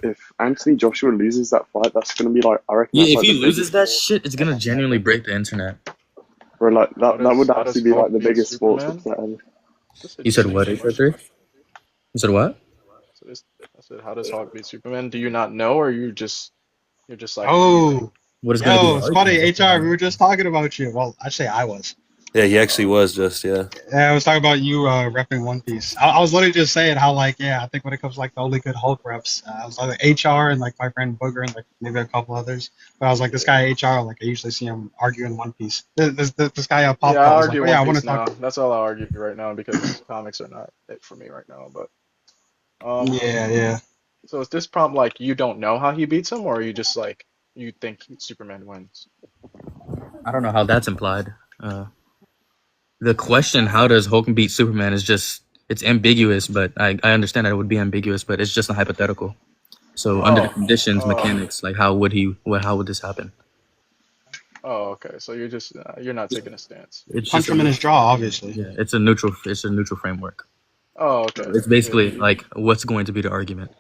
if Anthony Joshua loses that fight, that's gonna be like I reckon Yeah, that's if like he the loses biggest that sport. shit, it's gonna genuinely break the internet. Or like How that does would how does actually be like Hulk the beat biggest sports Superman? upset ever. This is You an said insane what, question. H3? You said what? So this, I said, how does Hulk beat Superman? Do you not know, or you're just like, what do you think? Oh, What is gonna be yo, the it's funny, argument? That's what I HR. We want. were just talking about you. Well, actually, I was. Yeah, he actually Oh, was just, yeah. Yeah, I was talking about you repping One Piece. I was literally just saying how, like, yeah, I think when it comes to, like, the only good Hulk reps, I was like HR and, like, my friend Booger and, like, maybe a couple others. But I was like, this yeah. guy HR, like, I usually see him arguing One Piece. This guy Yeah, Pop I Cult was like, argue oh, One yeah, I want Piece to talk. now. That's all I argue right now because comics are not it for me right now. But um, Yeah, yeah. so is this prompt like you don't know how he beats him, or are you just like you think Superman wins? I don't know how that's implied. The question, how does Hulk beat Superman, is just it's ambiguous, but I understand that it would be ambiguous, but it's just a hypothetical. So under the Oh, conditions, oh, mechanics, like how would this happen? oh. Okay, so you're not taking a stance. You're It's just just Punch a him in his jaw, yeah, obviously. yeah. It's a neutral framework. oh, So okay. it's Yeah, basically like what's going to be the argument.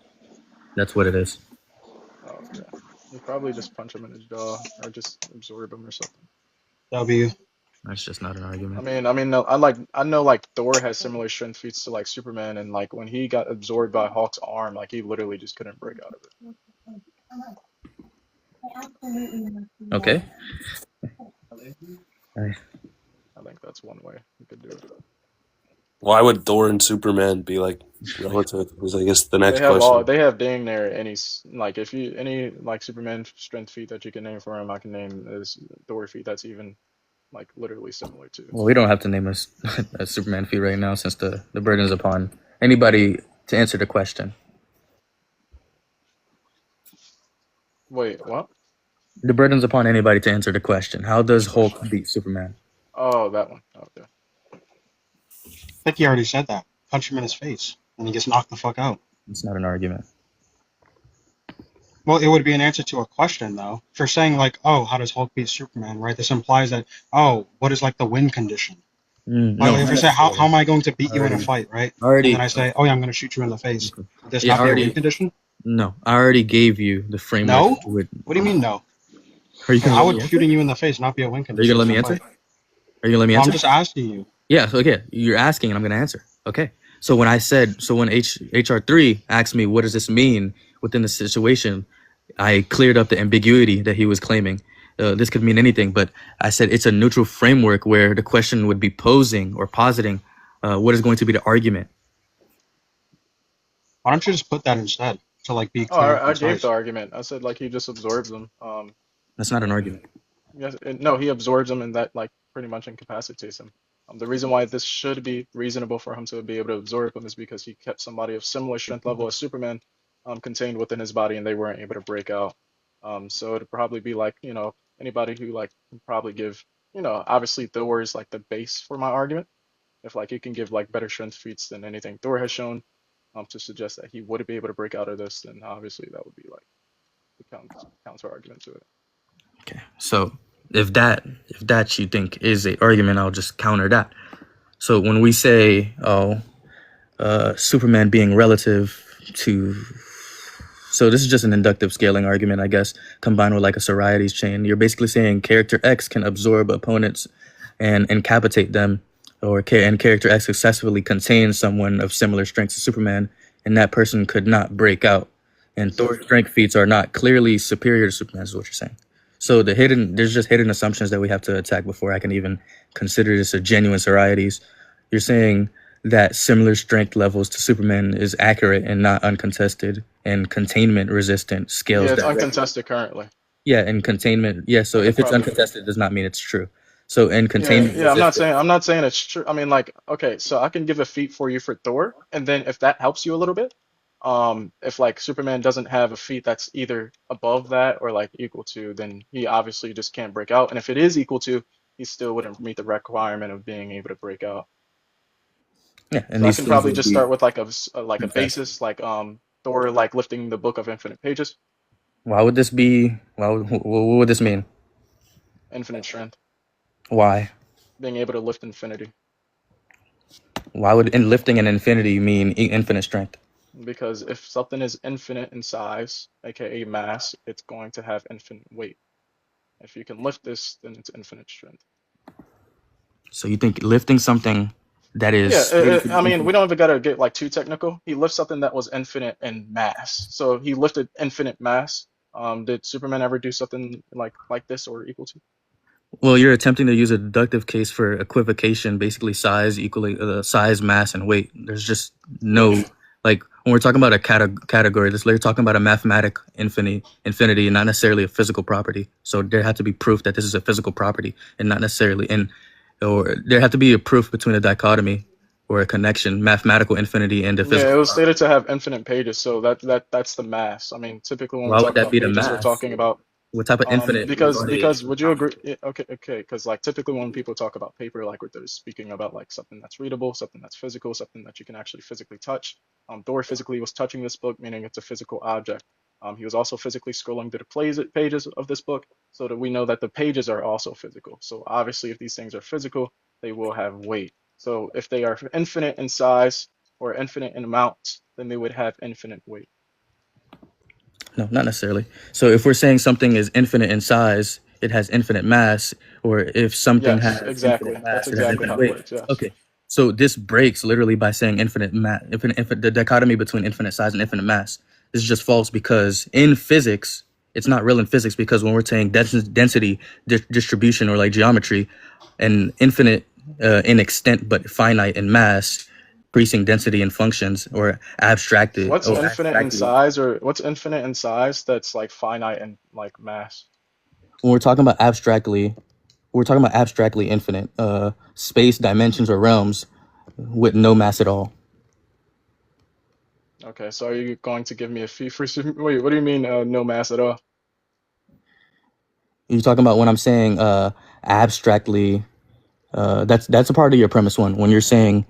That's what it is. oh, okay. You probably just punch him in his jaw or just absorb him or something. W. That's just not an argument. No, I know like Thor has similar strength feats to like Superman, and like when he got absorbed by Hulk's arm, like he literally just couldn't break out of it. Okay. Alright. I think that's one way you could do it. Why would Thor and Superman be like relative? Was I guess the next question. They have dang near like if you any like Superman strength feat that you can name for him, I can name is Thor feat that's even like literally similar to. Well, we don't have to name us a Superman feat right now since the burden is upon anybody to answer the question. Wait, what? The burden's upon anybody to answer the question. How does Which Hulk question? beat Superman? Oh, that one. Okay. I think he already said that. Punch him in his face, and he gets knocked the fuck out. It's not an argument. Well, it would be an answer to a question, though. If you're saying, like, oh, how does Hulk beat Superman, right? This implies that, oh, what is, like, the win condition? Like, No, if not you say, how necessarily. am I going to beat you in a Already, fight, right? And then already, I say, oh, yeah, I'm going to shoot you in the face. Would this yeah, not be a win already. condition? No, I already gave you the framework. No? What do you mean, no? Are you gonna How let would me answer? shooting you in the face not be a win Are you gonna condition let in me a answer? fight? Are you gonna let me Well, I'm answer? just asking you. Yeah. So okay, you're asking, and I'm gonna answer. Okay. So when I said, so when HR3 asked me, what does this mean within the situation, I cleared up the ambiguity that he was claiming. This could mean anything, but I said it's a neutral framework where the question would be posing or positing what is going to be the argument. Why don't you just put that instead to, like, be Oh, clear and I gave the concise? argument. I said like he just absorbs them. That's not an argument. Yes, no, he absorbs them and that like pretty much incapacitates him. The reason why this should be reasonable for him to be able to absorb them is because he kept somebody of similar strength level as Superman, contained within his body and they weren't able to break out. So it'd probably be like, anybody who like can probably give, obviously Thor is like the base for my argument. If like you can give like better strength feats than anything Thor has shown, to suggest that he would be able to break out of this, then obviously that would be like the counter argument to it. Okay. So if that you think is a argument, I'll just counter that. So when we say, Superman being relative to, so this is just an inductive scaling argument, I guess, combined with like a Sorites chain. You're basically saying character X can absorb opponents and incapacitate them, and character X successfully contains someone of similar strength to Superman, and that person could not break out. And Thor's Exactly. strength feats are not clearly superior to Superman, is what you're saying. So there's just hidden assumptions that we have to attack before I can even consider this a genuine Sorites. You're saying that similar strength levels to Superman is accurate and not uncontested, and containment resistant scales Yeah, it's directly. uncontested currently. Yeah, and containment. Yeah, so I could if it's probably. uncontested, it does not mean it's true. So in Yeah, containment yeah. resistant. I'm not saying it's true. I mean, like, okay, so I can give a feat for you for Thor, and then if that helps you a little bit, if like Superman doesn't have a feat that's either above that or like equal to, then he obviously just can't break out. And if it is equal to, he still wouldn't meet the requirement of being able to break out. Yeah, and So I these can things probably would just be start with like a contested. basis, like Thor like lifting the Book of Infinite Pages, Why would this be? What would this mean? infinite strength, Why? being able to lift infinity. Why would in lifting an infinity mean infinite strength? Because if something is infinite in size, aka mass, it's going to have infinite weight. If you can lift this, then it's infinite strength. So you think lifting something that Yeah, is I mean, we don't even gotta get like too technical. He lifts something that was infinite in mass. So he lifted infinite mass. Did Superman ever do something like this or equal to? well, you're attempting to use a deductive case for equivocation, basically size equaling size, mass, and weight. There's just no like when we're talking about a category. This we're talking about a mathematic infinity, and not necessarily a physical property. So there had to be proof that this is a physical property, and not necessarily or there had to be a proof between a dichotomy or a connection, mathematical infinity and the Yeah, physical. it was stated to have infinite pages, so that's the mass. I mean, typically when we Why talk would that about be the pages, we're mass? talking about What type of infinite? because would you agree? Okay, because like typically when people talk about paper, like they're speaking about like something that's readable, something that's physical, something that you can actually physically touch. Thor physically was touching this book, meaning it's a physical object. He was also physically scrolling through the pages of this book, so that we know that the pages are also physical. So obviously, if these things are physical, they will have weight. So if they are infinite in size or infinite in amount, then they would have infinite weight. No, not necessarily. So if we're saying something is infinite in size, it has infinite mass, or if something Yes, has exactly. infinite That's mass, it has exactly infinite how it weight. works. Yes. Okay. So this breaks literally by saying infinite mass, the dichotomy between infinite size and infinite mass. This is just false because in physics, it's not real in physics because when we're saying density distribution or like geometry, and infinite in extent but finite in mass, increasing density in functions or abstracted. What's Or infinite in abstractly. size, or what's infinite in size that's like finite in like mass? When we're talking about abstractly infinite, space, dimensions, or realms with no mass at all. Okay, so are you going to give me a fee for wait, what do you mean no mass at all? You're talking about when I'm saying abstractly. That's a part of your premise one. When you're saying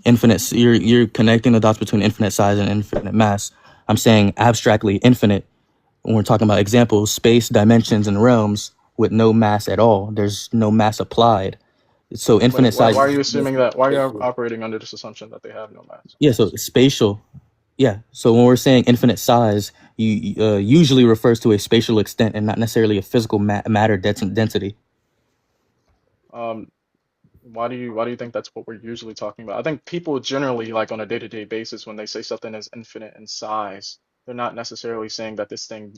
infinite, you're connecting the dots between infinite size and infinite mass. I'm saying abstractly infinite. When we're talking about examples, space, dimensions, and realms with no mass at all. There's no mass applied. So infinite Wait, why size. are you assuming that? Why are you operating under this assumption that they have no mass? Yeah, so spatial. Yeah, so when we're saying infinite size, you usually refers to a spatial extent and not necessarily a physical matter density. Why do you think that's what we're usually talking about? I think people generally, like on a day-to-day basis, when they say something is infinite in size, they're not necessarily saying that this thing,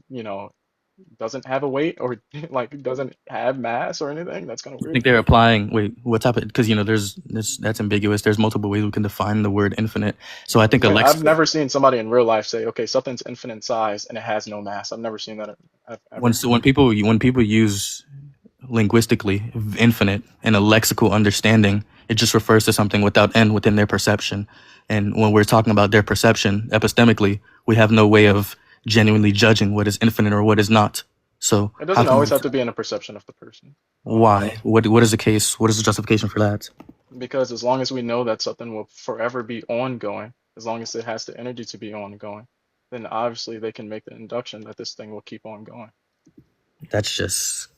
doesn't have a weight or like doesn't have mass or anything. That's kind of I weird. think they're applying. Wait, what type of? Because there's this that's ambiguous. There's multiple ways we can define the word infinite. So I think a I've lexical. never seen somebody in real life say, okay, something's infinite in size and it has no mass. I've never seen that ever. When people use linguistically infinite in a lexical understanding, it just refers to something without end within their perception. And when we're talking about their perception epistemically, we have no way of genuinely judging what is infinite or what is not. So It doesn't always have to be in a perception of the person. Why? What is the case? What is the justification for that? Because as long as we know that something will forever be ongoing, as long as it has the energy to be ongoing, then obviously they can make the induction that this thing will keep on going. That's just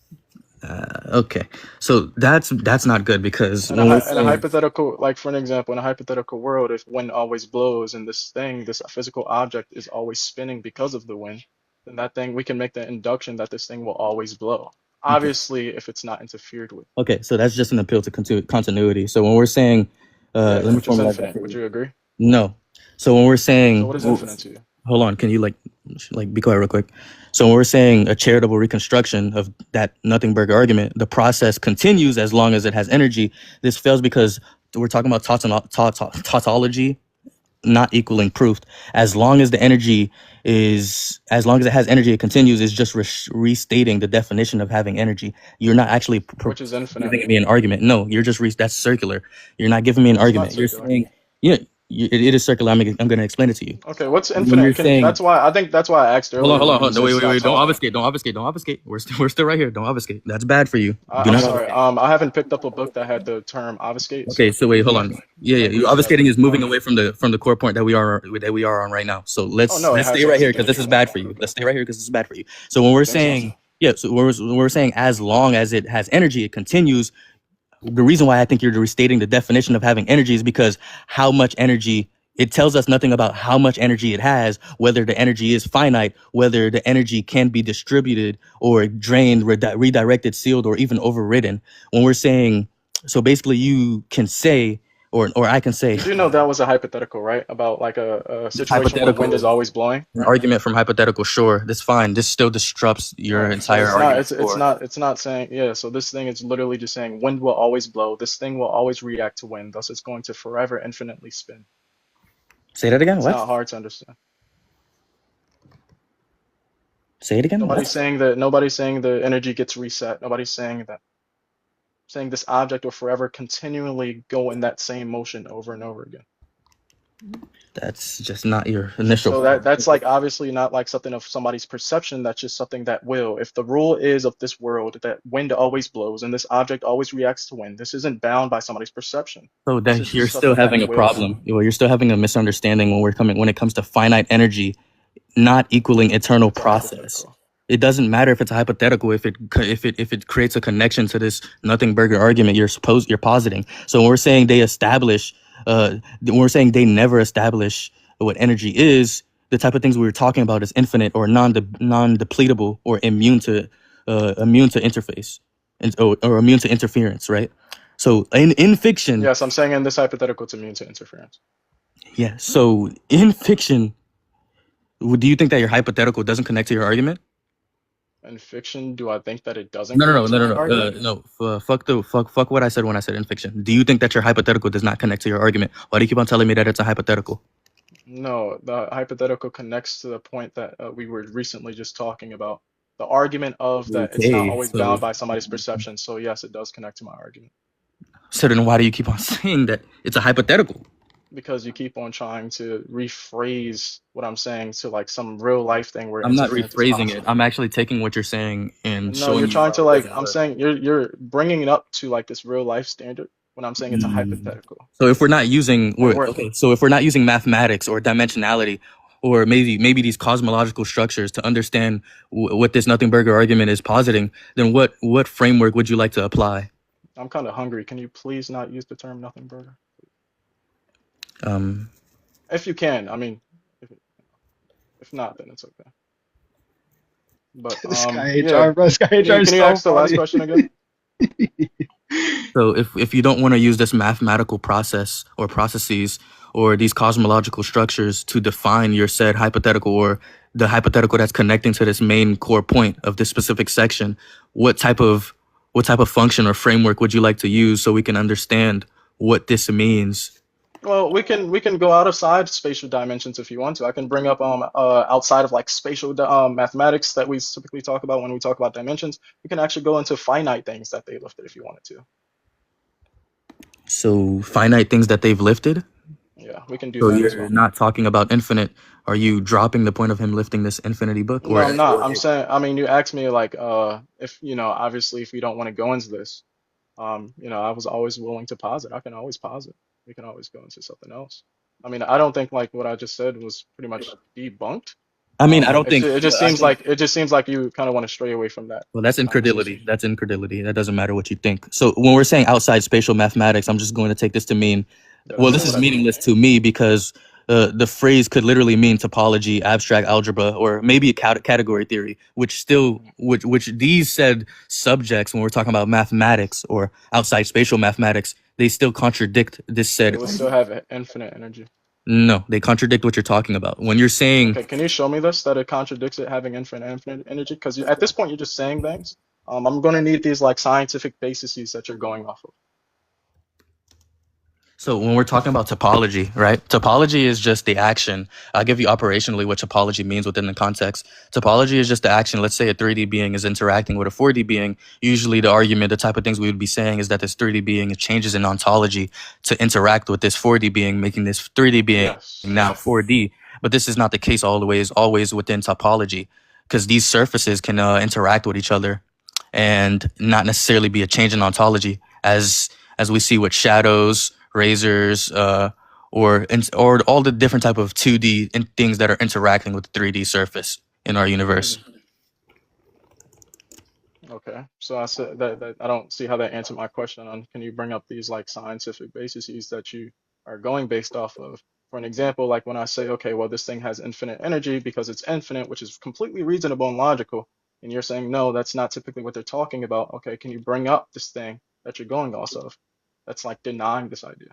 okay. So that's not good because In a hypothetical, like for an example, in a hypothetical world, if wind always blows and this physical object is always spinning because of the wind, then that thing, we can make the induction that this thing will always blow. Obviously, if it's not interfered with. Okay, so that's just an appeal to continuity. So when we're saying, let me which is infinite, would you agree? No. So when we're saying, So what is infinite to you? Hold on, can you like be quiet real quick? So when we're saying a charitable reconstruction of that nothing burger argument, the process continues as long as it has energy. This fails because we're talking about tautology not equaling proof. As long as it has energy, it continues. It's just restating the definition of having energy. You're not actually which is infinite. giving me an argument. No, you're just that's circular. You're not giving me an argument. You're saying, yeah, it is circular. I'm going to explain it to you. Okay, what's infinite? That's why I asked earlier. Hold on. No, wait. Don't obfuscate. We're still right here. Don't obfuscate. That's bad for you. I'm sorry. I haven't picked up a book that had the term obfuscate. Okay, so wait, hold on. Yeah. Obfuscating is moving away from the core point that we are on right now. So let's stay right here because this is bad for you. So when we're saying we're saying as long as it has energy, it continues. The reason why I think you're restating the definition of having energy is because how much energy It tells us nothing about how much energy it has, whether the energy is finite, whether the energy can be distributed or drained, redirected, sealed, or even overridden. When we're saying, so basically you can say, or I can say, You do know that was a hypothetical, right? About like a situation where wind is hypothetical, always blowing, an right? argument from hypothetical, sure, that's fine. This still disrupts your Right. So entire it's not argument. it's not saying, yeah, so this thing is literally just saying wind will always blow. This thing will always react to wind, thus it's going to forever infinitely spin. Say that again. It's What? not hard to understand. Say it again. Nobody's saying the energy gets reset. Nobody's saying that. Saying this object will forever continually go in that same motion over and over again. That's just not your initial. So that's like obviously not like something of somebody's perception. That's just something that will. If the rule is of this world that wind always blows and this object always reacts to wind, this isn't bound by somebody's perception. So then This is you're just still something having that a will. problem. Well, you're still having a misunderstanding when it comes to finite energy not equaling eternal It's a process. hypothetical. It doesn't matter if it's a hypothetical if it creates a connection to this nothing burger argument you're positing. So when we're saying when we're saying they never establish what energy is, the type of things we were talking about is infinite or non-depletable or immune to interface or immune to interference, right? So in fiction, Yes, I'm saying in this hypothetical it's immune to interference. yeah. So in fiction, do you think that your hypothetical doesn't connect to your argument? In fiction, do I think that it doesn't No. connect to my argument? Fuck what I said when I said in fiction. Do you think that your hypothetical does not connect to your argument? Why do you keep on telling me that it's a hypothetical? No, the hypothetical connects to the point that we were recently just talking about. The argument of that it's not Okay, always so bound by somebody's perception. So yes, it does connect to my argument. so then why do you keep on saying that it's a hypothetical? Because you keep on trying to rephrase what I'm saying to like some real life thing where I'm not interference is rephrasing it. possible. I'm actually taking what you're saying and No, showing you're you trying how to it like doesn't I'm work. saying you're bringing it up to like this real life standard when I'm saying it's a Mm. hypothetical. So if we're not using We're- so if we're not using mathematics or dimensionality or maybe these cosmological structures to understand what this nothing burger argument is positing, then what framework would you like to apply? I'm kind of hungry. Can you please not use the term nothing burger? Um, If you can, I mean, if not, then it's okay. But This guy yeah, HR, bro. This guy HR is can you so ask the last funny. question again? So if you don't want to use this mathematical process or processes or these cosmological structures to define your said hypothetical or the hypothetical that's connecting to this main core point of this specific section, what type of function or framework would you like to use so we can understand what this means? Well, we can go outside spatial dimensions if you want to. I can bring up outside of like spatial mathematics that we typically talk about when we talk about dimensions. We can actually go into finite things that they lifted if you wanted to. So finite things that they've lifted? Yeah, we can do So that as you're well. not talking about infinite. Are you dropping the point of him lifting this infinity book? No, I'm not. I'm saying, I mean, you asked me like if obviously if you don't want to go into this, I was always willing to posit. I can always posit. We can always go into something else. I mean, I don't think like what I just said was pretty much debunked. I mean, I don't think it just seems like you kind of want to stray away from that. Well, that's incredulity. That's incredulity. That doesn't matter what you think. So when we're saying outside spatial mathematics, I'm just going to take this to mean, well, this is meaningless to me because the phrase could literally mean topology, abstract algebra, or maybe a category theory, which these said subjects, when we're talking about mathematics or outside spatial mathematics, they still contradict this said. It will still have infinite energy. No, they contradict what you're talking about. When you're saying, okay, can you show me this that it contradicts it having infinite energy? Because at this point you're just saying things. I'm going to need these like scientific bases that you're going off of. So when we're talking about topology, right? Topology is just the action. I'll give you operationally what topology means within the context. Topology is just the action. Let's say a 3D being is interacting with a 4D being. Usually the argument, the type of things we would be saying is that this 3D being changes in ontology to interact with this 4D being, making this 3D being now 4D. But this is not the case always within topology, because these surfaces can interact with each other and not necessarily be a change in ontology as we see with shadows, razors, or all the different type of 2D things that are interacting with the 3D surface in our universe. Okay, so I said that I don't see how that answered my question on can you bring up these like scientific bases that you are going based off of For an example, like when I say, okay, well, this thing has infinite energy because it's infinite, which is completely reasonable and logical, and you're saying, no, that's not typically what they're talking about. Okay, can you bring up this thing that you're going off of? That's like denying this idea.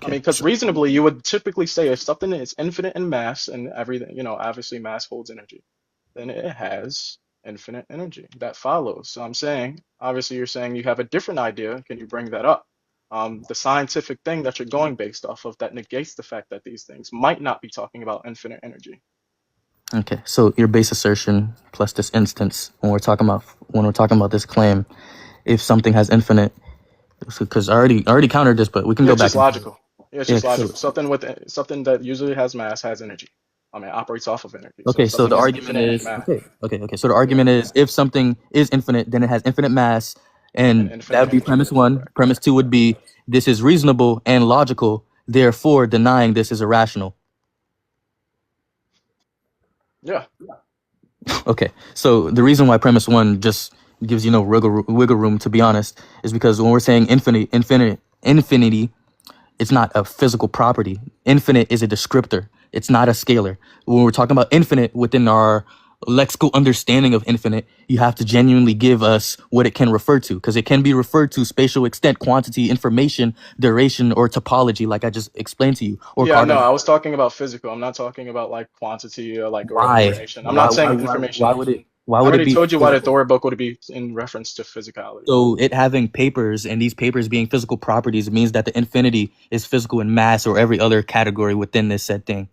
I Okay. mean, because reasonably, you would typically say if something is infinite in mass and everything, obviously mass holds energy, then it has infinite energy. That follows. So I'm saying, obviously, you're saying you have a different idea. Can you bring that up? The scientific thing that you're going based off of that negates the fact that these things might not be talking about infinite energy. Okay. So your base assertion plus this instance when we're talking about this claim, if something has infinite, because I already countered this, but we can Yeah, go it's back. just logical. Yeah, it's Yeah. just So, logical. Something that usually has mass has energy. I mean, operates off of energy. So okay. if So something the is argument infinite in is mass, okay. So the yeah, argument is if something is infinite, then it has infinite mass, and and that infinite would be energy. premise one. Correct. Premise two would be this is reasonable and logical. Therefore, denying this is irrational. Yeah. Okay, so the reason why premise one just gives you no wiggle room, to be honest, is because when we're saying infinity, it's not a physical property. Infinite is a descriptor. It's not a scalar. When we're talking about infinite within our lexical understanding of infinite, you have to genuinely give us what it can refer to, because it can be referred to spatial extent, quantity, information, duration, or topology, like I just explained to you, or Yeah, no, cardinal. I was talking about physical. I'm not talking about like quantity or Why? information. I'm not saying Why information. would it? Why I would it already be told you why the physical? Thor book would be in reference to physicality. So it having papers and these papers being physical properties means that the infinity is physical in mass or every other category within this said thing.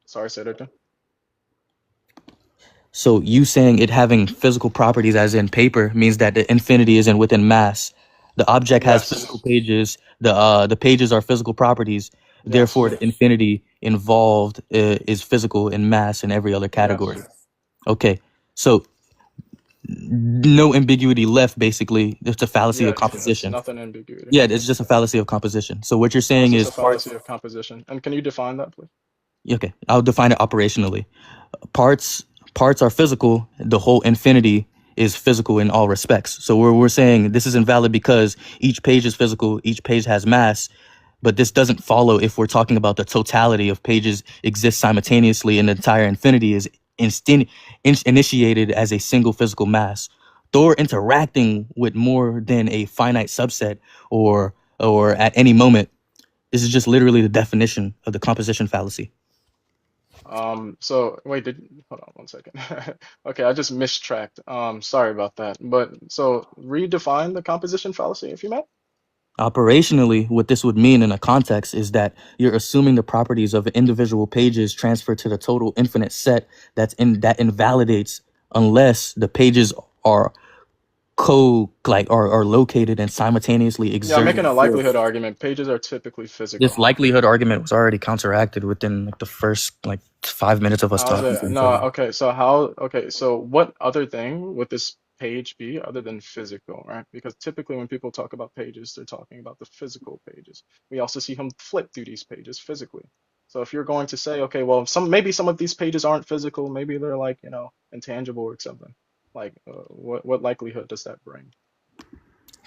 Sorry, say that again. So you saying it having physical properties as in paper means that the infinity isn't within mass. The object has physical Yes. pages. The pages are physical properties. Yes. Therefore, the infinity involved is physical in mass in every other category. Yes. Okay, so no ambiguity left. Basically, it's a fallacy Yeah, of it's composition. nothing ambiguity. Yeah, it's just a fallacy of composition. So what you're How is saying this is a fallacy of composition? And can you define that, please? okay, I'll define it operationally. Parts parts are physical. The whole infinity is physical in all respects. So we're saying this is invalid because each page is physical, each page has mass, but this doesn't follow if we're talking about the totality of pages exist simultaneously and the entire infinity is initiated as a single physical mass. Thor interacting with more than a finite subset or at any moment. This is just literally the definition of the composition fallacy. So wait, hold on one second. Okay, I just mistracked. Sorry about that. But so redefine the composition fallacy, if you may. Operationally, what this would mean in a context is that you're assuming the properties of individual pages transfer to the total infinite set that invalidates unless the pages are are located and simultaneously Yeah, I'm making exerting a likelihood force. argument. Pages are typically This physical. likelihood argument was already counteracted within like the first 5 minutes of us How's talking it? to each No, other. okay, so what other thing would this page be other than physical, right? Because typically when people talk about pages, they're talking about the physical pages. We also see him flip through these pages physically. So if you're going to say, okay, well, maybe some of these pages aren't physical, maybe they're like, intangible or something. Like, what likelihood does that bring?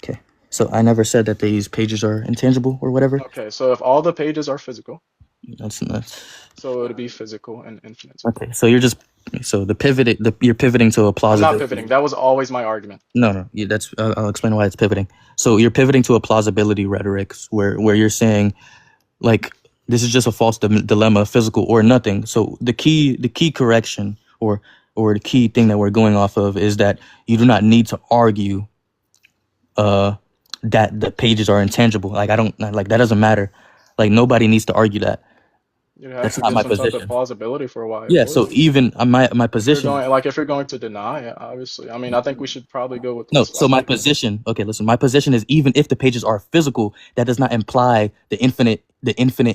Okay. So I never said that these pages are intangible or whatever. Okay, so if all the pages are physical, That's not. so it would be physical and infinite. Okay. So you're pivoting to a I'm not plausibility. pivoting. That was always my argument. No. Yeah, that's. I'll explain why it's pivoting. So you're pivoting to a plausibility rhetoric where you're saying like this is just a false dilemma, physical or nothing. So the key correction or the key thing that we're going off of is that you do not need to argue that the pages are intangible. Like I don't like that doesn't matter. Like nobody needs to argue that. You'd have That's to not give my some type of position. plausibility for why it Yeah. would So be. even my position. If you're going to deny it, obviously. I mean, I think we should probably go with No, what's so my likely. position, okay, listen, my position is even if the pages are physical, that does not imply the infinite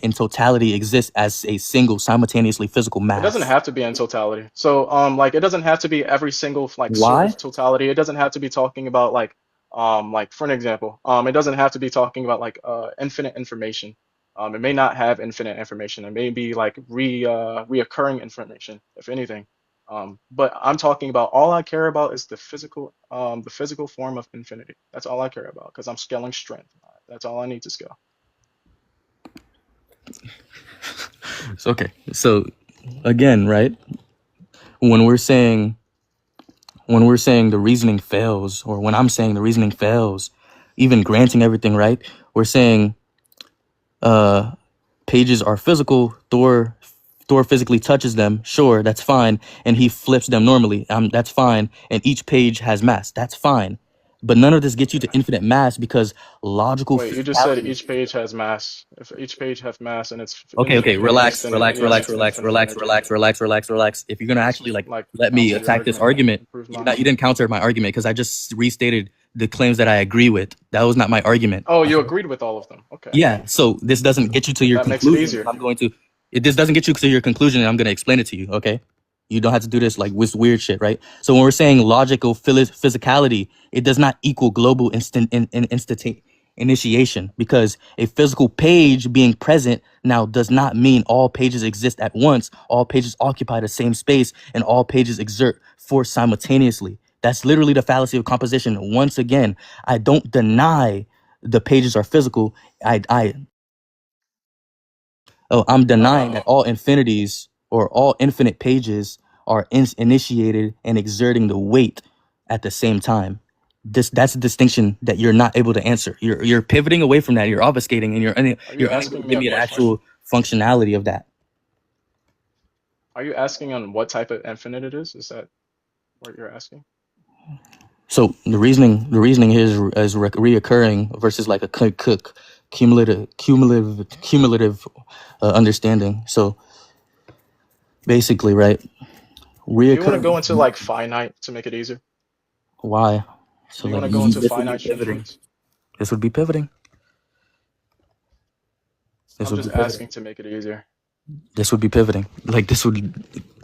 in totality exists as a single simultaneously physical It doesn't mass. have to be in totality. So, like, it doesn't have to be every single like sort Why? of totality. It doesn't have to be talking about like for an example, it doesn't have to be talking about like infinite information. It may not have infinite information. It may be like reoccurring information, if anything. But I'm talking about all I care about is the physical form of infinity. That's all I care about because I'm scaling strength. That's all I need to scale. It's okay. So again, right? When we're saying the reasoning fails, or when I'm saying the reasoning fails, even granting everything right, we're saying pages are physical. Thor physically touches them. Sure, that's fine, and he flips them normally. That's fine, and each page has mass. That's fine, but none of this gets you to infinite mass because logical. Wait, you just said physicality. each page has mass. If each page have mass and it's Okay, infinite phase, relax, then relax, yes, relax, it's relax, infinite relax, energy. relax. If you're gonna actually Like let me counter your attack this argument, prove you mine. didn't counter my argument because I just restated the claims that I agree with. That was not my argument. Oh, you agreed with all of them. Okay. Yeah, so this doesn't get you to your That makes it conclusion. easier. I'm going to. This doesn't get you to your conclusion, and I'm going to explain it to you. Okay, you don't have to do this like with weird shit, right? So when we're saying logical physicality, it does not equal global instant initiation, because a physical page being present now does not mean all pages exist at once, all pages occupy the same space, and all pages exert force simultaneously. That's literally the fallacy of composition. Once again, I don't deny the pages are physical. I'm denying that all infinities or all infinite pages are initiated and exerting the weight at the same time. That's a distinction that you're not able to answer. You're pivoting away from that. You're obfuscating, and you're unable asking to me give a me the question? actual functionality of that. Are you asking on what type of infinite it is? Is that what you're asking? So the reasoning here is reoccurring versus like a cumulative understanding. So basically, right? Do you want to Reoccurring. go into like finite to make it easier? Why? So Do you like want to go into this would be finite string pivoting. points? This would be pivoting. I'm just asking to make it easier. This would be pivoting. Like this would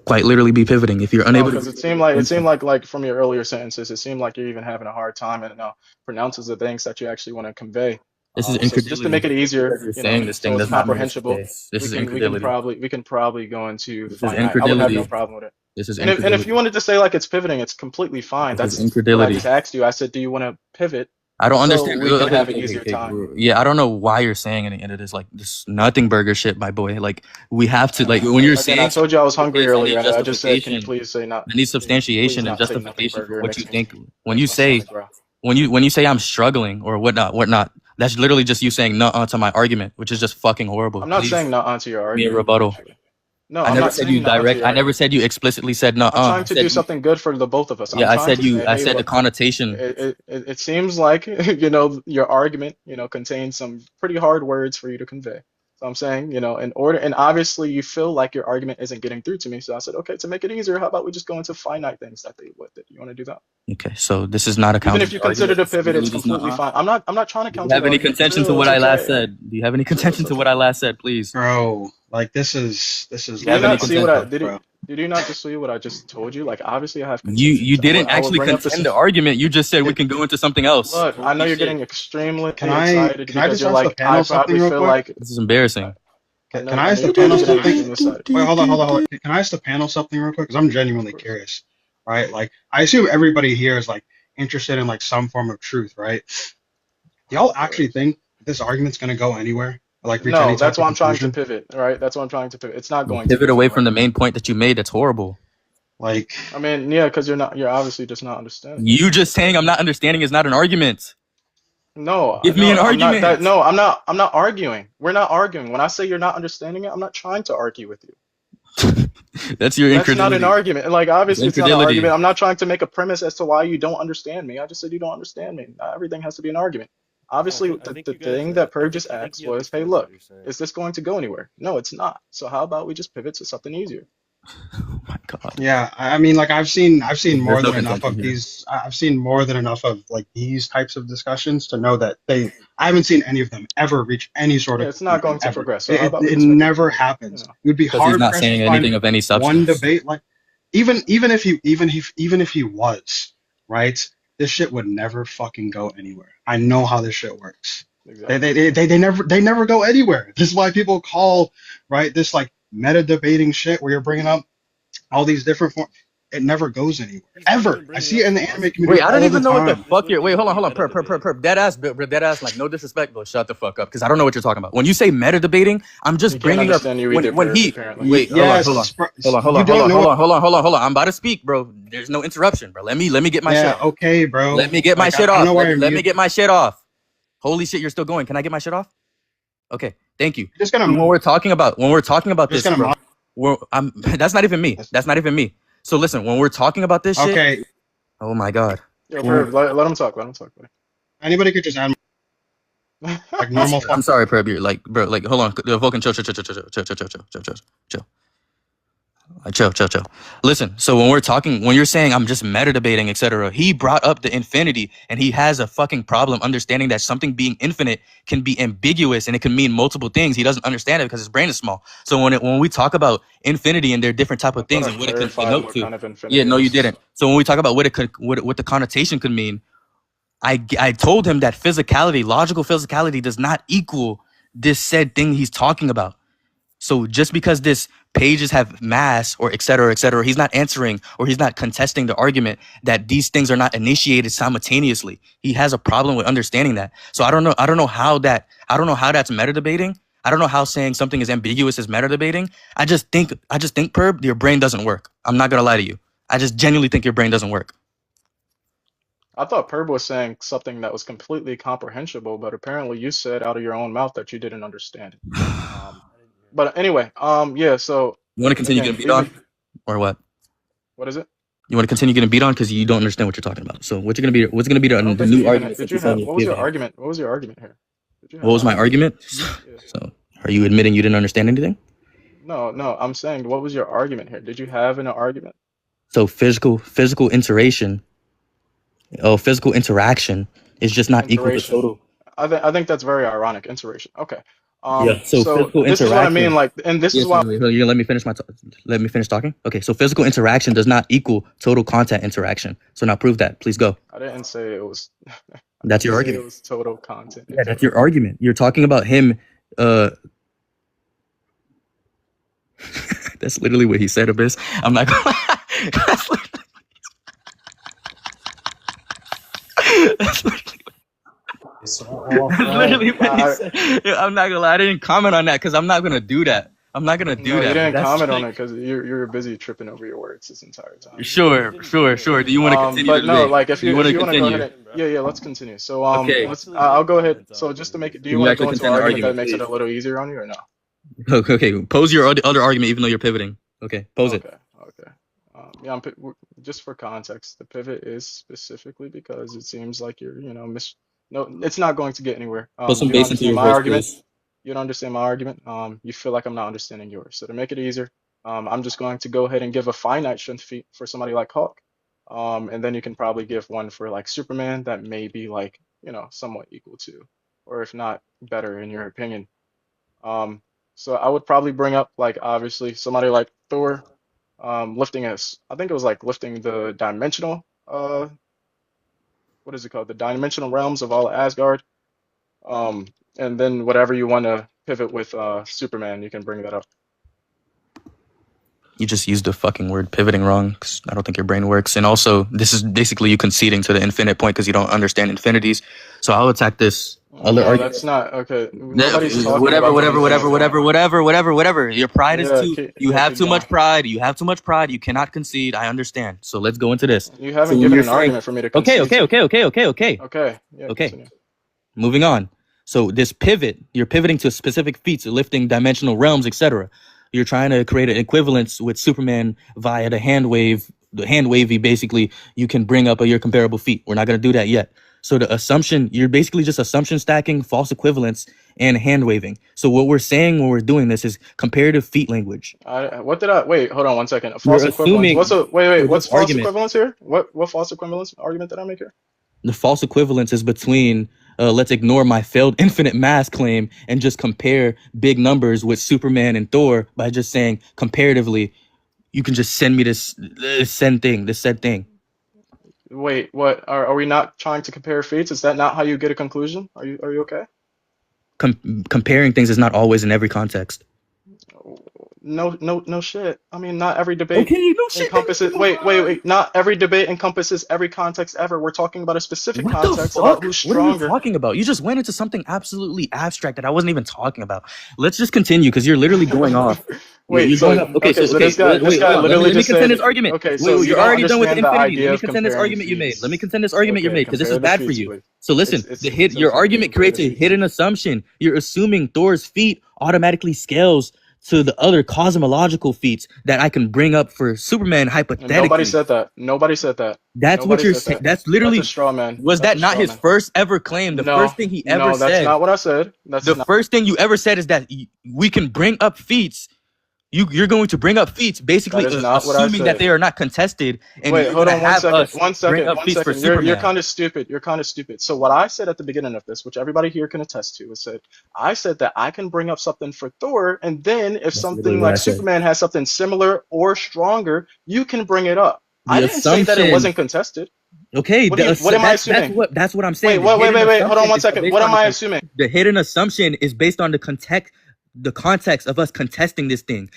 quite literally be pivoting if you're unable Because to. it seemed like from your earlier sentences, it seemed like you're even having a hard time and now pronounces the things that you actually want to convey. This is So incredulity. just to make it easier, You're saying this thing so it's does not mean comprehensible. This is incredulity. We can probably go into This is finite. I would have no incredulity. problem with it. This is And if incredulity. you wanted to say like it's pivoting, it's completely fine. This is That's what I incredulity. just asked you. I said, do you want to pivot? I don't So understand. we can have an easier time. Yeah, I don't know why you're saying any of this. Like this nothing burger shit, my boy. Like we have to like when you're saying. I told you I was hungry Yes, I need earlier. And I just said, can you justification. please say not? I need substantiation please and not say nothing justification burger. for It what makes you me- think. When you makes my say stomach growl. when you say I'm struggling or whatnot, that's literally just you saying nuh to my argument, which is just fucking horrible. I'm not Please saying not onto your give me a argument. rebuttal. Actually. No, I I'm never not said saying you not onto direct. your I never argument. said you explicitly said nuh. I'm trying to do something good for the both of us. Yeah, I said you. I hey, said the look, connotation. it seems like your argument contains some pretty hard words for you to convey. So I'm saying in order, and obviously you feel like your argument isn't getting through to me. So I said, okay, to make it easier, how about we just go into finite things that they would. You want to do that? Okay, so this is not a counter. Even if you consider the pivot, it's completely fine. I'm not trying to Do counter. you have any contention to what I last said? Do you have any contention to okay. what I last said, please? Bro, like this is Did have you any not see what I contention, did you not just see what I just told you? Like obviously I have You contentions. didn't I will actually bring up contend the argument. You just said we can go into something else. Look, I know Holy you're shit. getting extremely Can I excited because just you're ask the like, panel I something probably real feel quick? like. This is embarrassing. Can I ask the you're panel getting something? extremely excited. Wait, hold on. Can I ask the panel something real quick? Because I'm genuinely curious, right? Like, I assume everybody here is like interested in like some form of truth, right? Do y'all actually think this argument's gonna go anywhere? Or, like, reach any No, type that's of why I'm trying to conclusion? pivot. All right, that's why I'm trying to pivot. It's not going Pivot to away from the main point that you made. That's horrible. Like, I mean, yeah, because you're obviously just not understanding. You just saying I'm not understanding is not an argument. No, Give me an I'm not argument. no, I'm not arguing. We're not arguing. When I say you're not understanding it, I'm not trying to argue with you. That's your That's incredulity. not an argument. Like obviously it's not an Incredulity. argument. I'm not trying to make a premise as to why you don't understand me. I just said you don't understand me. Not everything has to be an argument. Obviously, the thing that Purge just asked was, hey, look, is this going to go anywhere? No, it's not. So how about we just pivot to something easier? Oh my god. yeah, I mean, like I've seen more There's no than enough contention of here. these. I've seen more than enough of like these types of discussions to know that I haven't seen any of them ever reach any sort of. Yeah, it's not going to ever. progress. So how about we It just make never happens. It would be Because he's hard not pressed saying to find anything of any substance. one debate like even if he was right, this shit would never fucking go anywhere. I know how this shit works. Exactly. They never go anywhere. This is why people call right this like meta debating shit where you're bringing up all these different forms. it never goes anywhere. Ever. I see it in the anime community Wait, I don't all even the know what the time. fuck you're. Wait, hold on. Perp. Dead ass, like no disrespect, but shut the fuck up, because I don't know what you're talking about. When you say meta debating, I'm just He can't bringing up understand you either, when Perp, he. apparently. Wait, Yes, hold on. you don't know. Hold on. I'm about to speak, bro. There's no interruption, bro. Let me get my shit. Yeah, off. okay, bro. Let me get my Like, shit I off. know where Let me get my shit off. Holy shit, you're still going. Can I get my shit off? Okay, thank you. Just So gonna. when we're talking about this, Just gonna. bro, that's not even me. That's not even me. So listen, when we're talking about this shit, Okay. oh my god. Yo, Perp, let him talk. Let him talk, buddy. Anybody could just add like normal. I'm sorry, Perb. You're like, bro, like, hold on. Vulcan, chill. Chill. Listen, so when you're saying I'm just meta debating, etc., he brought up the infinity, and he has a fucking problem understanding that something being infinite can be ambiguous and it can mean multiple things. He doesn't understand it because his brain is small. So when we talk about infinity and there are different type of things and what it could denote to, kind of infinity yeah, no, you is. didn't. So when we talk about what the connotation could mean, I told him that logical physicality does not equal this said thing he's talking about. So just because this pages have mass or et cetera, he's not answering or he's not contesting the argument that these things are not initiated simultaneously. He has a problem with understanding that. So I don't know how that's meta debating. I don't know how saying something is ambiguous is meta debating. I just think, Perb, your brain doesn't work. I'm not gonna lie to you. I just genuinely think your brain doesn't work. I thought Perb was saying something that was completely comprehensible, but apparently you said out of your own mouth that you didn't understand it. But anyway, yeah. So you want to continue getting beat on, or what? What is it? You want to continue getting beat on because you don't understand what you're talking about. So what's gonna be the new argument? What was your argument? What was your argument here? What was my argument? So are you admitting you didn't understand anything? No. I'm saying, what was your argument here? Did you have an argument? So physical interaction. Physical interaction is just not equal to total. I think that's very ironic. Interaction. Okay. Yeah. So physical this interaction. is what I mean. Like, and this is why. You let me finish let me finish talking. Okay. So physical interaction does not equal total content interaction. So now prove that. Please go. I didn't say it was. That's your argument. It was total content. Yeah, that's your argument. You're talking about him. That's literally what he said, Abyss. I'm not gonna that's literally what he said. I'm not gonna lie. I didn't comment on that because I'm not gonna do that. I'm not gonna do that. You didn't comment on it because you're busy tripping over your words this entire time. Sure. Do you want to continue? But no, like if you want to go ahead and, let's continue. So okay. I'll go ahead. So just to make it, do you want to go into an argument that makes it a little easier on you or no? Okay. Pose your other argument, even though you're pivoting. Okay. Pose it. Okay. Yeah. Just for context, the pivot is specifically because it seems like you're, no, it's not going to get anywhere. Put some bass into your argument. You don't understand my argument. You feel like I'm not understanding yours. So to make it easier, I'm just going to go ahead and give a finite strength feat for somebody like Hawk. And then you can probably give one for like Superman that may be like, somewhat equal to, or if not better in your opinion. So I would probably bring up like obviously somebody like Thor, lifting I think it was like lifting the dimensional, what is it called? The dimensional realms of all of Asgard. And then whatever you want to pivot with Superman, you can bring that up. You just used the fucking word pivoting wrong because I don't think your brain works. And also, this is basically you conceding to the infinite point because you don't understand infinities. So I'll attack this other argument. That's not okay. Whatever. Your pride is too. You have too much pride. You have too much pride. You cannot concede. I understand. So let's go into this. You haven't given an argument for me to concede. Okay. Yeah, okay. Moving on. So this pivot, you're pivoting to specific feats, lifting dimensional realms, etc. You're trying to create an equivalence with Superman via the hand wavy. Basically, you can bring up your comparable feat. We're not going to do that yet. So the assumption, you're basically just assumption stacking, false equivalence, and hand waving. So what we're saying when we're doing this is comparative feat language. Wait, hold on 1 second. A false equivalence. What's false equivalence here? What false equivalence argument did I make here? The false equivalence is between let's ignore my failed infinite mass claim and just compare big numbers with Superman and Thor by just saying comparatively, you can just send me this said thing. Wait, what? Are we not trying to compare feats? Is that not how you get a conclusion? Are you okay? Comparing things is not always in every context. No shit. I mean, not every debate Okay, no shit. encompasses. Wait. Not every debate encompasses every context ever. We're talking about a specific What the context about fuck? who's What are you stronger. talking about? You just went into something absolutely abstract that I wasn't even talking about. Let's just continue because you're literally going off. Wait, You're so going off. Okay, okay, so okay. this guy Wait, this guy hold on. literally Let me just contend said. this argument. Okay, Wait, so you you're don't already done with understand the infinity. idea Let me of contend this comparing argument you made. feats. Let me contend this argument you Okay, made because this is compare the bad for feats, you. please. So listen, your argument creates a hidden assumption. You're assuming Thor's feat automatically scales to the other cosmological feats that I can bring up for Superman And hypothetically. nobody said that. Nobody said that. That's what Nobody you're said saying. that. That's That's literally. a straw man. Was That's that a not straw his man. first ever claim? The first thing he ever No, that's said. not what I said. That's The not. first thing you ever said is that we can bring up feats. You're going to bring up feats, basically That is not what I assuming that said. they are not contested, and Wait, you're hold gonna on one have second. us One bring second. up One feats for second. You're Superman. kind of stupid. You're kind of stupid. So what I said at the beginning of this, which everybody here can attest to, is that I said that I can bring up something for Thor, and then if That's something literally what I like said. Superman has something similar or stronger, you can bring it up. I The didn't say that it assumption. wasn't contested. Okay, What am I assuming? that's what I'm Wait, saying. wait, The hidden Hold on assumption one is second. based What on am I assuming? the hidden assumption is based on the context of us contesting this thing.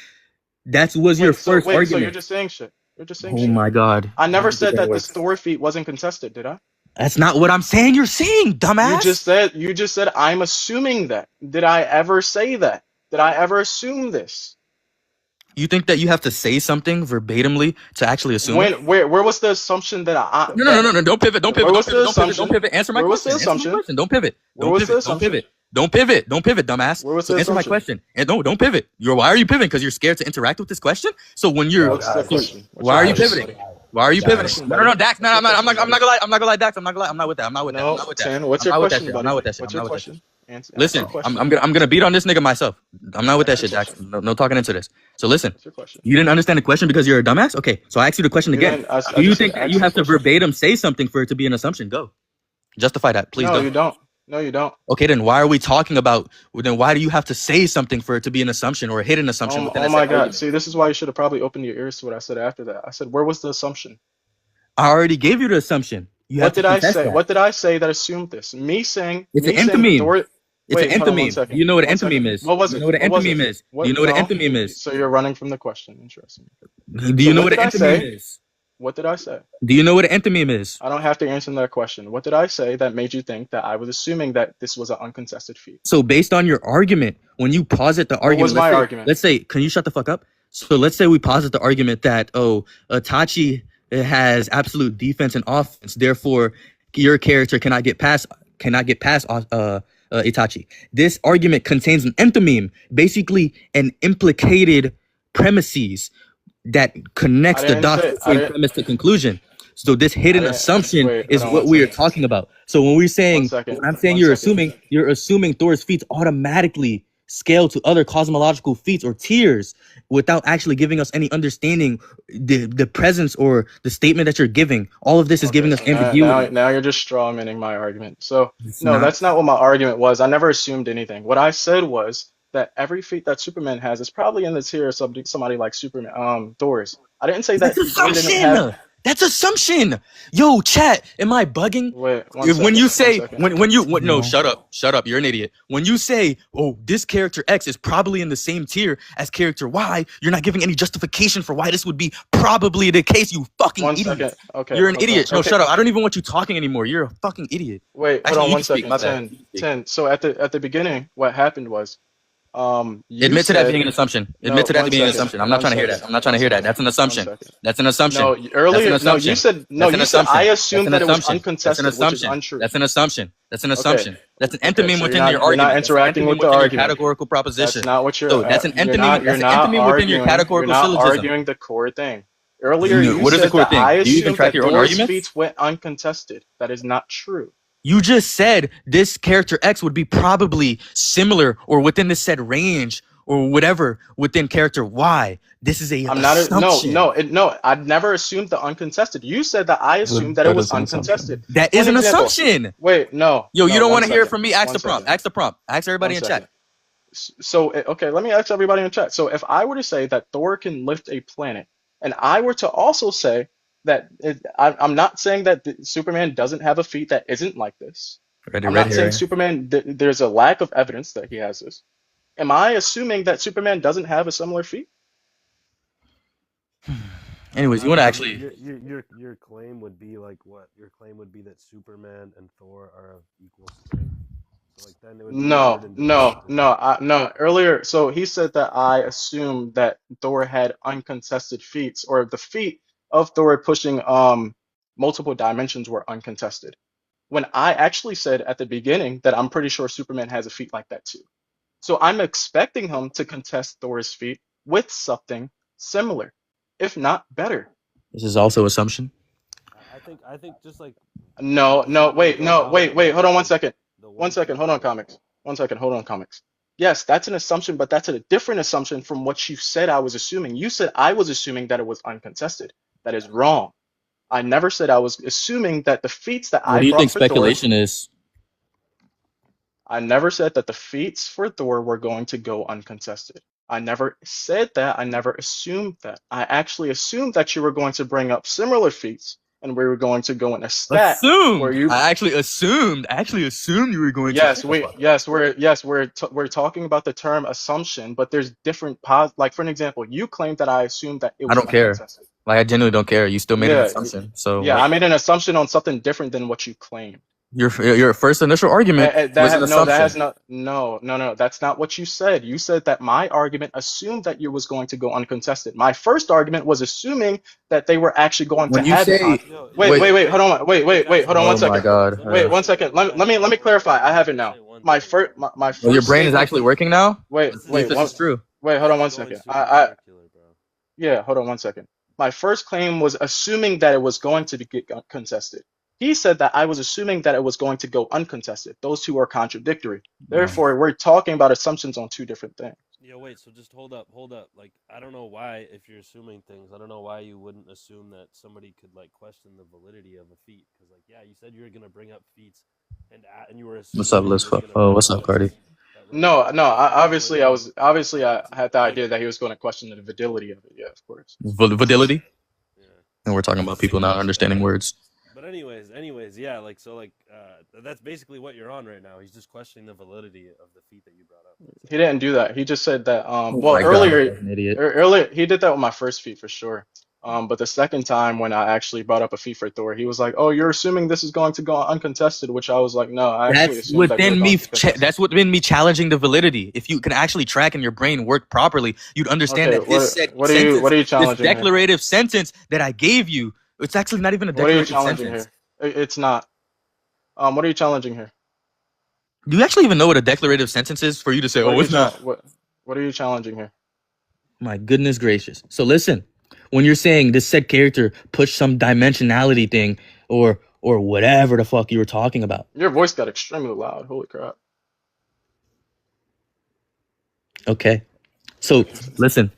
That was your first So you're argument. just saying shit. You're just saying Oh shit. my god. I never I don't think said that this works. Thor feat wasn't contested, did I? That's not what I'm saying. You're saying, dumbass. You just said I'm assuming that. Did I ever say that? Did I ever assume this? You think that you have to say something verbatimly to actually assume it? Where was the assumption that I No. Don't pivot. Don't pivot. Where Don't was the pivot. Don't pivot. Don't assumption? pivot. Answer my Where was the question. Answer my assumption? question. Don't pivot. Where Don't was the pivot. Don't assumption? pivot. Don't pivot. Don't pivot, dumbass. Where was So the answer my assumption? question. And don't pivot. Why are you pivoting? Because you're scared to interact with this question? So when you're What's the question? why are you What's your pivoting? question? Why are you What's your pivoting? question, No, buddy? Dax. No, What's your I'm not question, gonna lie. I'm not gonna lie, Dax. I'm not with that. I'm not with that. No, I'm not with that. 10. What's I'm your not with that question, shit. I'm buddy? not with that shit. What's I'm your not with that shit. question? Answer Listen, your question. I'm gonna beat on this nigga myself. I'm not with that What's shit, your Dax. question? No talking into this. So listen, What's your question? you didn't understand the question because you're a dumbass? Okay, so I ask you the question You again. didn't. I Do you just think said that ask you the have to question. verbatim say something for it to be an assumption? Go. Justify that. Please No, go. you don't. No, you don't. Okay, then why are we talking about, then why do you have to say something for it to be an assumption or a hidden assumption within Oh a my set God. argument? See, this is why you should have probably opened your ears to what I said after that. I said, where was the assumption? I already gave you the assumption. You have What to did I contest say? that. What did I say that assumed this? Me saying It's an saying enthymeme. Thor. It's Wait, an hold on one enthymeme. second. You know what an One enthymeme second. is. What was You it? know what an What was enthymeme it? is. What? You know what an No. enthymeme is. So you're running from the question. Interesting. Do you So know what what an did I say? enthymeme is? What did I say? Do you know what an enthymeme is? I don't have to answer that question. What did I say that made you think that I was assuming that this was an uncontested feat? So based on your argument, when you posit the What argument, was my argument? let's say, can you shut the fuck up? So let's say we posit the argument that, Itachi has absolute defense and offense, therefore your character cannot get past Itachi. This argument contains an enthymeme, basically an implicated premises that connects I the didn't dots say- I between didn't- premise to conclusion. So this hidden didn't- assumption wait, is hold on what one we are second. talking about. So when we're saying, One second, when I'm saying one second. you're assuming Thor's feats automatically scale to other cosmological feats or tiers without actually giving us any understanding the presence or the statement that you're giving. All of this is giving us So ambiguity. now you're just strawmanning my argument. So It's no, not. that's not what my argument was. I never assumed anything. What I said was that every feat that Superman has is probably in the tier of somebody like Superman, Thor's. I didn't say that That's Thor didn't assumption. have. That's assumption. Yo, chat, am I bugging? Wait, When you say no, No. shut up, you're an idiot. When you say, oh, this character X is probably in the same tier as character Y, you're not giving any justification for why this would be probably the case. You fucking One idiot. second. Okay. You're an okay, idiot. No, okay. shut up. I don't even want you talking anymore. You're a fucking idiot. Wait, hold Actually, on you one can speak, second. my bad. 10. So at the beginning, what happened was, you Admit to that said- being an assumption. No, Admit to that one being an second. assumption. I'm not One trying to hear second. that. I'm not trying to hear that. That's an assumption. One second. That's an assumption. No, earlier, That's an no, assumption. you said no. That's an You said assumption. I That's assumed an that it was assumption. uncontested, That's an which is assumption. untrue. That's an assumption. That's an Okay. assumption. That's an enthymeme so within you're your not- you're not argument. interacting That's an with the enthymeme within argument. your categorical proposition. That's not what you're. So that's an you're enthymeme. not- That's an you're not enthymeme within your arguing- categorical You're not syllogism. arguing the core thing. Earlier, you What is the said core that thing? I Do you even assumed track that your own Thor's arguments? feats went uncontested. That is not true. You just said this character X would be probably similar or within the said range or whatever within character Y. This is a I'm not. assumption. No. I've never assumed the uncontested. You said that I assumed that it that was is an assumption. uncontested. That is One an example. assumption. Wait, no. Yo, you no, don't one want to hear it second. from me? Ask One the prompt. second. Ask the prompt. Ask everybody One in second. chat. So, okay, let me ask everybody in chat. So, if I were to say that Thor can lift a planet, and I were to also say that I'm not saying that Superman doesn't have a feat that isn't like this. I'm not saying Superman, there's a lack of evidence that he has this. Am I assuming that Superman doesn't have a similar feat? Anyways, you want to actually? Your claim would be like what? Your claim would be that Superman and Thor are of equal strength. So like then it would be weird and debatable. No. Earlier, so he said that I assumed that Thor had uncontested feats, or the feat of Thor pushing multiple dimensions were uncontested. When I actually said at the beginning that I'm pretty sure Superman has a feat like that too. So I'm expecting him to contest Thor's feat with something similar, if not better. This is also assumption. I think just like No, wait, hold on 1 second. the 1 second, hold on, comics. 1 second, hold on, comics. Yes, that's an assumption, but that's a different assumption from what you said I was assuming. You said I was assuming that it was uncontested. That is wrong. I never said I was assuming that the feats that What I do you brought think for Thor. speculation is? I never said that the feats for Thor were going to go uncontested. I never said that. I never assumed that. I actually assumed that you were going to bring up similar feats, and we were going to go in a stat where Assumed. you. I actually assumed. you were going Yes, to. we're talking about the term assumption, but there's different like for an example, you claimed that I assumed that it I was don't care. uncontested. Like I genuinely don't care. You still made an Yeah, assumption. So yeah, like, I made an assumption on something different than what you claimed. your first initial argument was an No, that has assumption. not. No. That's not what you said. You said that my argument assumed that you was going to go uncontested. My first argument was assuming that they were actually going to When you have it say on. Wait, hold on. Wait, hold on 1 oh my second. god. Wait, 1 second. Let me clarify. I have it now. My first Well, your brain is actually working now. Wait, Let's see if this is true. hold on 1 second. Yeah, hold on 1 second. My first claim was assuming that it was going to get contested. He said that I was assuming that it was going to go uncontested. Those two are contradictory. Therefore, we're talking about assumptions on two different things. Yeah, wait, so just hold up. Like, I don't know why, if you're assuming things, I don't know why you wouldn't assume that somebody could, like, question the validity of a feat. Because, like, yeah, you said you were going to bring up feats, and you were assuming. What's up, Liz? Oh, what's up, Cardi? No, obviously I had the idea that he was going to question the validity of it. Yeah, of course. Validity? Yeah. And we're talking about people not understanding words. But anyways, yeah, like, so, like, that's basically what you're on right now. He's just questioning the validity of the feat that you brought up. He didn't do that. He just said that, Oh well, my God, earlier, an idiot. earlier, he did that with my first feat for sure. But the second time when I actually brought up a feat for Thor, he was like, "Oh, you're assuming this is going to go uncontested," which I was like, "No, I actually That's assumed that we were within going me. to contest it." That's within me challenging the validity. If you can actually track and your brain work properly, you'd understand Okay, that this said what are you this challenging here? declarative sentence that I gave you, it's actually not even a What are you declarative challenging sentence. here? It's not. What are you challenging here? Do you actually even know what a declarative sentence is for you to say, What "Oh, are you it's not"? What are you challenging here? My goodness gracious. So listen, when you're saying this said character pushed some dimensionality thing or whatever the fuck you were talking about. Your voice got extremely loud. Holy crap. Okay. So listen,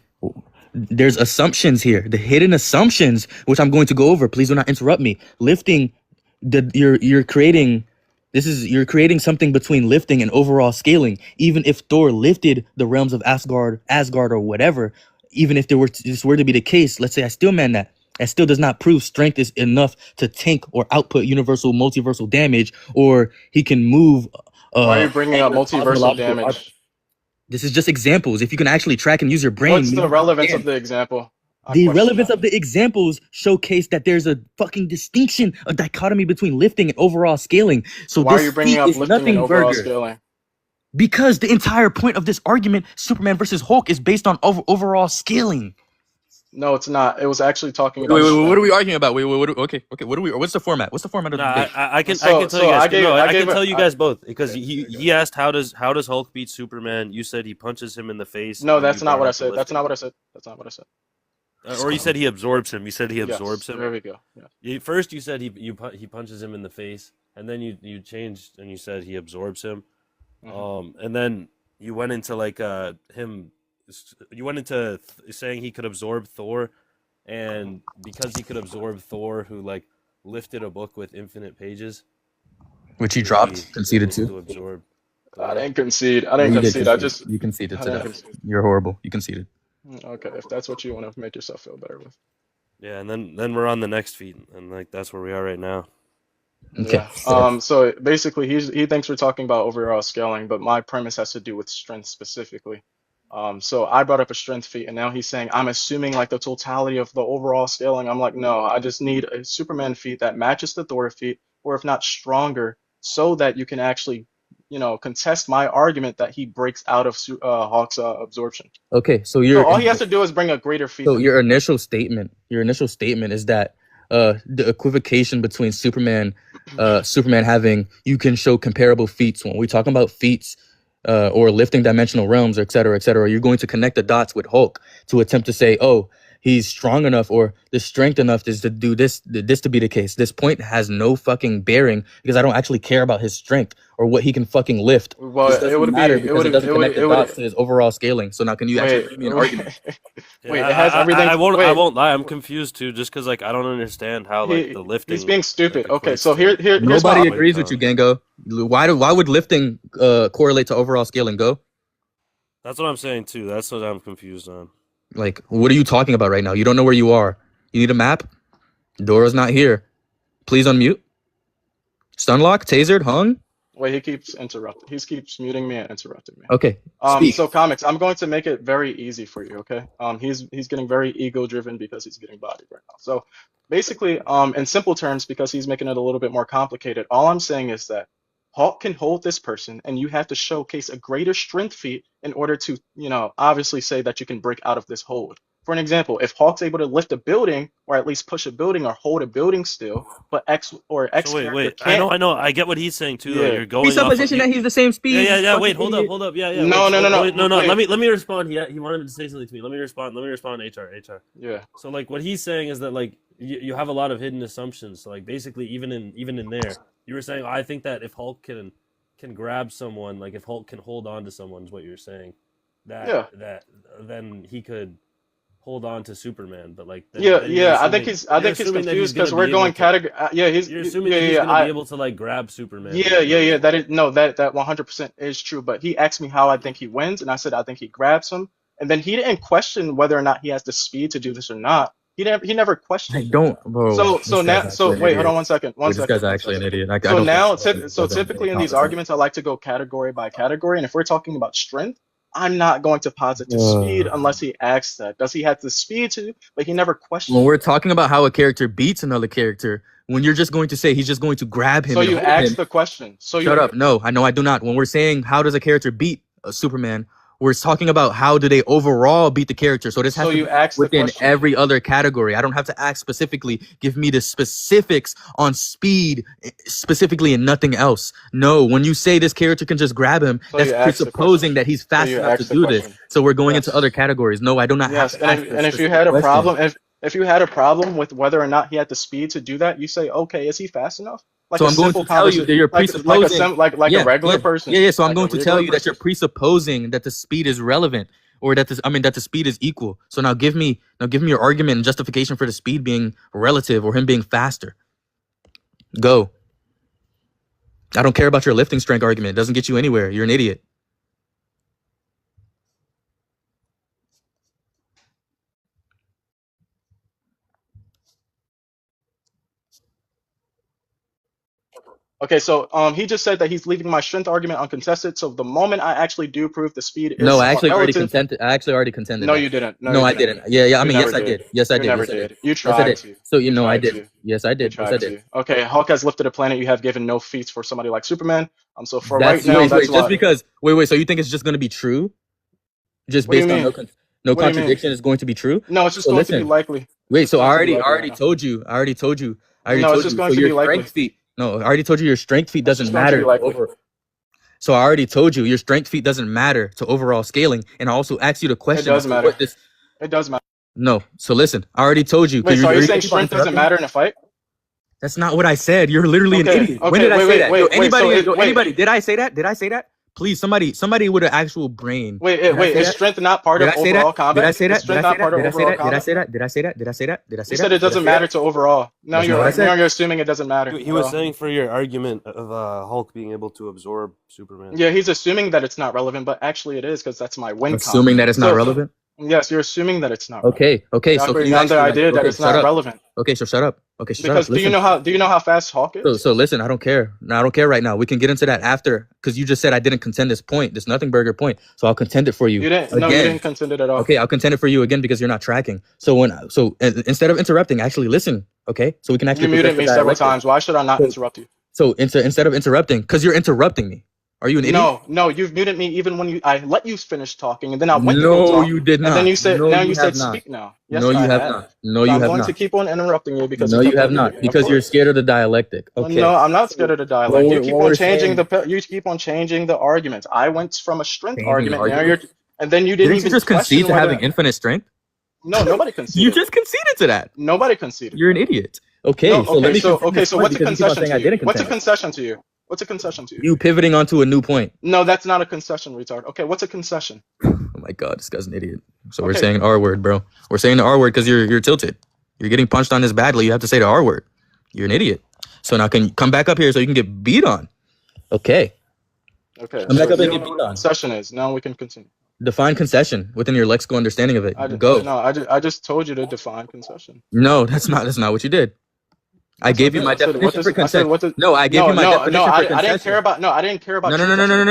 there's assumptions here. The hidden assumptions, which I'm going to go over. Please do not interrupt me. Lifting you're creating something between lifting and overall scaling. Even if Thor lifted the realms of Asgard or whatever, even if this were to be the case, let's say I still man that still does not prove strength is enough to tank or output universal multiversal damage, or he can move. Why are you bringing up multiversal damage? This is just examples. If you can actually track and use your brain. What's the relevance of the example? The relevance of the examples showcase that there's a fucking distinction, a dichotomy between lifting and overall scaling. So why this are you bringing up lifting and overall scaling? Because the entire point of this argument, Superman versus Hulk, is based on overall scaling. No, it's not. It was actually talking about. Wait, what are we arguing about? Okay. What are we? What's the format? What's the format of the debate? I can tell you guys. I can tell you guys both because he asked how does Hulk beat Superman? You said he punches him in the face. No, that's not what I said. That's not what I said. Or you said he absorbs him. You said he absorbs him. There we go. Yeah. First, you said he punches him in the face, and then you changed and you said he absorbs him. Mm-hmm. And then you went into like him. You went into saying he could absorb Thor, and because he could absorb Thor, who like lifted a book with infinite pages, which he dropped, conceded to absorb. I didn't concede. You conceded to that. You're horrible. You conceded. Okay, if that's what you want to make yourself feel better with. Yeah, and then we're on the next feed, and like that's where we are right now. Okay. Yeah. So basically, he thinks we're talking about overall scaling, but my premise has to do with strength specifically. So I brought up a strength feat, and now he's saying I'm assuming like the totality of the overall scaling. I'm like, no, I just need a Superman feat that matches the Thor feat, or if not stronger, so that you can actually, contest my argument that he breaks out of Hawk's absorption. Okay, so So all he has to do is bring a greater feat. So your initial statement is that the equivocation between Superman having you can show comparable feats when we're talking about feats or lifting dimensional realms, et cetera, you're going to connect the dots with Hulk to attempt to say, oh, he's strong enough or the strength enough is to do this to be the case. This point has no fucking bearing because I don't actually care about his strength or what he can fucking lift. Well, it would matter be, because it doesn't connect the dots to his overall scaling. So now can you actually give me an argument? Wait, it has everything. I won't wait. lie. I'm confused too, just because like I don't understand how like the lifting. He's being stupid. like, Okay, equates so to- here's Nobody my, agrees with you, Gango. Why would lifting correlate to overall scaling? Go. That's what I'm saying too. That's what I'm confused on. Like, what are you talking about right now? You don't know where you are. You need a map? Dora's not here. Please unmute. Stunlock, tasered, hung. Wait, he keeps interrupting. He keeps muting me and interrupting me. Okay. Speak. So comics, I'm going to make it very easy for you, okay? He's getting very ego driven because he's getting bodied right now. So basically, in simple terms, because he's making it a little bit more complicated, all I'm saying is that Hulk can hold this person, and you have to showcase a greater strength feat in order to, obviously say that you can break out of this hold. For an example, if Hulk's able to lift a building, or at least push a building, or hold a building still, but X So character wait. can't. I know. I get what he's saying too. Though. Yeah. You're going. off of- Presupposition that he's the same speed. Yeah. Wait, hold up. Yeah. No, wait, no. wait, no. Wait. Let me respond. He wanted to say something to me. Let me respond. HR. Yeah. So like what he's saying is that like you have a lot of hidden assumptions. So like basically even in there, you were saying I think that if Hulk can grab someone, like if Hulk can hold on to someone, is what you're saying. That then he could hold on to Superman, but like then you're I think assuming- he's you're assuming that confused gonna because we're be going able to- category. You're assuming that he's gonna be able to like grab Superman. Yeah. That 100% is true. But he asked me how I think he wins, and I said I think he grabs him. And then he didn't question whether or not he has the speed to do this or not. He never questioned. I don't, bro. Wait, hold on 1 second. This guy's actually an idiot. Typically in these arguments, I like to go category by category. And if we're talking about strength, I'm not going to posit to speed unless he asks that. Does he have the speed to? But he never questioned. When we're talking about how a character beats another character, when you're just going to say he's just going to grab him. So and you hold asked him, the question. Shut up. No, I do not. When we're saying how does a character beat a Superman, we're talking about how do they overall beat the character. So this has to you be asked the within question. every other category. I don't have to ask specifically. Give me the specifics on speed specifically and nothing else. No, when you say this character can just grab him, So that's you asked the presupposing question. that he's fast you enough to asked the do this. question. So we're going Yes. into other categories. No, I do not Yes, have to ask and if you specific had a question. problem, if you had a problem with whether or not he had the speed to do that, you say, okay, is he fast enough? Like So a I'm going simple to tell you that you're presupposing a regular person. Yeah. So I'm Like going a to regular tell you that you're person. presupposing that the speed is relevant, or that the speed is equal. So now give me your argument and justification for the speed being relative or him being faster. Go. I don't care about your lifting strength argument. It doesn't get you anywhere. You're an idiot. Okay, so he just said that he's leaving my strength argument uncontested. So the moment I actually do prove the speed is No, I actually already relative. contended. I actually already contended. No, that. you didn't. No, you I didn't. Yeah. I You mean, yes, never I did. did. Yes, I You did. never Yes, I did. did. You Yes, I tried did. to. So You no, I tried did. to. Yes, I You did. Yes, I tried did. to. Okay, Hulk has lifted a planet. You have given no feats for somebody like Superman. So for That's right now, wait, that's just why. because wait. So you think it's just going to be true? Just What do you based on mean? no What do you mean? contradiction is going to be true? No, it's just So going to be listen. likely. Wait, It's so going I to be likely already right now. told you. I already told you. No, it's just going So to your be likely. strength feat. No, I already told you your strength feat It's doesn't just going to matter be to likely. over. So I already told you your strength feat doesn't matter to overall scaling, and I also asked you the It question does as to matter. what this. It does matter. No, so listen. I already told you. Wait, so are you saying keep on strength doesn't interrupting? matter in a fight? That's not what I said. You're literally an Okay, idiot. When okay, did I say wait, that? wait, Yo, wait, anybody? so Yo, wait. anybody? Did I say that? Did I say that? Please, somebody with an actual brain. Wait, Did I wait, say is that? strength not part Did of I say overall that? combat? Did I say Is that? Did I strength say not that? part of Did I say overall that? Did I combat? say that? Did I say that? Did I say that? Did I say You that? said it Did I doesn't say matter that? to overall. Now That's not what I said. you're assuming it doesn't matter. He was Well, saying for your argument of Hulk being able to absorb Superman. yeah, he's assuming that it's not relevant, but actually it is because that's my win con. Assuming that it's not So relevant. Yes, you're assuming that it's not relevant. Okay. So You're can you on the actually idea that okay, it's shut not up. relevant. Okay, so shut up. Okay, shut Because up. Listen. do you know how fast Hawk is? So listen, I don't care. No, I don't care right now. We can get into that after, because you just said I didn't contend this point, this nothing burger point. So I'll contend it for you. You didn't. again. No, you didn't contend it at all. Okay, I'll contend it for you again because you're not tracking. So instead of interrupting, actually listen. Okay, so we can actually. You muted me several times. Why should I not interrupt you? So instead of interrupting, because you're interrupting me. Are you an idiot? No, you've muted me even when I let you finish talking, and then I went to No, go talk, you did not. and then you said, No, now you you have said not. speak now. Yes, No, you I have not. No, you I'm have going not. to keep on interrupting you because No, you you kept have on not, doing it. Of because you're course. scared of the dialectic. Okay. No, I'm not scared of the dialect. What You we're- keep what on we're changing saying- you keep on changing the arguments. I went from a strength Changing the argument. Now argument? and then you didn't Didn't even you just question concede to whether- having infinite strength? No, nobody conceded. You just conceded to that. Nobody conceded. You're an idiot. Okay. No, So let me so contend this point what's a because you keep on concession saying I to you? didn't What's a contend. concession to you? What's a concession to you? You pivoting onto a new point. No, that's not a concession, retard. Okay, what's a concession? Oh my god, this guy's an idiot. So we're Okay. saying the R word, bro. We're saying the R word because you're tilted. You're getting punched on this badly. You have to say the R word. You're an idiot. So now can you come back up here so you can get beat on? Okay. Okay. I'm back so up you and don't get know beat what a on. concession is. Now we can continue. Define concession within your lexical understanding of it. No, I just told you to define concession. No, that's not what you did. I gave you my definition for concession. No, I gave you my definition for concession. I didn't care about. No, I didn't care about.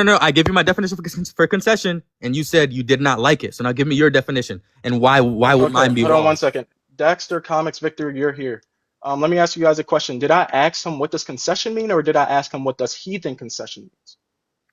No. I gave you my definition for concession, and you said you did not like it. So now give me your definition and why would mine be Hold wrong? on 1 second. Daxter Comics Victor, you're here. Let me ask you guys a question. Did I ask him what does concession mean, or did I ask him what does he think concession means?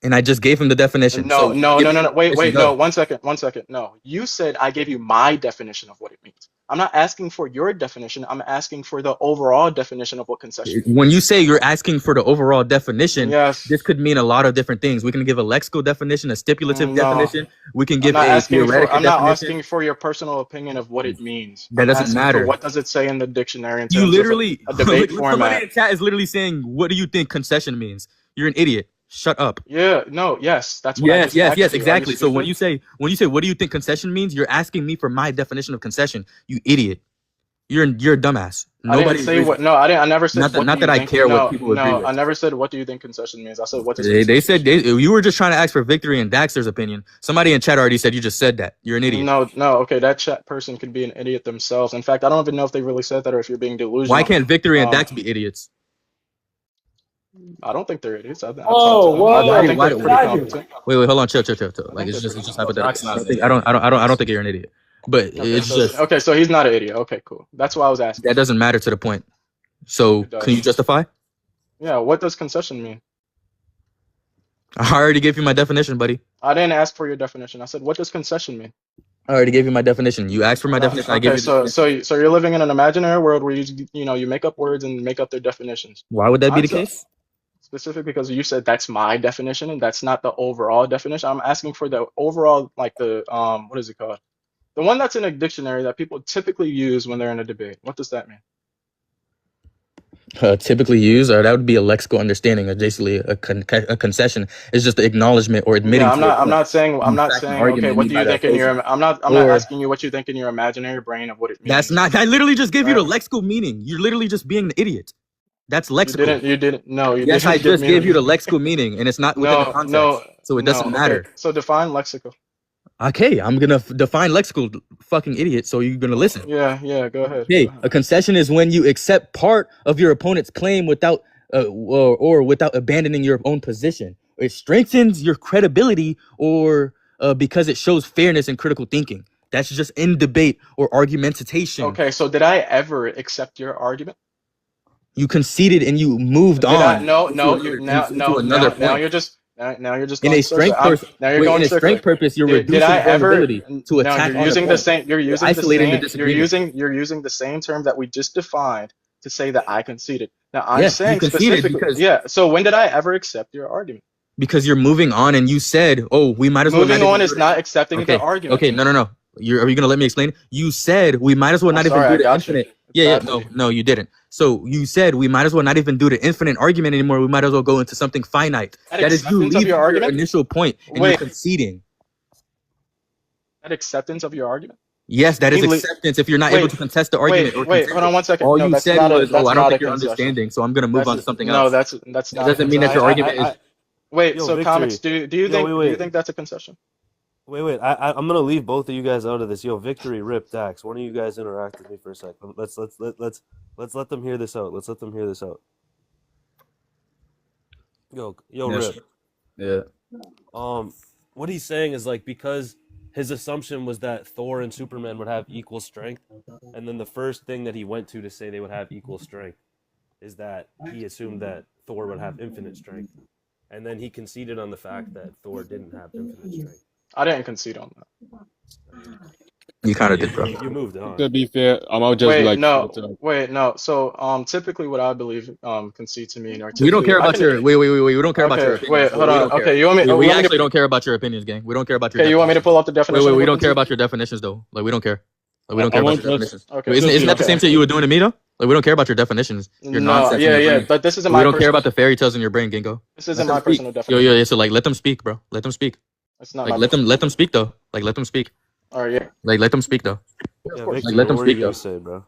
And I just gave him the definition. No. So give me- Wait. no. No. 1 second. 1 second. No. You said I gave you my definition of what it means. I'm not asking for your definition. I'm asking for the overall definition of what concession means. When you say you're asking for the overall definition, Yes. this could mean a lot of different things. We can give a lexical definition, a stipulative No. definition. We can give I'm a theoretical not definition. asking for your personal opinion of what it means. That I'm doesn't asking matter. for what does it say in the dictionary? In You terms of literally, a debate somebody format. in chat is literally saying, "What do you think concession means?" You're an idiot. Shut up. Yeah. No. Yes. That's what I just Yes, asked you. Are you exactly. So when stupid? you say, "What do you think concession means?" You're asking me for my definition of concession. You idiot. You're a dumbass. I didn't say what. No, I didn't. I never said. Not that- what not do you that I think- care what no, people agree No, with. I never said what do you think concession means. I said what does. They concession said you were just trying to ask for victory in Daxter's opinion. Somebody in chat already said you just said that. You're an idiot. No. Okay, that chat person could be an idiot themselves. In fact, I don't even know if they really said that or if you're being delusional. Why can't Victory and Dax be idiots? I don't think they're idiots. I think why- they're pretty why- competent. Wait, hold on, chill. Like it's just hypothetical. I don't think you're an idiot. But it's just Okay, so he's not an idiot. Okay, cool. That's why I was asking. that doesn't matter to the point. So It does. can you justify? Yeah, what does concession mean? I already gave you my definition, buddy. I didn't ask for your definition. I said, what does concession mean? I already gave you my definition. You asked for my definition. I gave Okay, you. The definition. so you're living in an imaginary world where you make up words and make up their definitions. Why would that be the I'm so- case? Specific because you said that's my definition and that's not the overall definition. I'm asking for the overall, like the what is it called? The one that's in a dictionary that people typically use when they're in a debate. What does that mean? Typically used, or that would be a lexical understanding, or basically a concession is just the acknowledgement or admitting. Yeah, to a I'm not saying argument okay, what do by you that think in your person. I'm not Or- asking you what you think in your imaginary brain of what it means. That's not. I literally just gave you the Right. lexical meaning. You're literally just being an idiot. That's lexical. You didn't no, you Yes, didn't I give just me gave you the lexical meaning, and it's not within the context, so it doesn't matter. Okay, so define lexical. Okay, I'm gonna define lexical, fucking idiot. So you're gonna listen. Yeah, go ahead. Okay, Go ahead. a concession is when you accept part of your opponent's claim without, or without abandoning your own position. It strengthens your credibility, or because it shows fairness and critical thinking. That's just in debate or argumentation. Okay, so did I ever accept your argument? You conceded and you moved Did on. I? No, into you another- now into another now point. you're just now you're just In going a strength circular. purpose, Now you're going in a circular. strength purpose, you're Did reducing I ever? vulnerability to No, attack. you're on using the the point. same. You're using isolating the the same. disagreement. You're using the same term that we just defined to say that I conceded. Now I'm Yes, you saying conceded specifically. because- Yeah. So when did I ever accept your argument? Because you're moving on, and you said, "Oh, we might as well." Moving not on even is do it." not accepting Okay. the argument. Okay, no. Are you gonna let me explain? You said we might as well not I'm sorry, even I do the got you. infinite. Yeah, Exactly. no, you didn't. So you said we might as well not even do the infinite argument anymore. We might as well go into something finite. That That is you acceptance of leaving your your argument? initial point and Wait. you're conceding. That acceptance of your argument. Yes, that is He li- acceptance. If you're not Wait, able to contest the argument or Wait, contend hold on it. 1 second. all No, you that's said not was, a, that's "Oh, I don't not think a you're concession. understanding, so I'm gonna move That's- on to something No, else." that's not. doesn't mean that your argument is- Wait, Yo, so Victory. comics, do you Yo, think wait, do you wait. think that's a concession? Wait. I'm gonna leave both of you guys out of this. Yo, Victory, Rip, Dax. One of you guys interact with me for a sec. Let's let them hear this out. Let's let them hear this out. Yo, Yes. Rip. Yeah. What he's saying is like because his assumption was that Thor and Superman would have equal strength, and then the first thing that he went to say they would have equal strength is that he assumed that Thor would have infinite strength, and then he conceded on the fact that Thor didn't have infinite strength. I didn't concede on that. You kind of did, bro. You moved on. To be fair, I'll just Wait, like no. So, typically what I believe, concede to me, or We don't typically, care I about can, your. Wait. We don't care about your okay, opinions. wait, bro. hold We on. don't care. Okay, you want me, We you want me actually to, don't care about your opinions, gang. We don't care about your okay, you want me to definitions. pull up the definition of We what don't care concede? about your definitions, though. Like, we don't care. Like, we don't I care about want your just definitions. Okay, Wait, isn't that the okay. same shit you were doing to me, though? Like, we don't care about your definitions. Your No, nonsense in yeah, your yeah, brain. but this isn't We my don't care personal, about the fairy tales in your brain, Gingo. this Let isn't them my speak. personal Yo, definition. yeah. So, like, let them speak, bro. Let them speak. It's not Like, my let personal. them speak, though. Like, let them speak. All right, yeah, Like, let them speak, though. Yeah, of course. Like, Victory, let them what were you speak, gonna though. say, bro?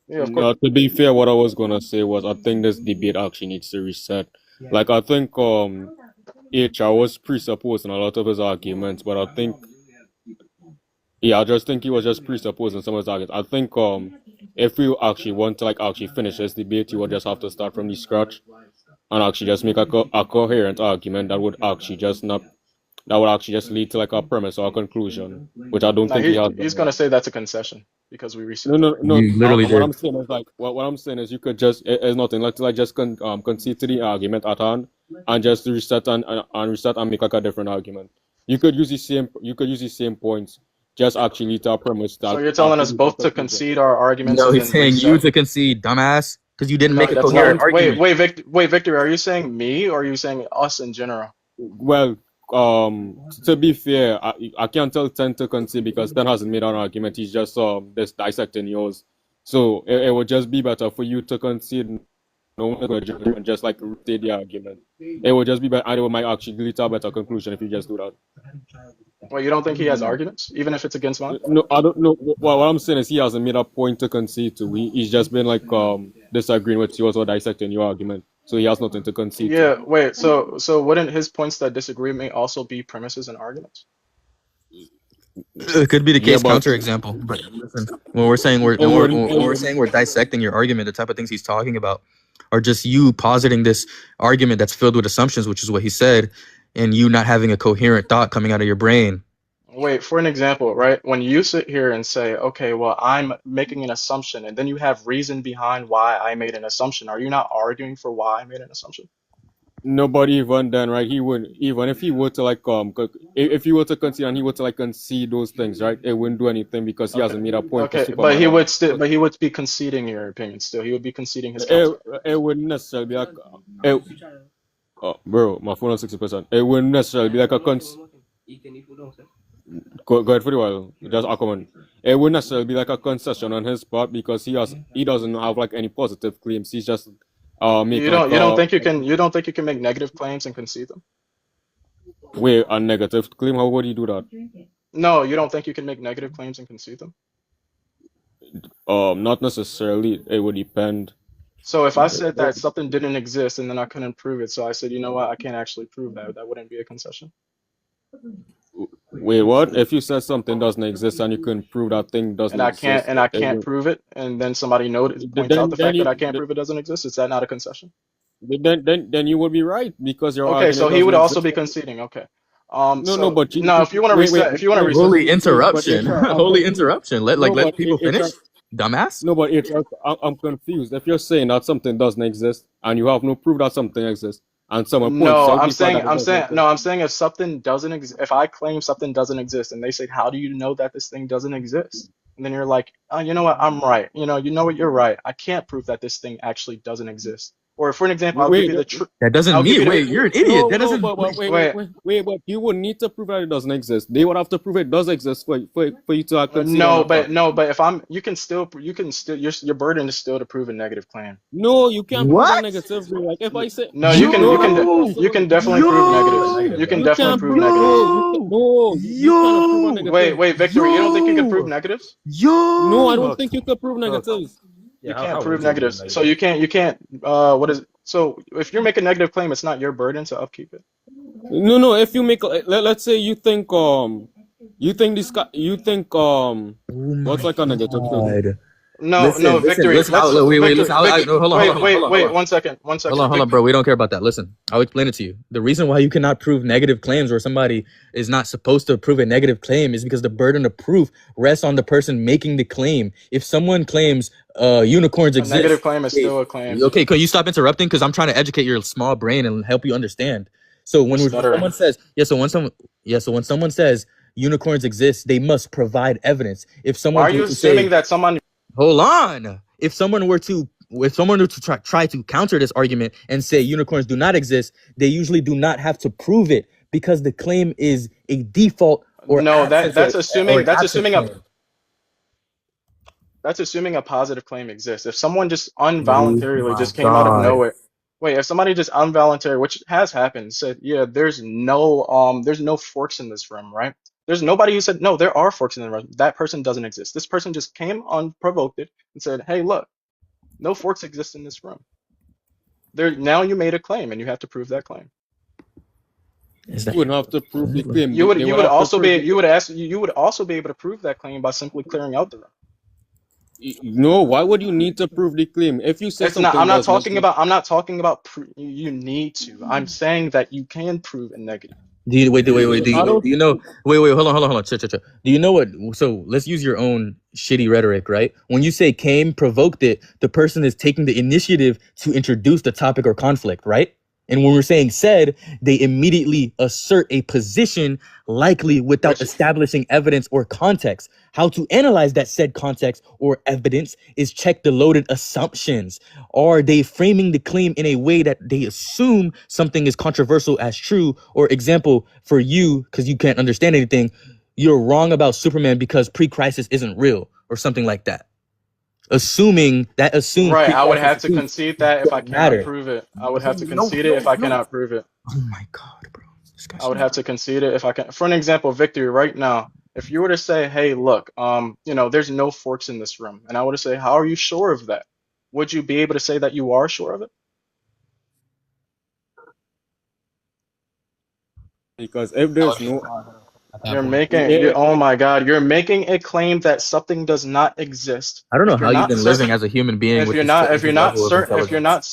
Yeah, of course. to be fair, what I was gonna say was I think this debate actually needs to reset. Like I think HR was presupposing a lot of his arguments, but I think I just think he was just presupposing some of his arguments. I think if we actually want to like actually finish this debate, you would just have to start from the scratch and actually just make a coherent argument that would actually just lead to like a premise or a conclusion, which I don't No, think he has he's done gonna yet. say that's a concession because we reset No, the no, argument. no. You literally What did. I'm saying is like what I'm saying is you could just it's nothing like just concede to the argument at hand and just reset and make like a different argument. You could use the same points, just actually lead to a premise So that you're telling us actually leads to a both to conclusion. concede our arguments No, and he's then saying you reset? to concede, dumbass, because you didn't No, make a that's What coherent I'm not. Wait, argument. wait, Victor, are you saying me or are you saying us in general? Well, to be fair, I can't tell Ten to concede because Ten hasn't made an argument. He's just just dissecting yours. So it would just be better for you to concede. No one going to judge and just like restate the argument. It would just be better, and it might actually lead to a better conclusion if you just do that. Well, you don't think he has arguments, even if it's against mine? No, I don't know. Well, what I'm saying is he hasn't made a point to concede to. He's just been like disagreeing with yours or dissecting your argument. So he has nothing to concede to. Yeah, wait, so wouldn't his points that disagree with me also be premises and arguments? It could be the Yeah, case but counterexample, but listen, when we're saying it wouldn't. when we're saying we're dissecting your argument, the type of things he's talking about are just you positing this argument that's filled with assumptions, which is what he said, and you not having a coherent thought coming out of your brain. Wait, for an example, right? When you sit here and say, okay, well, I'm making an assumption, and then you have reason behind why I made an assumption, are you not arguing for why I made an assumption? Nobody even then, right? He would even if he were to like if he were to concede and he were to like concede those things, right? It wouldn't do anything because he Okay, hasn't made a point to okay, but Superman he on would it. still, but he would be conceding your opinion still. He would be conceding his It, counter. it wouldn't necessarily be like bro, my phone on 60%. It wouldn't necessarily be like a go ahead for the while. Just comment. It wouldn't necessarily be like a concession on his part because he doesn't have like any positive claims. He's just make You like don't think you can make negative claims and concede them? wait a negative claim. How would he do that? No, you don't think you can make negative claims and concede them? Not necessarily. It would depend. So if I said that something didn't exist and then I couldn't prove it, so I said, you know what, I can't actually prove that. That wouldn't be a concession. Wait, what? If you said something doesn't exist and you couldn't prove that thing doesn't And I exist, can't prove it, and then somebody points out the fact that I can't prove it doesn't exist. Is that not a concession? then you would be right because your Okay, so argument he would doesn't also exist. be conceding. Okay. No, but No, if you want to reset, if you want to reset, Holy but interruption! Holy interruption! Let no, but people finish, dumbass. no, but I'm confused. If you're saying that something doesn't exist and you have no proof that something exists, and someone points no, out I'm the fact saying, that it doesn't exist, I'm saying if something doesn't exist, if I claim something doesn't exist, and they say, how do you know that this thing doesn't exist? And then you're like, oh, you know what, I'm right. You know what, you're right. I can't prove that this thing actually doesn't exist. Or for an example, I'll give you the truth. That doesn't I'll give mean. you Wait, the you're an idiot. That doesn't. but wait. but you would need to prove that it doesn't exist. They would have to prove it does exist for you to concede on No, that part. but if you can still, your burden is still to prove a negative claim. No, you can't prove that What? negatively. Like if I say No, no, no, you can definitely prove negatives. You can you definitely can't prove prove negatives. no, you cannot prove a negative. Wait, Victory, you don't think you can prove negatives? No, I don't Look, think you could prove look. negatives. You Yeah, can't how prove is it negatives. negative? So you can't, what is, so if you make a negative claim, it's not your burden to upkeep it. No, if you make let's say you think You think this guy? You think Oh what's my like a negative claim? god. No, Listen, no, listen, Victory. listen. Let's Wait, Victory, listen. Victory. No, hold on, Wait, hold on, wait, hold on, wait. hold on. 1 second. 1 second. Hold on, bro. We don't care about that. Listen, I'll explain it to you. The reason why you cannot prove negative claims or somebody is not supposed to prove a negative claim is because the burden of proof rests on the person making the claim. If someone claims unicorns A negative exist, claim is still a claim. okay, can you stop interrupting? Because I'm trying to educate your small brain and help you understand. So when You're stuttering. someone says, so when someone says unicorns exist, they must provide evidence. If Why someone are you were to say, assuming that someone? hold on. If someone were to try to counter this argument and say unicorns do not exist, they usually do not have to prove it because the claim is a default or No, absence that's or assuming an that's absence assuming claim. that's assuming a positive claim exists. If someone just Oh involuntarily my just came out of god. nowhere, wait, if somebody just involuntary, which has happened, said, yeah, there's no forks in this room, right? There's nobody who said, no, there are forks in the room. That person doesn't exist. This person just came unprovoked and said, hey, look, no forks exist in this room. There, now you made a claim and you have to prove that claim. Is You that wouldn't have to prove the claim. You would They you would would have to also prove be you would ask you would also be able to prove that claim by simply clearing out the room. No, why would you need to prove the claim? If you say It's not. something does not I'm not talking about. You need to. I'm saying that you can prove a negative. do you wait, I don't. do you know wait, hold on. Chill. Do you know what, so let's use your own shitty rhetoric, right? When you say came, provoked it, the person is taking the initiative to introduce the topic or conflict, right? And when we're saying said, they immediately assert a position, likely without Which establishing evidence or context. How to analyze that said context or evidence is check the loaded assumptions. Are they framing the claim in a way that they assume something is controversial as true? Or example, for you, because you can't understand anything, you're wrong about Superman because pre-crisis isn't real, or something like that. Assuming right, I would have to pre-crisis concede that if I don't cannot matter. prove it. I would have to No, concede it if I cannot prove it. Oh my god, bro. This guy's I would have to concede it if I can. For an example, Victory, right now, if you were to say, hey, look, there's no forks in this room, and I were to say, how are you sure of that? Would you be able to say that you are sure of it? Because if there's no, Oh my God, you're making a claim that something does not exist. I don't know If how you're you've not been certain, living as a human being if with you're this not, if this you're not level of certain, intelligence.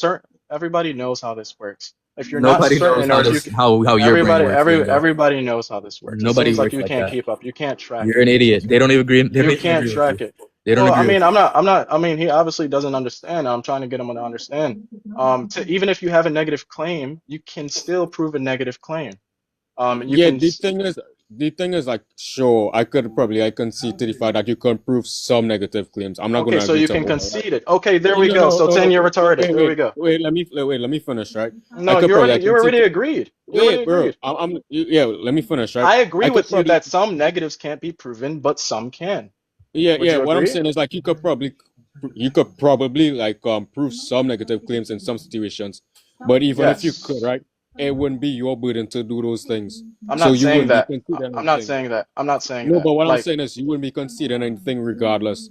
everybody knows how this works. If you're not Nobody knows certain, how or if this you, how your brain works. Diego. everybody knows how this works. It Nobody seems like works you like can't that. keep up. You can't track You're it. an idiot. They don't even agree. They don't You even can't agree with track you. it. They don't Well, I agree with mean, you. I'm not. I mean, he obviously doesn't understand. I'm trying to get him to understand. Even if you have a negative claim, you can still prove a negative claim. You yeah, can. the thing is like, sure, I can see to the fact that you can prove some negative claims. I'm not Okay, gonna so agree you to can all that. concede it. Okay, there we No, go. no, So no, 10, no. you're retarded. Wait, There we go. let me finish, right? I No, could you I already concede agreed. You already wait, bro. agreed. Let me finish, right? I I agree could with you probably, that some negatives can't be proven, but some can. yeah, Would yeah. you What I'm agree? saying is like you could probably like prove some negative claims in some situations, but even if you could, Yes. right, it wouldn't be your burden to do those things. I'm So not you saying wouldn't be that. considering I'm not anything. saying that. I'm not saying No, that. but what I'm Like, saying is you wouldn't be considering anything regardless.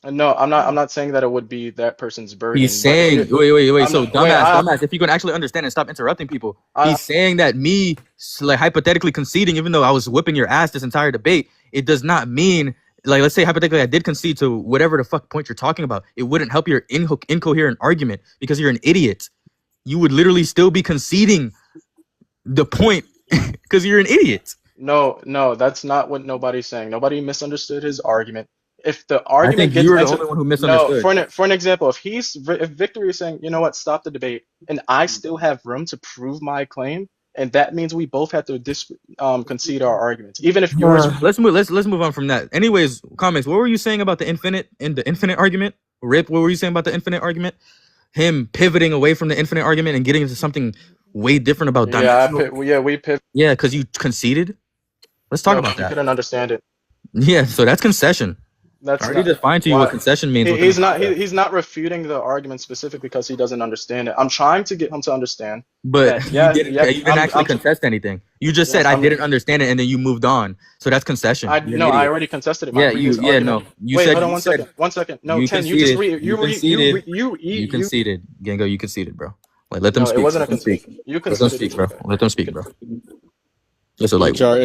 no, I'm not saying that it would be that person's burden. He's But if saying, you, wait. I'm So not, wait, dumbass. If you can actually understand and stop interrupting people, he's saying that me like hypothetically conceding, even though I was whipping your ass this entire debate, it does not mean like, let's say hypothetically I did concede to whatever the fuck point you're talking about. It wouldn't help your incoherent argument because you're an idiot. You would literally still be conceding the point because you're an idiot. No, that's not what nobody's saying. Nobody misunderstood his argument. If the I argument think gets you were the into only one who no, misunderstood. for an example, if Victory is saying, you know what, stop the debate, and I still have room to prove my claim, and that means we both have to concede our arguments, even if yours. Let's move on from that. Anyways, comments. What were you saying about the infinite argument? Rip, what were you saying about the infinite argument? Him pivoting away from the infinite argument and getting into something way different about dimensional. We pivot. Yeah, because you conceded. Let's talk about You that. couldn't understand it. Yeah, so that's concession. That's I already not defined to you why what concession means. he's not he's not refuting the argument specifically because he doesn't understand it. I'm trying to get him to understand. But That, you didn't actually contest anything. You just said I didn't understand it, and then you moved on. So that's concession. I already contested it. You Wait, said hold on 1 second. No, you 10. You just conceded. You conceded. Gango, you conceded, bro. Like, let them speak. It wasn't a concession. You Let them conceded. speak, bro. Let them speak, bro. Yeah, so like, HR,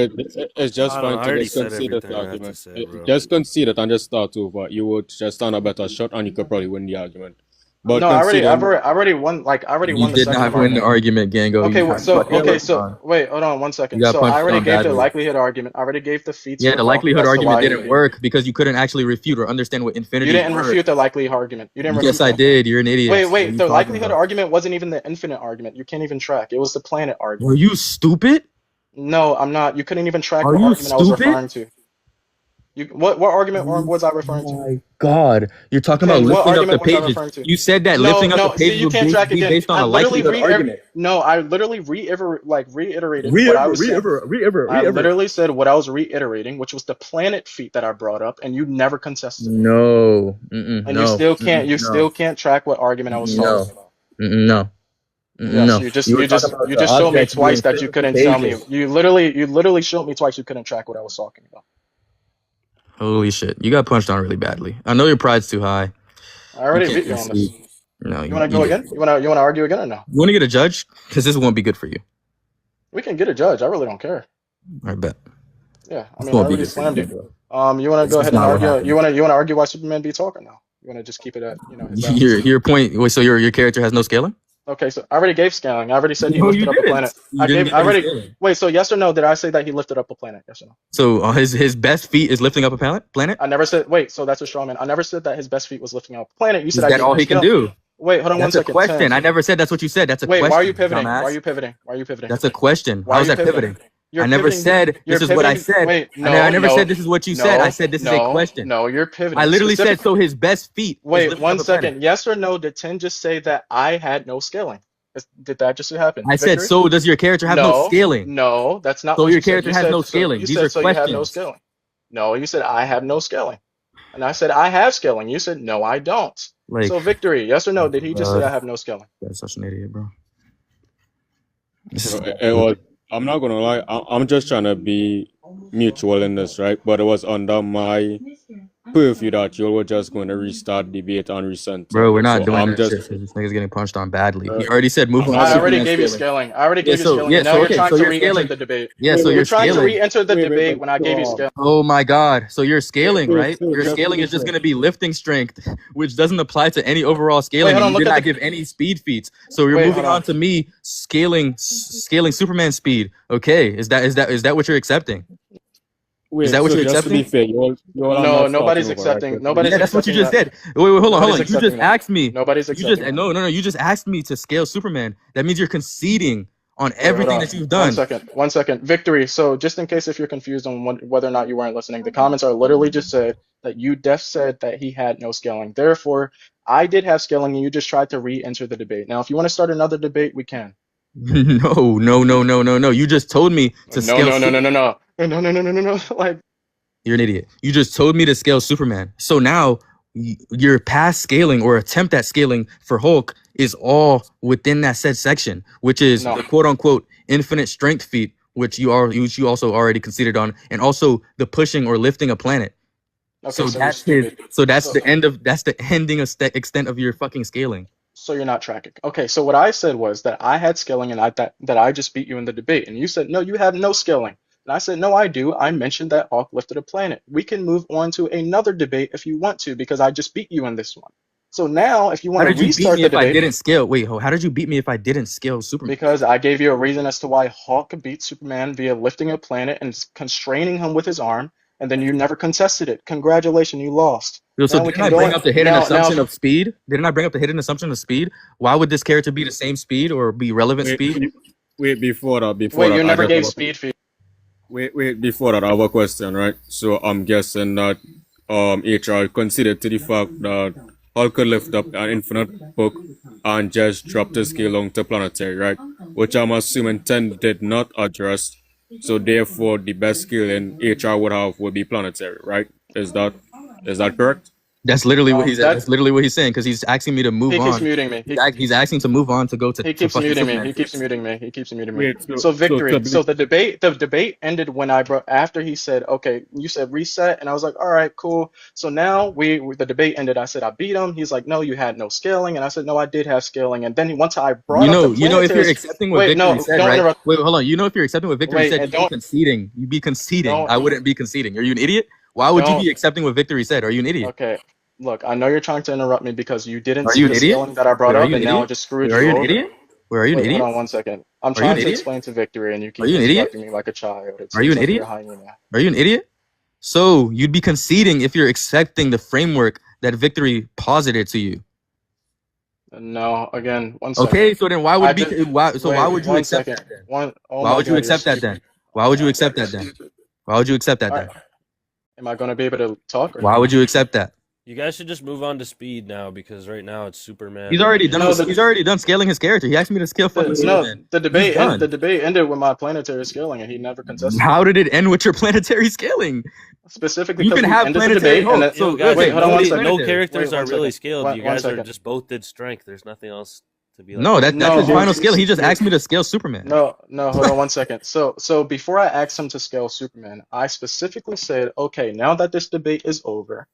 it's just I don't know. fine I to already just said concede this everything I had to argument. say, bro. Just concede it and just start over. You would just stand a better shot and you could probably win the argument. But No, I considering already won. Like I already you won the did second not win the argument. argument, Gango. Okay, You got so fucking okay, punched so on. wait, hold on one You second. got So I punched already on gave the badly. likelihood argument. I already gave the feats Yeah, for the Hawk likelihood as to argument why he didn't beat. work because you couldn't actually refute or understand what You infinities didn't were. refute the likelihood argument. You didn't refute Yes, I that. did. You're an idiot. Wait, What are you the talking likelihood about? argument wasn't even the infinite argument. You can't even track. It was the planet Were argument. you stupid? No, I'm not. You couldn't even track Are what you argument I was stupid? referring to. What argument was I referring to? My God, you're talking about Ken, what lifting up the argument was I pages. referring to? You said that No, lifting up the no. See, pages you would can't track be again. based on I a literally likelihood argument. reiterated what I was saying. I literally said what I was reiterating, which was the planet feat that I brought up, and you never contested it. No, And you no, still can't. You no, still can't track what argument I was talking no, about. no, Yes, no. you were talking about the showed me object twice being that you physical couldn't tell me. pages. You literally showed me twice you couldn't track what I was talking about. Holy shit, you got punched on really badly. I know your pride's too high. I already You beat can't you on this. concede. No, You want to go again? You want to argue again or no? You want to get a judge? Because this won't be good for you. We can get a judge. I really don't care. I bet. Yeah, I This mean, I won't be already good for slammed you, you. bro. You want to This go is ahead and not what argue? happened. You want to argue why Superman beats Hawk or no? You want to just keep it at his balance? Your point. Wait, so your character has no scaling? Okay, so I already gave scaling. I already said he No, lifted you up a didn't. planet. You I didn't gave. give I any already. scaling. Wait, so yes or no? Did I say that he lifted up a planet? Yes or no? So his best feat is lifting up a planet. I never said. Wait, so that's a straw man. I never said that his best feat was lifting up a planet. You Is said I that gave all him he can skill. do? Wait, hold on one That's a second. question. Tim. I never said that's what you said. That's a Wait, question. why are you pivoting? Dumbass. Why are you pivoting? Why are you pivoting? That's a question. Why How are is you that pivoting? You're I never pivoting. said You're this is what I pivoting. said. Wait, no, I never no, said this is what you said. I said this is a question. No, you're pivoting. I literally said Specific- so. His best feat is Wait, lifting one up a planet. second. Yes or no? Did Tim just say that I had no scaling? Did that just happen? I said Victory? so. Does your character have no scaling? No, that's not So what your you said. character You has said no so- scaling. You These said are so you have no questions. scaling. No, you said I have no scaling. And I said I have scaling. You said no, I don't. Like, So victory, yes or no? Did he just say I have no scaling? that's such an idiot, bro. This is it was, I'm not gonna lie, I'm just trying to be mutual in this, right? But it was under my purview that you were just going to restart debate and resent. bro. We're not So doing I'm that just shit. 'Cause this nigga's getting punched on badly. He already said move on. I already Superman gave you scaling. scaling. I already gave you so- scaling. yeah, And now so you're okay, trying so to you're re-enter scaling. the debate. Yeah, so You're you're trying to scaling. re-enter the debate when I gave you scaling. Oh my god. So your scaling, right? Your scaling is just going to be lifting strength, which doesn't apply to any overall scaling. hold on, and you look did at not the- give any speed feats. So you're Wait, moving hold on. on to me scaling Superman speed. Okay. Is that what you're accepting? Wait, Is that what so you're just to be accepting? fair, you all are No, not nobody's starting over, accepting. right? Nobody's Yeah, that's what you just accepting said. Wait, hold on. Nobody's You just accepting that. asked me. Nobody's You just accepting that. no. You just asked me to scale Superman. That means you're conceding on everything that you've done. One second. Victory. So just in case if you're confused on whether or not you weren't listening, the comments are literally just said that Def said that he had no scaling. Therefore, I did have scaling and you just tried to re-enter the debate. Now, if you want to start another debate, we can. No. You just told me to scale. No. Like, You're an idiot. You just told me to scale Superman. So now your past scaling or attempt at scaling for Hulk is all within that said section, which is No. the quote unquote infinite strength feat, which you also already conceded on, and also the pushing or lifting a planet. okay, So you're that's stupid. the ending extent of your fucking scaling. So you're not tracking. Okay, so what I said was that I had scaling and that I just beat you in the debate. And you said, no, you have no scaling. And I said, no, I do. I mentioned that Hawk lifted a planet. We can move on to another debate if you want to, because I just beat you in this one. So now, if you How want to did you beat restart me the if I debate, didn't scale? Wait, how did you beat me if I didn't scale Superman? because I gave you a reason as to why Hawk beat Superman via lifting a planet and constraining him with his arm, and then you never contested it. Congratulations, you lost. So Now we didn't can I go bring in- up the hidden now- assumption now- of speed? Didn't I bring up the hidden assumption of speed? Why would this character be the same speed or be relevant speed? Wait, before that, Wait, you I never just gave have a- speed feed. Wait, before that, I have a question, right? So I'm guessing that HR considered to the fact that Hulk could lift up an infinite book and just drop the scale on to planetary, right? Which I'm assuming 10 did not address. So therefore, the best skill in HR would be planetary, right? Is that correct? That's literally what he's That that's literally what he's saying because he's asking me to move he keeps on. muting me. He's asking to move on to go He to keeps fucking muting me. Superman. He keeps muting me. He keeps muting me. Wait, So so victory. So to the debate ended when I brought after he said, okay, you said reset, and I was like, all right, cool. So now the debate ended. I said I beat him. He's like, no, you had no scaling, and I said, no, I did have scaling. And then once I brought up the You know, if you're planetary, accepting what wait, Victory no, said, don't right? interrupt. Wait, hold on. You know, if you're accepting what Victory Wait, said, and you'd be conceding. You'd be conceding. don't I wouldn't be conceding. Are you an idiot? Why would you don't. be accepting what Victory said? Are you an idiot? Okay, look, I know you're trying to interrupt me because you didn't Are see you an the idiot? scaling that I brought Wait, are up, you an and now I idiot? just screwed Wait, are you you an over. idiot? Wait, are you an Wait, hold idiot? on one second. I'm Are you trying an to idiot? explain to Victory, and you Are keep you an idiot? interrupting me like a child. It Are you seems an like you're a idiot? hyena. Are you an idiot? So you'd be conceding if you're accepting the framework that Victory posited to you. No, again, one second. Okay, so then why I would be just why so why wait would you one accept second. that then? One. Oh Why my would you God, you're accept that stupid. then? Why would Oh you my accept God, that you're then? stupid. Why would you accept that All then? right. Am I gonna be able to talk or Why no? would you accept that? You guys should just move on to speed now because right now it's Superman. He's already done. No, He's already done scaling his character. He asked me to scale fucking Superman. the He's debate done. the debate ended with my planetary scaling, and he never contested it. How did it end with your planetary scaling? Specifically You because can we have ended the planetary debate, and Hulk. then So Yo, guys, wait, hold on one second. no planetary. characters Wait, are one really second. scaled. You One guys are second. just both did strength. There's nothing else to be like. No, that's No, his hold final scaling. He just you- asked me to scale Superman. No, hold on one second. So before I asked him to scale Superman, I specifically said, okay, now that this debate is over,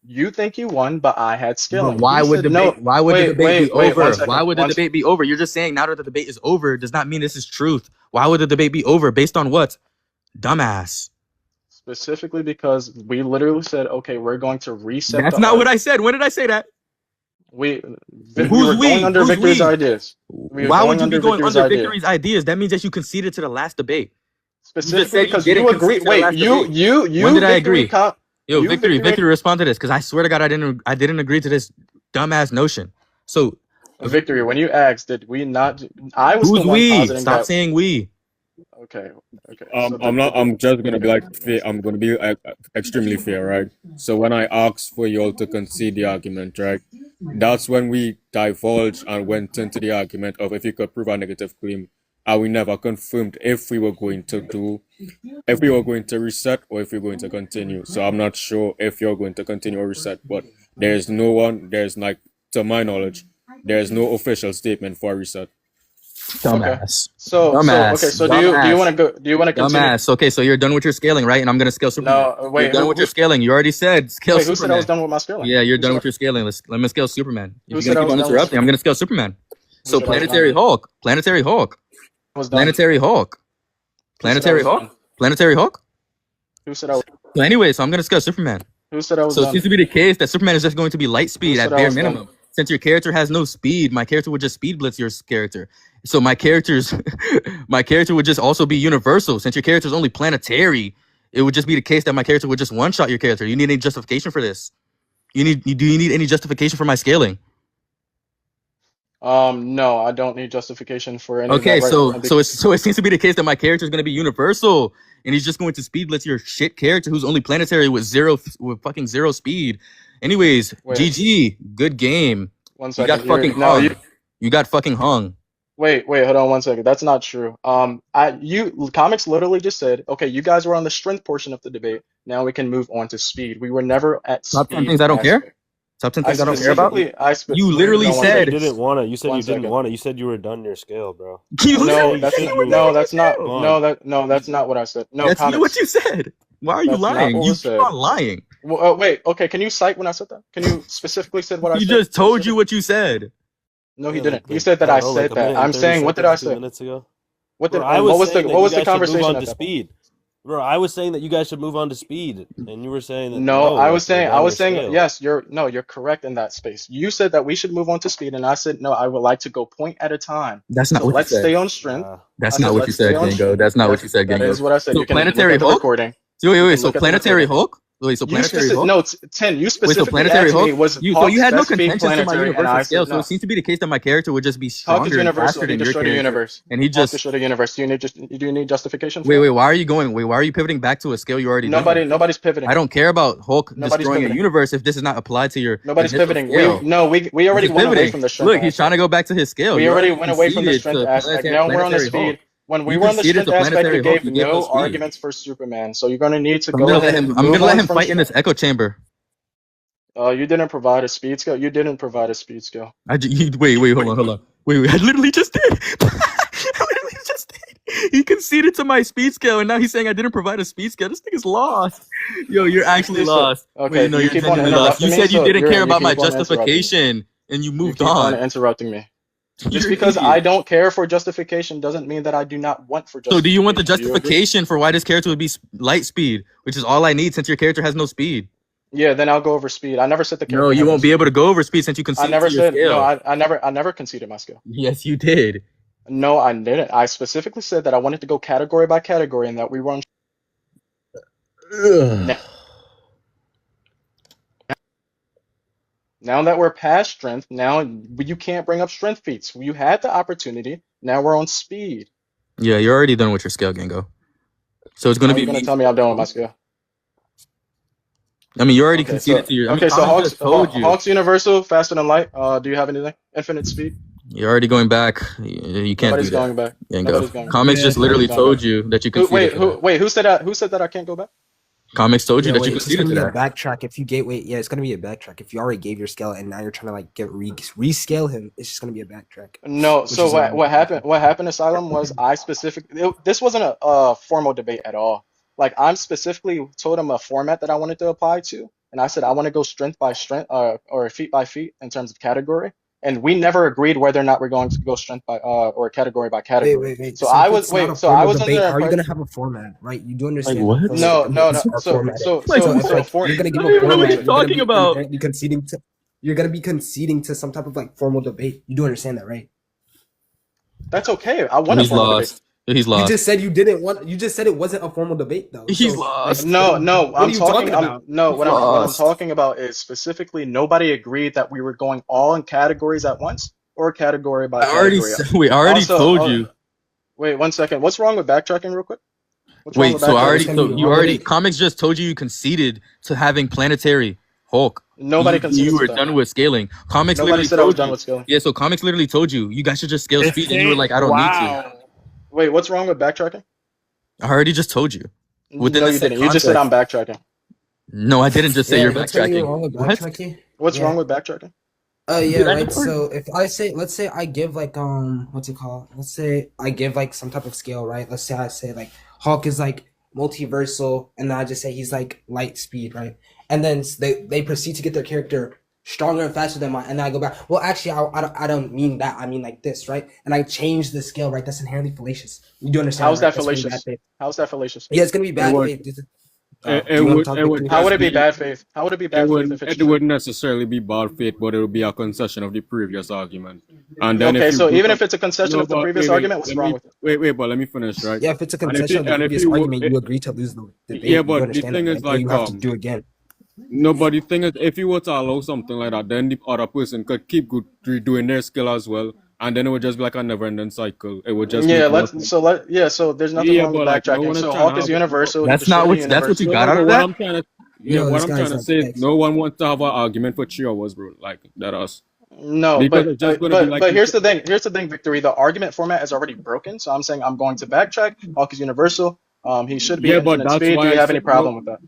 you think you won, but I had But scaling. why He would said, debate? no, Why would the debate be one over? second. Why would the debate be over? You're just saying now that the debate is over does not mean this is truth. Why would the debate be over? Based on what? Dumbass. Specifically because we literally said, okay, we're going to reset That's the not what arc. I said. When did I say that? We Who's were we? going under Who's Victory's we? ideas. We were Why going would you be under going Victory's under idea. Victory's ideas? That means that you conceded to the last debate. Specifically said you because didn't you concede agree. to the Wait, last you debate. When did I Victory agree? com- Yo, you Victory, respond to this because I swear to God, I didn't agree to this dumbass notion. So, Victory, when you asked, did we not? I was who's the one we? positing Stop that. saying we. Okay. So I'm just gonna be like fair. I'm gonna be extremely fair, right? So when I asked for you all to concede the argument, right, that's when we divulged and went into the argument of if you could prove a negative claim, and we never confirmed if we were going to reset or if we're going to continue. So I'm not sure if you're going to continue or reset, but there's like, to my knowledge, there's no official statement for a reset. Dumbass. So do you want to go? Do you want to continue? Dumbass. Okay, so you're done with your scaling, right? And I'm gonna scale Superman. No, wait. You're done with your scaling. You already said scale Wait, who Superman. said I was done with my scaling? Yeah, you're Who done said with your scaling. Let me scale Superman. Who If said you're I gonna keep on was done with interrupting, I'm gonna scale Superman. Who So said I was Planetary done? Hulk. Planetary Hulk. I was done. Planetary Hulk. Planetary was Hulk. done? Planetary Hulk. Who said I was? So anyway, so I'm gonna scale Superman. Who said I was So it done? seems to be the case that Superman is just going to be light speed Who at said I bare was done? minimum. Since your character has no speed, my character would just speed blitz your character. So my character would just also be universal. Since your character is only planetary, it would just be the case that my character would just one shot your character. You need any justification for this? Do you need any justification for my scaling? No, I don't need justification for any Okay, of that so right now. so it seems to be the case that my character is going to be universal, and he's just going to speed blitz your shit character who's only planetary with fucking zero speed. Anyways, Wait. GG, good game. One You second. got fucking No, hung. You got fucking hung. Wait, hold on one second. That's not true. Comics literally just said, okay, you guys were on the strength portion of the debate. Now we can move on to speed. We were never at Top 10 speed things I don't care? aspect. Top 10 things I don't care about? You literally No, one said- You didn't want it. You said One you didn't second. want it. You said you were done your scale, bro. You No, literally that's said you were no, done that's with your not. scale. That's not what I said. No, That's comics. what you said. Why are you That's not lying? what You was keep said. on lying. Well, wait, okay. Can you cite when I said that? Can you specifically said what I He said? just told you what you said. No, he Yeah, didn't. like- He said that I don't know, said like a that. minute I'm and 30 saying, what did I seconds, 2 say? minutes ago. What did? Bro, I What was was the saying that what you was the guys should move conversation on at to that point? speed. Bro, I was saying that you guys should move on to speed, and you were saying that No, I was like, saying, you're down your scale. yes, you're correct in that space. You said that we should move on to speed, and I said, no, I would like to go point at a time. That's not So what let's you said. stay on strength. That's I said, not what you let's said, stay on Gango. strength. That's not what you said, That Gango. is what I said. So You can look Planetary at the Hulk? recording. So wait, You can so look at the Planetary recording. Hulk? Wait, so Planetary Hulk? No, 10. You specifically Planetary asked me, Hulk? was So you Hawk's had no best speed contentions to my planetary, and universal I scale, said so no. it seems to be the case that my character would just be Hawk is stronger and universal. faster He than your destroyed the character. universe. And he Hawk just destroyed the universe. Do you need justification for wait, that? why are you going? Why are you pivoting back to a scale you already done? Nobody's pivoting. I don't care about Hulk Nobody's destroying pivoting. a universe if this is not applied to your Nobody's initial pivoting. scale. We already He's went away pivoting. from the strength. Look, he's trying to go back to his scale. We You already went away from the conceded strength to aspect. Now we're on the Planetary speed. Hulk. When we You were on the conceded strength to aspect, Planetary you Hulk, gave you gave no no speed. arguments for Superman. So you're gonna need to I'm go gonna ahead let and him. I'm move gonna let on him from fight in this strength. echo chamber. You didn't provide a speed scale. You didn't provide a speed scale. Wait, hold on. Wait, I literally just did. I literally just did. He conceded to my speed scale, and now he's saying I didn't provide a speed scale. This nigga's lost. Yo, you're actually Okay, so lost. okay, Wait, no, you you're keep on genuinely lost. You interrupting me, said you so didn't you care about my keep on interrupting me. justification, and you You moved keep on on. interrupting me. Just You're an because I idiot. don't care for justification doesn't mean that I do not want for So do you want the justification. Do you agree? justification for why this character would be light speed, which is all I need since your character has no speed? Yeah, then I'll go over speed. I never said the No, character you had no won't be speed. able to go over speed since you I conceded never to your said no. scale. I never conceded my skill. Yes, you did. No, I didn't. I specifically said that I wanted to go category by category and that we were on. Ugh. Now that we're past strength, now you can't bring up strength feats. You had the opportunity. Now we're on speed. Yeah, you're already done with your scale, Gengo. So it's gonna How are be you gonna me. tell me I'm done with my skill? I mean, you already Okay, conceded so to your. I mean, okay, so Thomas Hawks just told you. Hawks Universal, faster than light. Do you have anything? Infinite speed. You're already going back. You can't Nobody's do that. going back. Gengo. Nobody's going back. Comics just literally Nobody's going told back. you that you Who, conceded to that. wait, who said that? Who said that I can't go back? Comics told you Yeah, that you wait, it's just conceded gonna to be a that. backtrack if you get wait. Yeah, it's gonna be a backtrack if you already gave your scale and now you're trying to like get rescale him. It's just gonna be a backtrack. No. Which So is what happened? What happened, Asylum, was I specifically. This wasn't a formal debate at all. Like I'm specifically told him a format that I wanted to apply to, and I said I want to go strength by strength, or feat by feat in terms of category. And we never agreed whether or not we're going to go strength by or category by category. Wait. So So I if was it's not a so I formal was debate, under how are you impression. gonna have a format, right? You do understand what? that No, formal no, no. debates are formatted. So if like for you're gonna give What a are format, you talking about? you're gonna be conceding to some type of like formal debate. You do understand that, right? that's okay. I want a He's formal debate. lost. He's You lost. just said you didn't want. You just said it wasn't a formal debate though. He's So lost. No, what I'm are you talking. talking about? No, He's what I'm lost. talking about is specifically nobody agreed that we were going all in categories at once or category by category. We already Also, told you. wait 1 second. What's wrong with backtracking, real quick? What's wrong Wait, with so I What's already, backtracking? gonna so be you wrong with already, it? comics just told you conceded to having planetary Hulk. Nobody You conceded were to that. done with scaling. Comics Nobody literally said I was told done you. with scaling. Yeah, so comics literally told you you guys should just scale speed, and you were like, I don't need to. Wait, what's wrong with backtracking? I already just told you. Within No, the you said didn't. You just said I'm context. backtracking. No, I didn't just say Yeah, you're what's gonna be backtracking. wrong with What? backtracking? What's Yeah. wrong with backtracking? Yeah, Dude, I right. never- So if I say, let's say I give like what's it called? Let's say I give like some type of scale, right? Let's say I say like Hulk is like multiversal, and then I just say he's like light speed, right? And then they proceed to get their character stronger and faster than mine, and then I go back. Well, actually, I don't mean that. I mean like this, right? And I change the scale, right? That's inherently fallacious. You do understand? How's right? that That's gonna be fallacious? bad faith. How's that fallacious? Yeah, it's gonna be bad would- faith. Do It you want would, to talk it would about How would it just be bad faith? How would it be bad faith if it's it true? wouldn't necessarily be bad faith, but it would be a concession of the previous argument. And then Okay, if you so go even back- if it's a concession No, of the but previous wait, argument, what's let wrong me- with it? Wait, but let me finish, right? Yeah, if it's a And if concession you- of the and if previous you- argument, you agree to lose the debate. Yeah, You but the understand thing that, is, right? Then you like, have to do again. No, but the thing is, if you were to allow something like that, then the other person could keep doing their skill as well, and then it would just be like a never-ending cycle. It would just Yeah, make so there's nothing Yeah, wrong with but, like, no backtracking. one is So trying to Hawk is have- universal. he That's not pursued what. That's what you universal. got out of what that. I'm trying to, Yo, what this I'm guy's trying to like say is, X. no one wants to have an argument for 3 hours, bro. Like that us. No, Because but it's just gonna be like here's the thing. Here's the thing, Victory. The argument format is already broken. So I'm saying I'm going to backtrack. Hawk is universal. He should be Yeah, but infinite that's speed. Do why you I have any said- problem with that?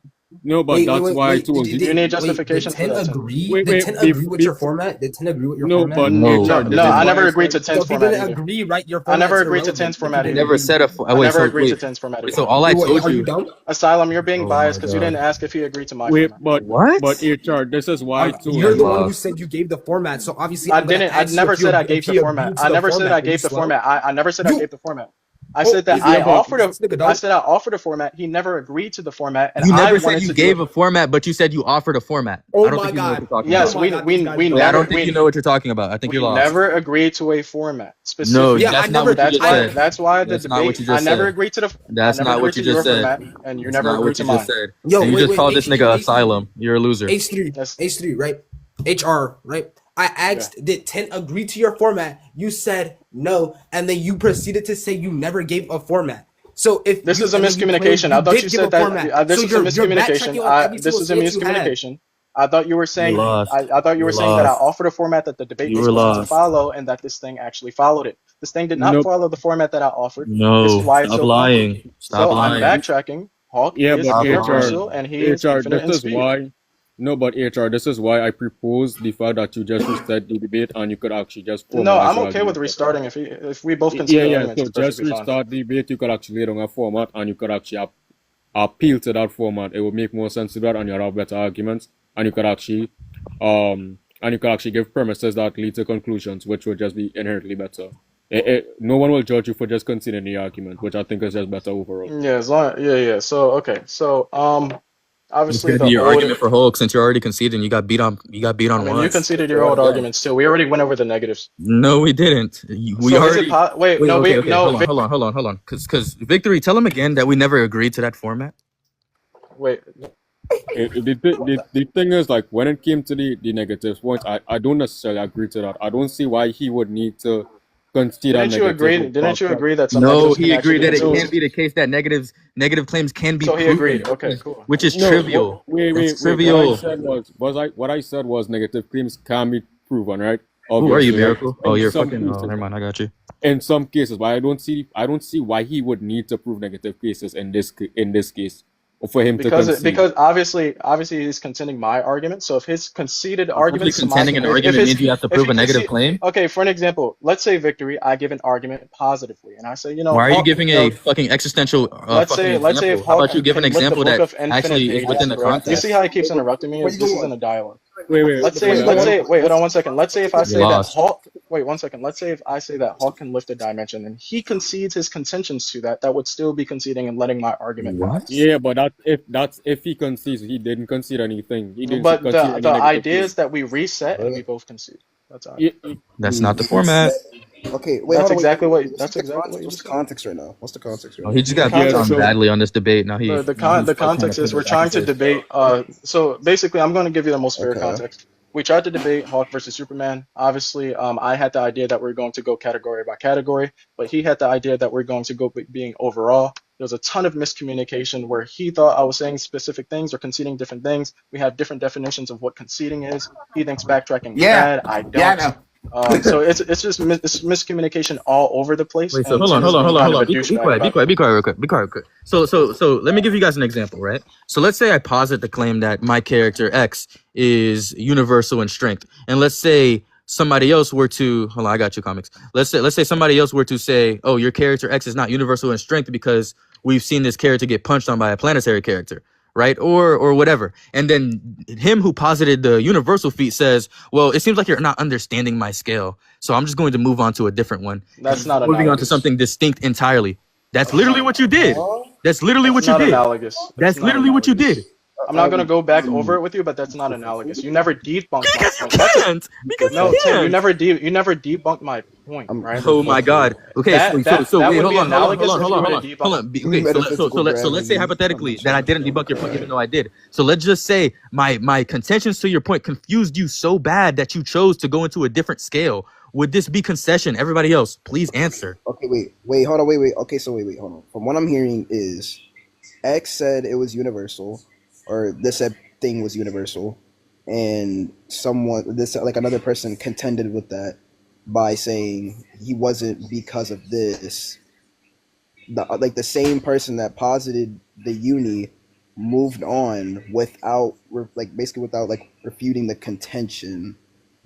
No, but that's why I told you. You need justification for Did that, 10 too. agree? Wait, Did wait, 10 be- agree with be- your format? Did 10 agree with your No, format? but No. HR, No, this I is never why agreed to said- 10's So if you format didn't either. agree, right? Your I format's never agreed to irrelevant. 10's If format you I either. didn't never agree. said a. I Wait, never so agreed to wait. 10's format Wait, either. so all I told Are you you. dumb? Asylum, you're being Oh biased my because you God. didn't ask if he agreed to my Wait, format. but What? HR, this is why I told You're the you. one who Lost. said you gave the format, so obviously I I'm gonna didn't. I ask you never if said I if gave the he format. agreed to I the never said format. I Are you gave the slow? format. I never said I You- gave the format. I said that Yeah, I but offered this nigga I dumb. said I offered a format. He never agreed to the format, and You I never wanted said you to gave do a format, but you said you offered a format. Oh I don't my think you know what God. you're talking Yes, about. Oh my God, we these guys we are Yeah, I never don't think we, you know what you're talking about. I think we you're lost. never agreed to a format No, specifically. Yeah, I that's not never- what you That's just why. said. That's why the That's not what debate. you just I never said. agreed to the. That's I never not what agreed you to your just said. format, and you That's never not agreed what to you mine. just said. Yo, And you wait, just wait, called this H3, nigga H3. Asylum. You're a loser. H3, That's- H3, right? HR, right? I asked, did 10 agree to your format? You said no, and then you proceeded to say you never gave a format. So if This you, is a and then you claim miscommunication. I thought did you give said a format. that. This So is a you're miscommunication. backtracking on every This single is a stance you had. miscommunication. I thought you were saying. You're lost. I thought you were You're saying that I lost. offered a format that the debate You was were going to lost. follow, and that this thing actually followed it. This thing did not Nope. follow the format that I offered. This No, is why it's stop so lying. complicated. Stop So lying. I'm backtracking. Hawk Yeah, is but Stop HR, universal, and he is HR, infinite in this is speed. why. No, but HR, this is why I proposed the fact that you just reset the debate and you could actually just No, formalize I'm your okay with argument. restarting if we both concede Yeah, yeah. arguments. So It's just perfectly fine. restart the debate. You could actually lay down a format and you could actually appeal to that format. It would make more sense to that, and you'll have better arguments. And you could actually, give premises that lead to conclusions, which would just be inherently better. No one will judge you for just conceding the argument, which I think is just better overall. Yeah, as long yeah. So okay, so It's obviously gonna the be your old. argument for Hulk since you're already conceding. You got beat on. You got beat I on mean, you once. conceded your old arguments too. We already went over the negatives. No, we didn't. We So is already. it wait, Wait, no, okay, we okay. no, Hold on. Because Victory, tell him again that we never agreed to that format. wait. The thing is, like, when it came to the negatives points, I don't necessarily agree to that. I don't see why he would need to concede a Didn't you negative. agree? Didn't you agree that some No, negatives he can actually agreed be that it conceded? can't be the case that negative claims can be So he proven, agreed. Okay, cool. which is No, trivial. wait. That's What I trivial. said what I said was negative claims can be proven, right? Who are you, Obviously, like, Miracle? Oh, in you're some fucking. Oh, cases, never mind. I got you. in some cases, but I don't see why he would need to prove negative cases in this case, or for him to concede. Because obviously he's contending my argument. So if his conceded arguments to my Contending an argument means you have to if prove he a negative concede, claim. okay, for an example, let's say Victory, I give an argument positively, and I say, Why are you Hawk, giving a fucking existential let's fucking say example? if How about Hawk you give an can lift the example book that of infinite actually is pages, within the bro. You context? see how he keeps interrupting me? Where you This going? isn't a dialogue. Wait. Let's say, wait, hold on one second. Let's say if I say that lost. Hawk, wait 1 second. Let's say if I say that Hawk can lift a dimension and he concedes his contentions to that, that would still be conceding and letting my argument pass. Yeah, but that's if he concedes. He didn't concede anything. He didn't But concede any the negative idea claim. is that we reset and we both concede. That's all. Yeah, That's not the format. Okay, wait, That's hold on, exactly wait, what. That's exactly what you what's just the said. context right now? What's the context right Oh, now? he just got The beat on context- badly on this debate. Now The he's trying context to is we're pivot trying back to debate. So basically, I'm going to give you the most fair Okay. context. We tried to debate Hawk versus Superman. Obviously, I had the idea that we're going to go category by category, but he had the idea that we're going to go being overall. There was a ton of miscommunication where he thought I was saying specific things or conceding different things. We have different definitions of what conceding is. He thinks backtracking is bad. I don't. Yeah, I know. So it's just it's miscommunication all over the place. Wait, so and hold on, Tim is hold on, being hold on, kind hold of on. a douchebag Be about quiet real quick. Be quiet real quick. So let me give you guys an example, right? So let's say I posit the claim that my character X is universal in strength, and let's say somebody else were to hold on, I got you, comics. Let's say somebody else were to say, oh, your character X is not universal in strength because we've seen this character get punched on by a planetary character, right? Or whatever. And then him who posited the universal feat says, well, it seems like you're not understanding my scale. So I'm just going to move on to a different one. That's not Moving on to analogous. something distinct entirely. That's literally what you did. That's literally what That's you not did. analogous. That's not literally what you analogous. did. I'm not gonna go back over it with you, but that's not analogous. You never debunked my Because you point. That's can't. Because no, you Tim, you can't. never debunked my point, right? Oh my God. Okay, That so that wait, would hold be on. analogous if you were to Hold debunk. on. Okay, so let's say hypothetically that I didn't debunk your point, even though I did. So let's just say my contentions to your point confused you so bad that you chose to go into a different scale. Would this be concession? Everybody else, please answer. Okay, wait, hold on, wait. Okay, so wait, hold on. From what I'm hearing is X said it was universal, or this said thing was universal, and another person contended with that by saying he wasn't because of this. The same person that posited the uni moved on without refuting the contention.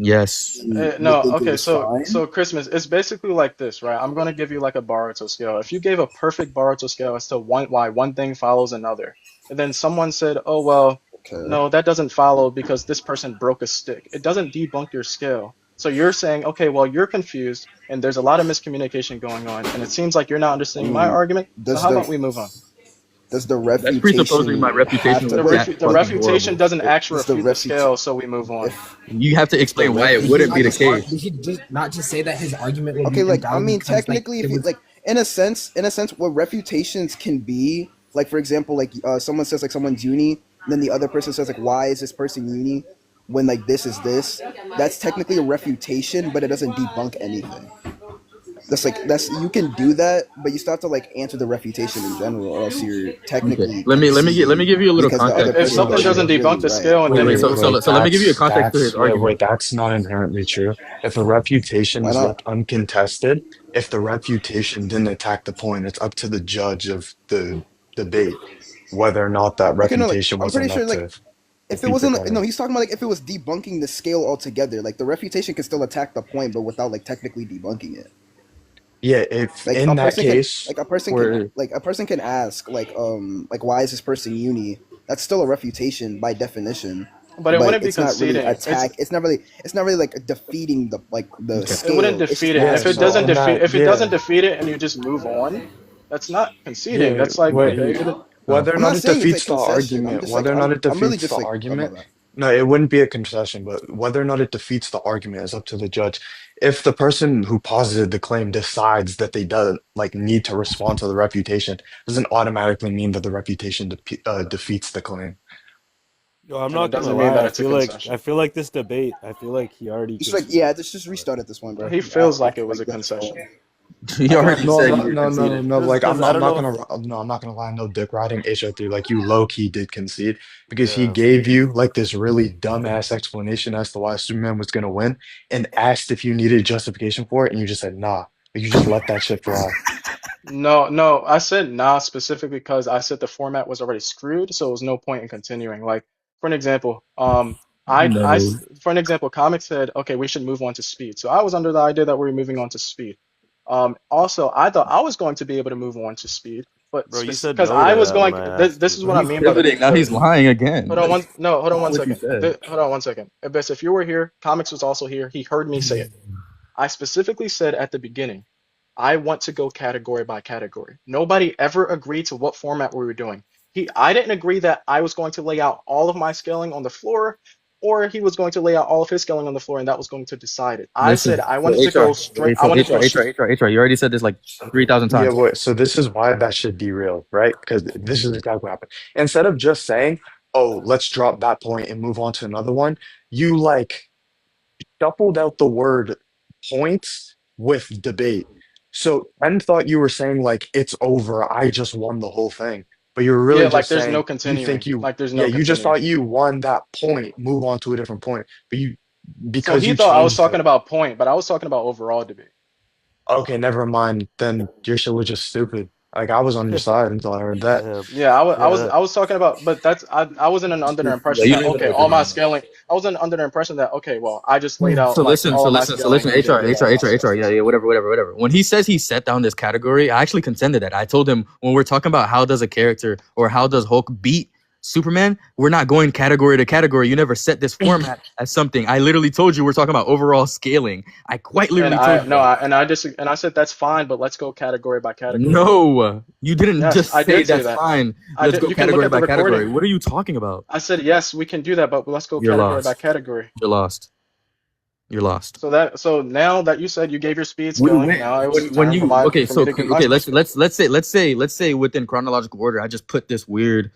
Yes. No, okay, so Christmas, it's basically like this, right? I'm gonna give you like a Boruto scale. If you gave a perfect Boruto scale as to why one thing follows another, and then someone said, oh well, no, that doesn't follow because this person broke a stick. It doesn't debunk your scale. So you're saying, okay, well, you're confused and there's a lot of miscommunication going on, and it seems like you're not understanding my argument. So how about we move on? Does the That's refutation presupposing my reputation have to- was that The fucking refutation horrible. doesn't actually It's the refute the scale, so we move on. You have to explain why it wouldn't be the case. Did he just not just say that his argument would Okay, be invalid because, technically, it if you was- in a sense, what refutations can be, like for example, someone says someone's uni, and then the other person says why is this person uni when this is this? That's technically a refutation, but it doesn't debunk anything. That's you can do that, but you still have to answer the refutation in general, or else you're technically. Okay. Let me give you a little because the other context. If person something was doesn't really debunk the right. scale and then Wait, so let me give you a context to his argument. That's not inherently true. If a refutation Why is not? left uncontested, if the refutation didn't attack the point, it's up to the judge of the debate whether or not that Okay, no, refutation I'm was pretty sure enough to. if it defeats the wasn't claim. no, he's talking about like if it was debunking the scale altogether. Like the refutation can still attack the point, but without like technically debunking it. Yeah, if Like in a that person can case like a person can where like a person can ask like why is this person uni? That's still a refutation by definition. But it But wouldn't be it's not really conceding. attack. It's not really like defeating the the Okay. It wouldn't scale. It's defeat just it. yeah, If it so doesn't in defeat, that if it doesn't yeah. defeat it, and you just move on, that's not conceding. Yeah, That's like, what okay, Oh. whether or I'm not not it saying it's defeats a the concession. argument, whether or not it I'm really defeats just the like oh my argument, bad. no, it wouldn't be a concession, but whether or not it defeats the argument is up to the judge. If the person who posited the claim decides that they do like need to respond to the refutation, doesn't automatically mean that the refutation defeats the claim. Yo, I'm and it not gonna doesn't mean lie. that it's a concession. I feel like this debate. I feel like he already Just like conceded. just restart at this one, bro. He feels like it was Like a that's all. concession. You already No, said no, you no, no, conceded. no. Like Because I I'm don't not know. gonna no, I'm not gonna lie. No dick riding HO3. Like you low key did concede because he Yeah. gave you like this really dumbass explanation as to why Superman was gonna win, and asked if you needed justification for it, and you just said nah. Like, you just let that shit fly. No, I said nah specifically because I said the format was already screwed, so there was no point in continuing. Like, for an example, No. for an example, Comic said, okay, we should move on to speed. So I was under the idea that we were moving on to speed. Also, I thought I was going to be able to move on to speed, but Bro, you said because no I to was that going, when I this, asked this you, is what I bro. He's mean by pivoting. Now he's lying again. hold on one, no, hold on one What you second. said. Hold on one second. Abyss, if you were here, Comics was also here. He heard me say it. I specifically said at the beginning, I want to go category by category. Nobody ever agreed to what format we were doing. I didn't agree that I was going to lay out all of my scaling on the floor, or he was going to lay out all of his scaling on the floor, and that was going to decide it. I said Listen, I so wanted to go HR, straight. I so wanted to go. HR. You already said this like 3,000 Yeah, times. what? So this is why that should derail, right? Because this is exactly what happened. Instead of just saying, "Oh, let's drop that point and move on to another one," you like shuffled out the word points with debate. So Ken thought you were saying like it's over, I just won the whole thing. But you're Yeah, really like just there's no saying you think continuing. you Like there's yeah, no you just continuing. thought you won that point, move on to a different point. But you So because he you thought I was changed talking it. about point, but I was talking about overall debate. Okay, never mind. Then your shit was just stupid. Like I was on your side until I heard that. Yeah, Yeah, yeah. I was talking about, but I wasn't under the Yeah, impression you that don't even okay, know what you're all my talking about. scaling. I wasn't under the impression that okay, well, I just laid out So like listen, all so of my listen, so scaling listen, and you didn't HR, do all of my scaling. yeah, whatever. When he says he set down this category, I actually contended that. I told him when we're talking about how does a character or how does Hulk beat Superman, we're not going category to category. You never set this format as something. I literally told you we're talking about overall scaling. I quite And literally told you that. and I said that's fine, but let's go category by category. No, you didn't Yes, just I say did say that's that. fine. I Let's did. go You can look category at the by category. recording. What are you talking about? I said yes, we can do that, but let's go You're category by lost. category. You're lost. You're lost. So now that you said you gave your speed We scaling, went now it was when time you okay. for me So to give my okay, speed scaling. let's say within chronological order. I just put this weird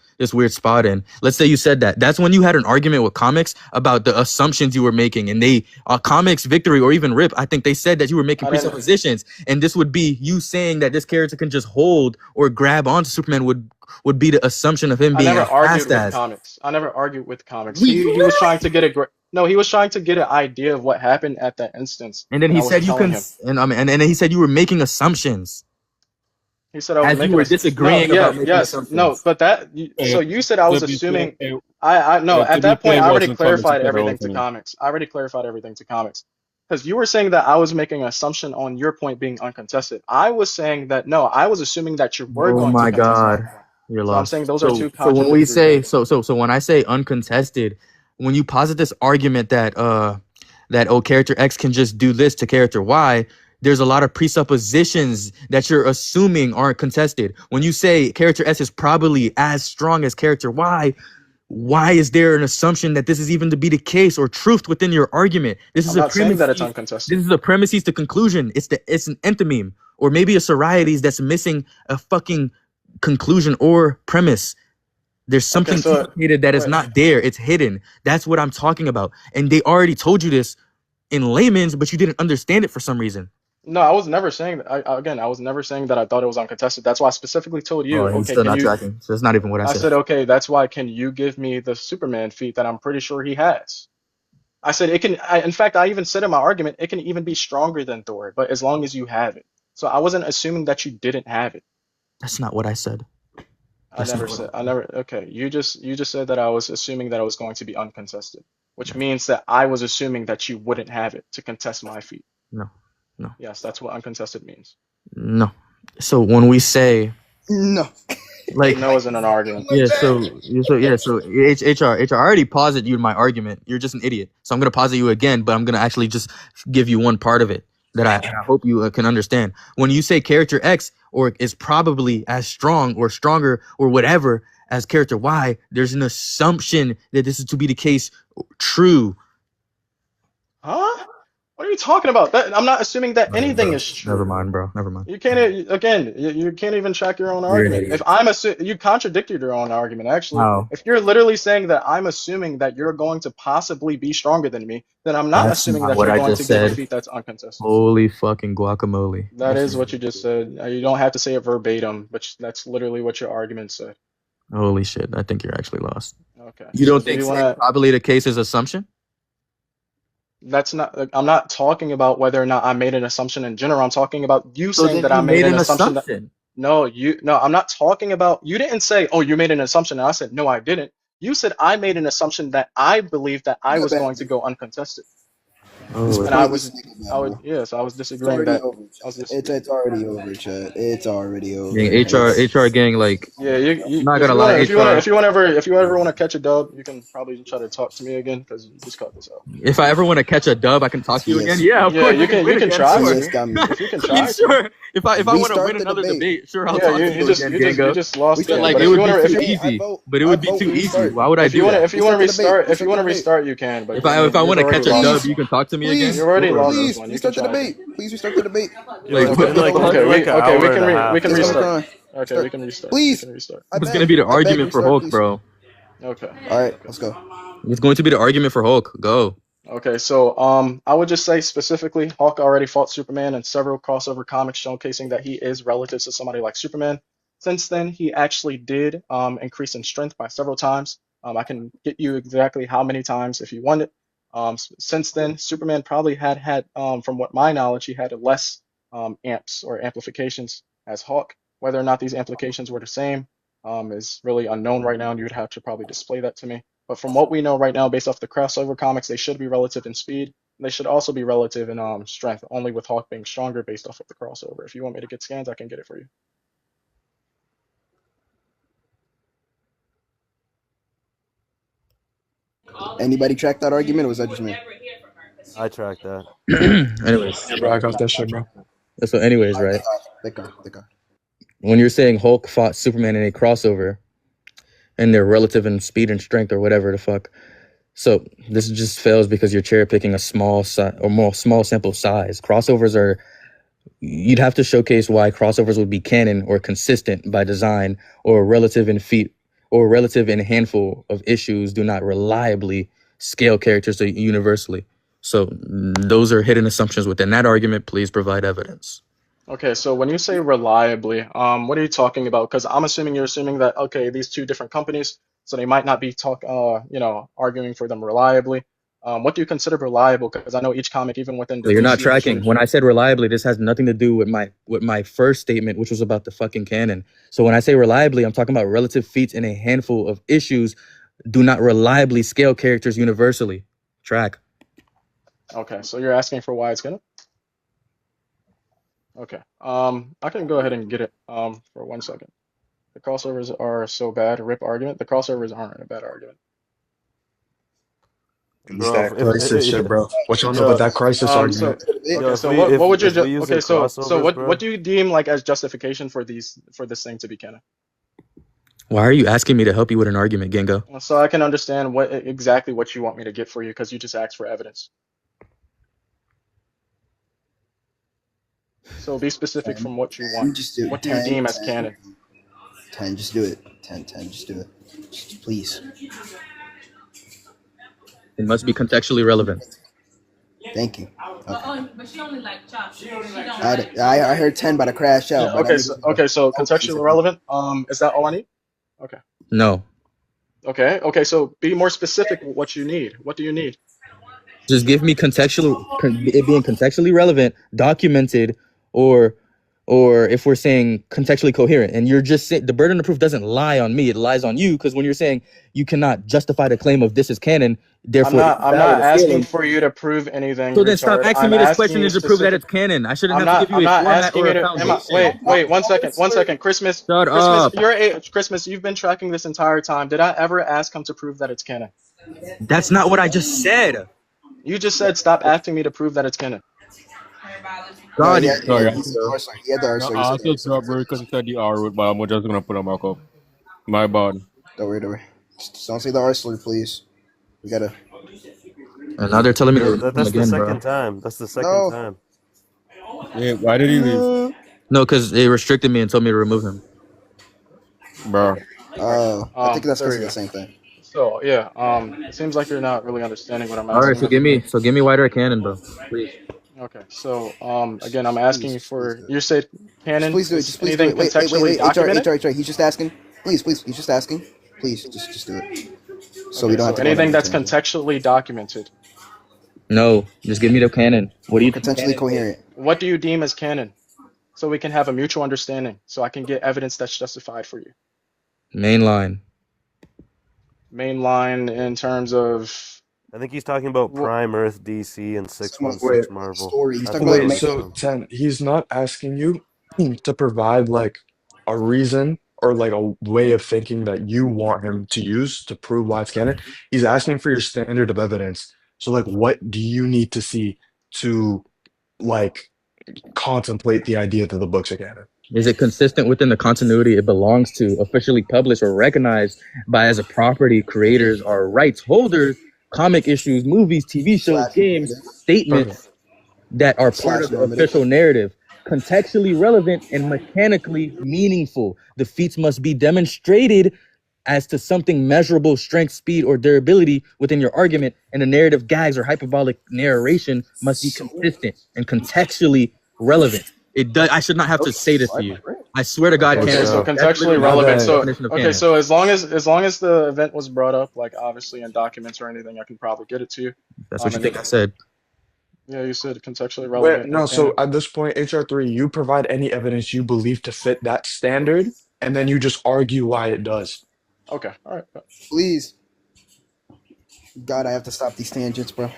spot in. Let's say you said that. That's when you had an argument with Comics about the assumptions you were making, and they Comics Victory or even Rip. I think they said that you were making I didn't. presuppositions, and this would be you saying that this character can just hold or grab onto Superman would be the assumption of him I being never as argued fast with as. Comics. I never argued with Comics. We He was trying to get no, he was trying to get an idea of what happened at that instance, and then and he I was said you telling can, him. and I mean, and then he said you were making assumptions He said I was as you making were no, disagreeing yeah, about making yes, no, assumptions. but so you said I was To be fair, assuming. I no, to at be that fair, point it I already wasn't Comics who clarified said I everything was to winning. Comics. I already clarified everything to Comics because you were saying that I was making an assumption on your point being uncontested. I was saying that no, I was assuming that you were Oh going to my contest my God, point. you're So I'm saying lost. those are two So when we contradictory say things. so when I say uncontested, when you posit this argument that that character X can just do this to character Y, there's a lot of presuppositions that you're assuming aren't contested. When you say character S is probably as strong as character Y, why is there an assumption that this is even to be the case or truth within your argument? This I'm is a not saying that it's premises. uncontested. This is a premises to conclusion. It's an enthymeme or maybe a Sorites that's missing a fucking conclusion or premise. There's Okay, something so complicated that is wait. not there. It's hidden. That's what I'm talking about. And they already told you this in layman's, but you didn't understand it for some reason. No, I was never saying that. I was never saying that I thought it was uncontested. That's why I specifically told you, Oh, he's okay, still can not you? tracking. So that's not even what I I said. said, okay, that's why. Can you give me the Superman feat that I'm pretty sure he has? I said it can. In fact, I even said in my argument, it can even be stronger than Thor, but as long as you have it. So I wasn't assuming that you didn't have it. That's not what I said. I That's never not what said. I I said. never. Okay, you just said that I was assuming that it was going to be uncontested, which means that I was assuming that you wouldn't have it to contest my feat. No, no, Yes, that's what uncontested means. no. So when we say No. like No isn't an argument. yeah, so HR already posited you in my argument. You're just an idiot. So I'm gonna posit you again, but I'm gonna actually just give you one part of it that I hope you can understand. When you say character X or is probably as strong or stronger or whatever as character Y, there's an assumption that this is to be the case true. Huh? What are you talking about? That I'm not assuming that anything is Never true. mind, bro. Never mind. You can't again. You can't even track your own You're an argument. If idiot. I'm you contradicted your own argument. Actually, How? if you're literally saying that I'm assuming that you're going to possibly be stronger than me, then I'm not That's assuming not that what you're I going to just give a said. feat that's uncontested. Holy fucking guacamole. That is what you just said. You don't have to say it verbatim, but that's literally what your argument said. Holy shit. I think you're actually lost. Okay. You So don't do think you saying want to? probably the case is assumption? That's not. I'm not talking about whether or not I made an assumption in general. I'm talking about you So saying then that you I made made an an assumption that. assumption. No, no, I'm not talking about. You didn't say, oh, you made an assumption. And I said, no, I didn't. You said I made an assumption that I believed that I You're a was bad going to dude. go uncontested, This Oh, and I pointless was, nigga, I would, bro. yes, I was It's disagreeing already that. over, I was chat. just, It's already over, chat. It's already over. gang, HR gang, like, yeah. I'm not If gonna you lie, wanna, HR. if you ever wanna catch a dub, you can probably try to talk to me again because you just cut this out. If I ever want to catch a dub, I can talk to you again. TS. Yeah, of Yeah, course, we can you win can again, try sure. TS to. got me. If you can I mean, try to. sure. If I want to Restart win the another debate. debate, sure, I'll Yeah, talk to you again, Gango. just lost Restart again. the Like, But it if you would wanna, be if too you, easy. vote. But it I would be vote. too easy. Restart. Why would I do that? if you wanna Restart the debate. restart, if you wanna Restart the restart, you can. But If I mean, I you've want to already catch a lost dub, this. you can talk to me again. Please, You already Sure. lost this please one. You can restart the try again. debate. Please restart the debate. Yo, Like, it's what been the like fuck? Okay, like an okay, hour and a half. we can It's Bro. gonna restart. cry. Okay, we can restart. We Please. can restart. I It's beg. gonna be the I beg. argument for Restart, Hulk, please. bro. Okay. All right, Okay. let's go. It's going to be the argument for Hulk. Go. Okay, so I would just say specifically, Hawk already fought Superman in several crossover comics showcasing that he is relative to somebody like Superman. Since then, he actually did increase in strength by several times. I can get you exactly how many times if you want it. Since then, Superman probably had from what my knowledge, he had less amps or amplifications as Hawk. Whether or not these amplifications were the same is really unknown right now, and you would have to probably display that to me. But from what we know right now, based off the crossover comics, they should be relative in speed. They should also be relative in strength, only with Hawk being stronger based off of the crossover. If you want me to get scans, I can get it for you. Anybody track that argument, or was that just me? I tracked that. Anyways, Yeah, bro, I got that shit, bro. so anyways, right? Thank God. When you're saying Hulk fought Superman in a crossover, and they're relative in speed and strength or whatever the fuck. So this just fails because you're cherry picking a small sample size. Crossovers are. You'd have to showcase why crossovers would be canon or consistent by design, or relative in feat, or relative in handful of issues do not reliably scale characters universally. So those are hidden assumptions within that argument. Please provide evidence. Okay, so when you say reliably, what are you talking about? Because I'm assuming you're assuming that okay, these two different companies, so they might not be arguing for them reliably. What do you consider reliable? Because I know each comic, even within the So you're not DC tracking. industry. When I said reliably, this has nothing to do with my first statement, which was about the fucking canon. So when I say reliably, I'm talking about relative feats in a handful of issues do not reliably scale characters universally. Track. Okay, so you're asking for why it's gonna. Okay, I can go ahead and get it for 1 second. The crossovers are so bad. Rip argument. The crossovers aren't a bad argument. It's Bro, that crisis shit, bro. What y'all know yo, about that crisis So argument? yo, okay, if so we what would you if we use okay, the so crossovers, what bro, do you deem like as justification for this thing to be canon? Why are you asking me to help you with an argument, Gengo? So I can understand exactly what you want me to get for you because you just asked for evidence. So be specific 10. from what you want. Just do it. What do you 10, deem as 10. canon? 10, just do it. 10, just do it. Just please. It must be contextually relevant. Thank you. Okay. But she only like chops. She don't I heard 10 about to crash out. Yeah, but okay, so contextually relevant. Is that all I need? Okay. No. Okay, so be more specific with what you need. What do you need? Just give me it being contextually relevant, documented, or or if we're saying contextually coherent. And you're just saying the burden of proof doesn't lie on me; it lies on you. Because when you're saying you cannot justify the claim of this is canon, therefore it's I'm valid not as asking scaling. for you to prove anything, So then stop retard. asking I'm me this asking question you to prove that specific. it's canon. I shouldn't have to give you I'm a not format asking or you a to. foundation. Wait, one second, one second. Christmas, Shut Christmas, up. Christmas. You've been tracking this entire time. Did I ever ask him to prove that it's canon? That's not what I just said. You just said stop asking me to prove that it's canon. No, God, Sorry, he said the R slur. He had the R no, slur. He I said had the R to slur. drop bro because he said the R word, but I'm just gonna put him back up. My bad. Don't worry, don't worry. Just don't say the R slur, please. We gotta. and now they're telling me to Yeah, remove him that's the again, bro. second time. That's the second No. time. Wait, why did he leave? No, because they restricted me and told me to remove him. Bro. I think that's There because we of the go. same thing. So yeah, it seems like you're not really understanding what I'm All right, asking so of give you. me wider canon, bro. Please. Okay, so again, I'm asking you Please for. do it. You said Just canon please do it. is Just please do anything it. contextually Wait. HR, documented. He's just asking. Please. He's just asking. Please, just do it. So we Okay, don't have so to go on anything another that's tangent. contextually documented. No, just give me the canon. What do Or you think potentially canon is? coherent. What do you deem as canon? So we can have a mutual understanding. So I can get evidence that's justified for you. Main line. Main line in terms of. I think he's talking about Well, Prime Earth DC and Someone 616 Marvel. story. He's That's talking what about I Wait, was make. so from. 10, he's not asking you to provide like a reason or like a way of thinking that you want him to use to prove why it's canon. He's asking for your standard of evidence. So like what do you need to see to like contemplate the idea that the books are canon? Is it consistent within the continuity it belongs to, officially published or recognized by as a property creators or rights holders, comic issues, movies, TV shows, Slash games, normative. Okay. statements that are part Slash of the normative. official narrative, contextually relevant and mechanically meaningful. The feats must be demonstrated as to something measurable, strength, speed, or durability within your argument, and the narrative gags or hyperbolic narration must be consistent and contextually relevant. It does. I should not have to say this to you. I swear to God, Okay, canon. canon. So so That's contextually literally Now the relevant. that So definition of okay, canon. so as long as the event was brought up, like obviously in documents or anything, I can probably get it to you. That's what you And think I said. yeah, you said contextually wait, relevant no, and so canon. at this point, HR3, you provide any evidence you believe to fit that standard, and then you just argue why it does. Okay, all right. Please. God, I have to stop these tangents, bro.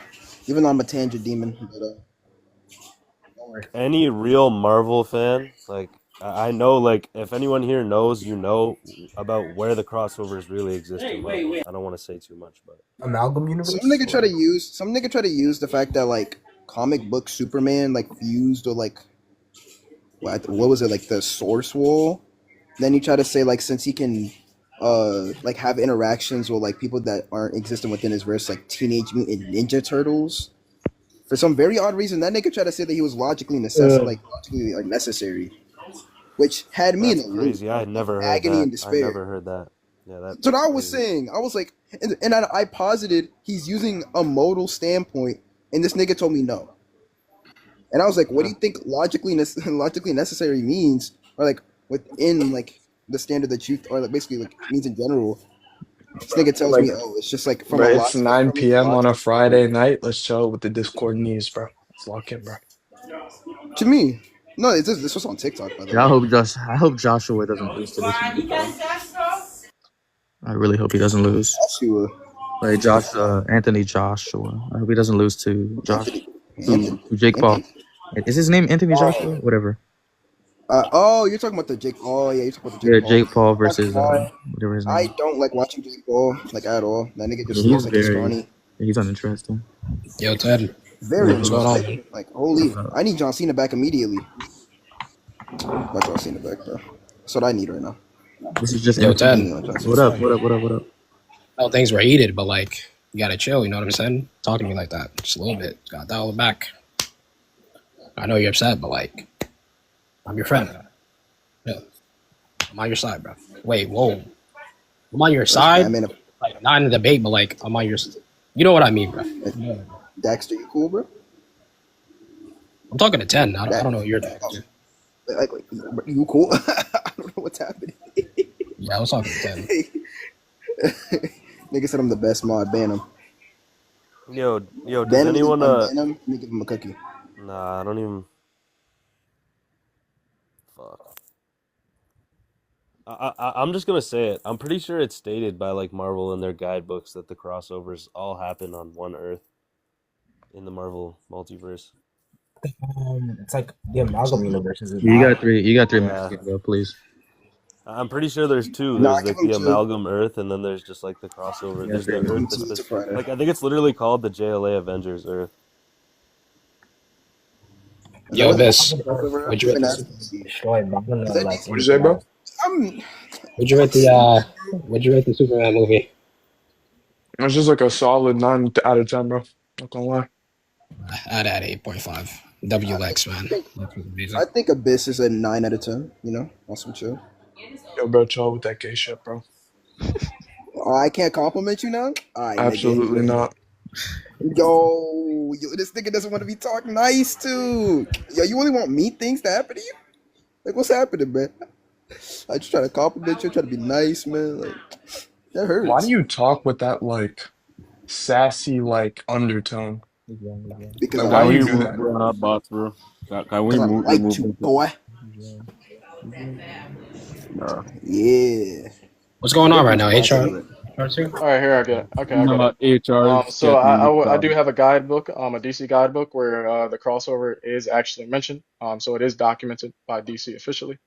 Even though I'm a tangent demon, but don't worry. any real Marvel fan, like I know, like if anyone here knows, you know about where the crossovers really exist in Marvel. I don't want to say too much, but Amalgam universe. Some nigga try to use the fact that like comic book Superman like fused or like what was it like the source wall. Then he tried to say like since he can like have interactions with like people that aren't existent within his verse like Teenage Mutant Ninja Turtles. For some very odd reason, that nigga tried to say that he was logically necessary, which had me in that's a loop, crazy. I had never heard agony that. and I despair. never heard that. Yeah, That's that's what I was crazy. saying. I was like, and I posited he's using a modal standpoint, and this nigga told me no. And I was like, what do you think logically necessary means, or like within like the standard that you, or like basically like means in general? This nigga tells Like, me, oh, it's just like from bro, a it's 9 from p.m. on a logic. Friday night. Let's chill with the Discord news, bro. Let's lock in, bro. To me, no, this was on TikTok by the Yeah, way. I hope Joshua doesn't lose to this one, bro. I really hope he doesn't lose. Joshua, Like Anthony Joshua. I hope he doesn't lose to Anthony, Jake Paul. Is his name Anthony Joshua? Oh, Whatever. you're talking about the Jake. Oh yeah, you're talking about the Yeah, Jake Paul. Jake Paul I'm not versus gonna lie, whatever his name I is. don't like watching Jake Paul like at all. That nigga Yeah, just looks like he's scrawny. he's uninteresting. Yo, Ted, Very what's going on? interesting. Like, holy, I need John Cena back immediately. Got John Cena back, bro. That's what I need right now. This is just Yo, Ted. What up? What up? Oh, things were heated, but like, you gotta chill. You know what I'm saying? Talk to me like that, just a little bit. Gotta dial it back. I know you're upset, but like, I'm your friend. Yeah, I'm on your side, bro. Wait, whoa, I'm on your side. I mean, Like, not in a debate, but like, I'm on your. You know what I mean, bro? Daxter, you cool, bro? I'm talking to 10. I don't know what you're talking to. Like, you cool? I don't know what's happening. Yeah, I was talking to 10. Nigga said I'm the best mod. Ban him. Yo, does Ban him. anyone Ban him. Let me give him a cookie. Nah, I don't even. I'm just gonna say it. I'm pretty sure it's stated by like Marvel in their guidebooks that the crossovers all happen on one Earth in the Marvel multiverse. It's like the amalgam universe is You not. got three. You got three Yeah. minutes, bro. Please. I'm pretty sure there's two. Nah, There's give like him the two. amalgam Earth, and then there's just like the crossover. Yeah, There's the three Give him Earth minutes. two. that's It's a Friday. like I think it's literally called the JLA Avengers Earth. Is Yo, that what the Abyss, crossover? would you rate Even the that's Super DC. Destroyed, but I'm gonna Is that like. DC? What'd you say, bro? would you rate the Superman movie? It's just like a solid 9 out of 10, bro. Not gonna lie. I'd add 8.5. WX, man. That was amazing. I think Abyss is a 9 out of 10. You know, awesome show. Yo, bro, chill with that gay shit, bro. Oh, I can't compliment you now. All right, Absolutely nigga. not. Yo, this nigga doesn't want to be talked nice to. Yo, you only want me things to happen to you? Like, what's happening, man? I just try to compliment you, try to be nice, man. Like, that hurts. Why do you talk with that like sassy like undertone? Because Like, I why do like you we do you. move, that? bro? Not bots, bro. Can we Because I move? like Remove you, this? boy. Nah. Yeah. What's going on right now, That's HR? it. R2? All right, here I get it. Okay, I get it. Nah, HR So get me I do started. have a guidebook, a DC guidebook where the crossover is actually mentioned. So it is documented by DC officially.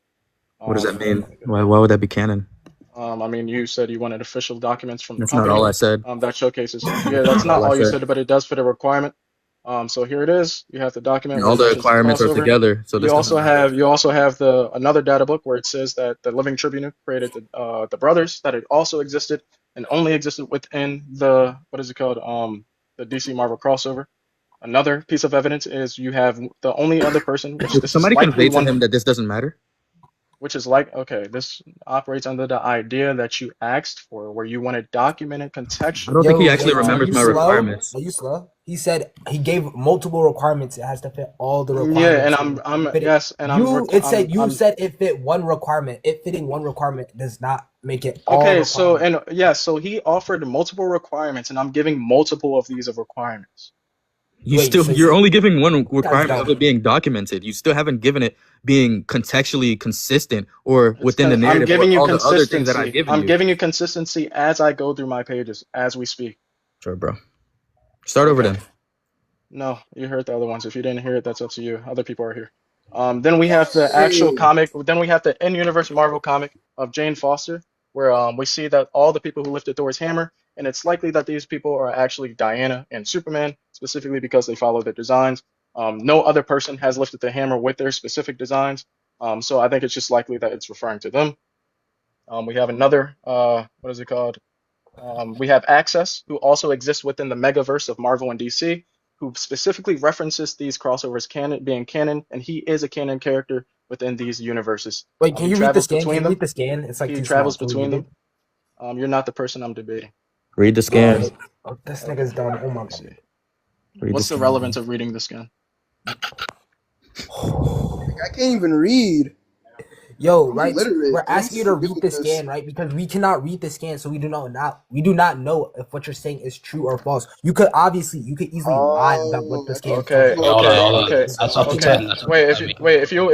What does that mean? Why would that be canon? I mean, you said you wanted official documents from the That's not company all I said. that showcases. Yeah, that's not All I all you said. said, but it does fit a requirement. So here it is. You have the document And where all it the mentions the requirements are crossover. together, so this doesn't matter. You also have the another data book where it says that the Living Tribune created the brothers, that it also existed and only existed within the what is it called the DC Marvel crossover. Another piece of evidence is you have the only other person, which this is Somebody likely convey to one, him that this doesn't matter. which is like okay, this operates under the idea that you asked for, where you want it documented I contextually. don't think he Yo, actually wait, are remembers you my slow? requirements. Are you slow? He said he gave multiple requirements. It has to fit all the requirements. Yeah, and I'm Fit it. yes, and You I'm said it fit one requirement. It fitting one requirement does not make it all okay. So requirements. and yeah, so he offered multiple requirements, and I'm giving multiple of these of requirements. Wait, so You're only giving one that's requirement of dumb. it being documented. You still haven't given it being contextually consistent or within the I'm narrative giving or you all the other things that I've consistency. given I'm you. giving you consistency as I go through my pages as we speak. Sure, bro. Start over Okay. then. No, you heard the other ones. If you didn't hear it, that's up to you. Other people are here. Then we have the actual comic. Then we have the in-universe Marvel comic of Jane Foster, where we see that all the people who lifted Thor's hammer, and it's likely that these people are actually Diana and Superman, specifically because they follow their designs. No other person has lifted the hammer with their specific designs, so I think it's just likely that it's referring to them. We have another, what is it called? We have Access, who also exists within the megaverse of Marvel and DC, who specifically references these crossovers being canon, and he is a canon character within these universes. Wait, can He you read the travels scan? between Can you them. read the scan? It's like He too travels small. Can we between read them. it? You're not the person I'm debating. Read the scan. Oh, this nigga's dumb. Oh my Let's god. see. Read What's the scan. relevance of reading the scan? I can't even read. Yo, I'm right? illiterate. We're I'm asking you to read the this. scan, right? Because we cannot read the scan, so we do not know if what you're saying is true or false. You could easily lie about what the scan is Okay, talking Hold on, hold on. okay. That's up to Okay. 10. That's up Wait, to if 10.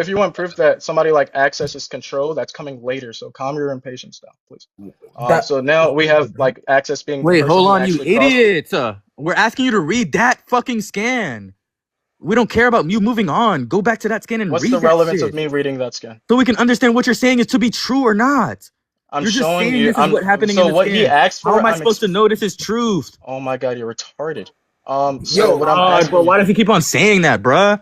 you want proof that somebody like accesses control, that's coming later. So calm your impatience down, please. That So now we have like Access being the Wait, person hold who on, you actually crossed. idiots. We're asking you to read that fucking scan. We don't care about you moving on. Go back to that scan and What's read the that relevance of shit. me reading that scan? So we can understand what you're saying is to be true or not. I'm You're just showing saying you. this is what's happening in So the what he scan. asked How for, am I supposed to know this is truth? Oh my god, you're retarded. Yo, So what I'm God, asking bro, you. why does he keep on saying that, bruh?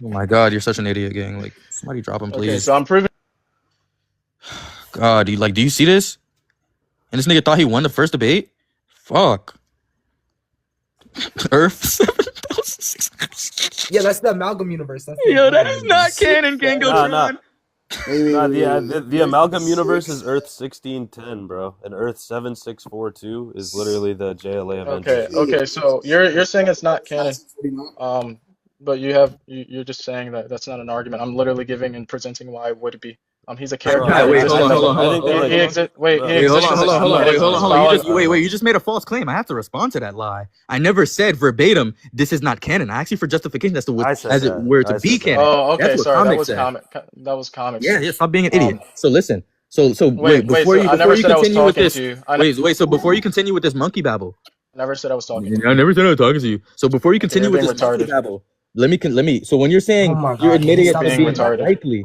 Oh my god, you're such an idiot, gang. Like, somebody drop him, Okay, please. so I'm proving. God, do you see this? And this nigga thought he won the first debate? Fuck. Earth 7,600. yeah, that's the amalgam universe. That's the Yo, that amalgam is not universe. canon, Gangotron. The amalgam universe is Earth 1610, bro, and Earth 7642 is literally the JLA Avengers. Okay. So you're saying it's not canon. But you're just saying that that's not an argument. I'm literally giving and presenting why it would be. He's a Bro, character Alright, that wait, exists hold in on, hold on, hold I on, think hold they're on. he like, exist. Wait, he Wait, hold exists on, in hold on, hold on, it wait, hold on, exists hold on. You just valid. wait, you just made a false claim. I have to respond to that lie. I never said verbatim this is not canon. I asked you for justification as to what I said as it that. were to I be said that. canon. Oh, That's okay. what Sorry, that comics was said. That was comics. Yeah, stop being an idiot. Um, So listen. So wait, wait. before So I never you said I was continue with talking this, to you. wait. So before you continue with this monkey babble, Never said I was talking to I you. never said I was talking to you. So before you Okay, continue you're with being this monkey retarded. babble, let me. So when you're Oh saying my you're god, can admitting you it stop to Being being saying that? retarded. likely,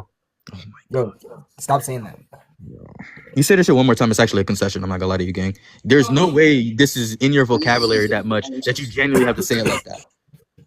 Yo, stop saying that. you say this shit one more time, it's actually a concession. I'm not gonna lie to you, gang. There's no way this is in your vocabulary that much that you genuinely have to say it like that.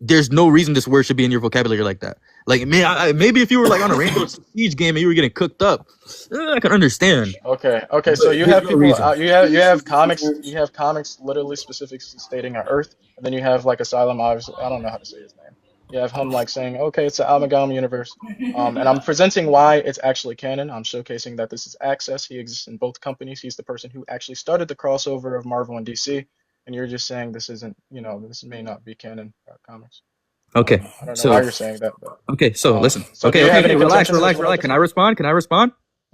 There's no reason this word should be in your vocabulary like that. Like, maybe if you were like on a Rainbow Siege game and you were getting cooked up, I can understand. Okay. But So you there's have no people. reason. You have comics literally specific stating our Earth, and then you have like Asylum. Obviously, I don't know how to say his name. You have him like saying, okay, it's an amalgam universe. And I'm presenting why it's actually canon. I'm showcasing that this is Access. He exists in both companies. He's the person who actually started the crossover of Marvel and DC. And you're just saying this isn't, this may not be canon comics. Okay, I don't know why so you're saying that, but okay, so listen. so do you Okay, have any relax, contentions relax, about relax. this? Can I respond?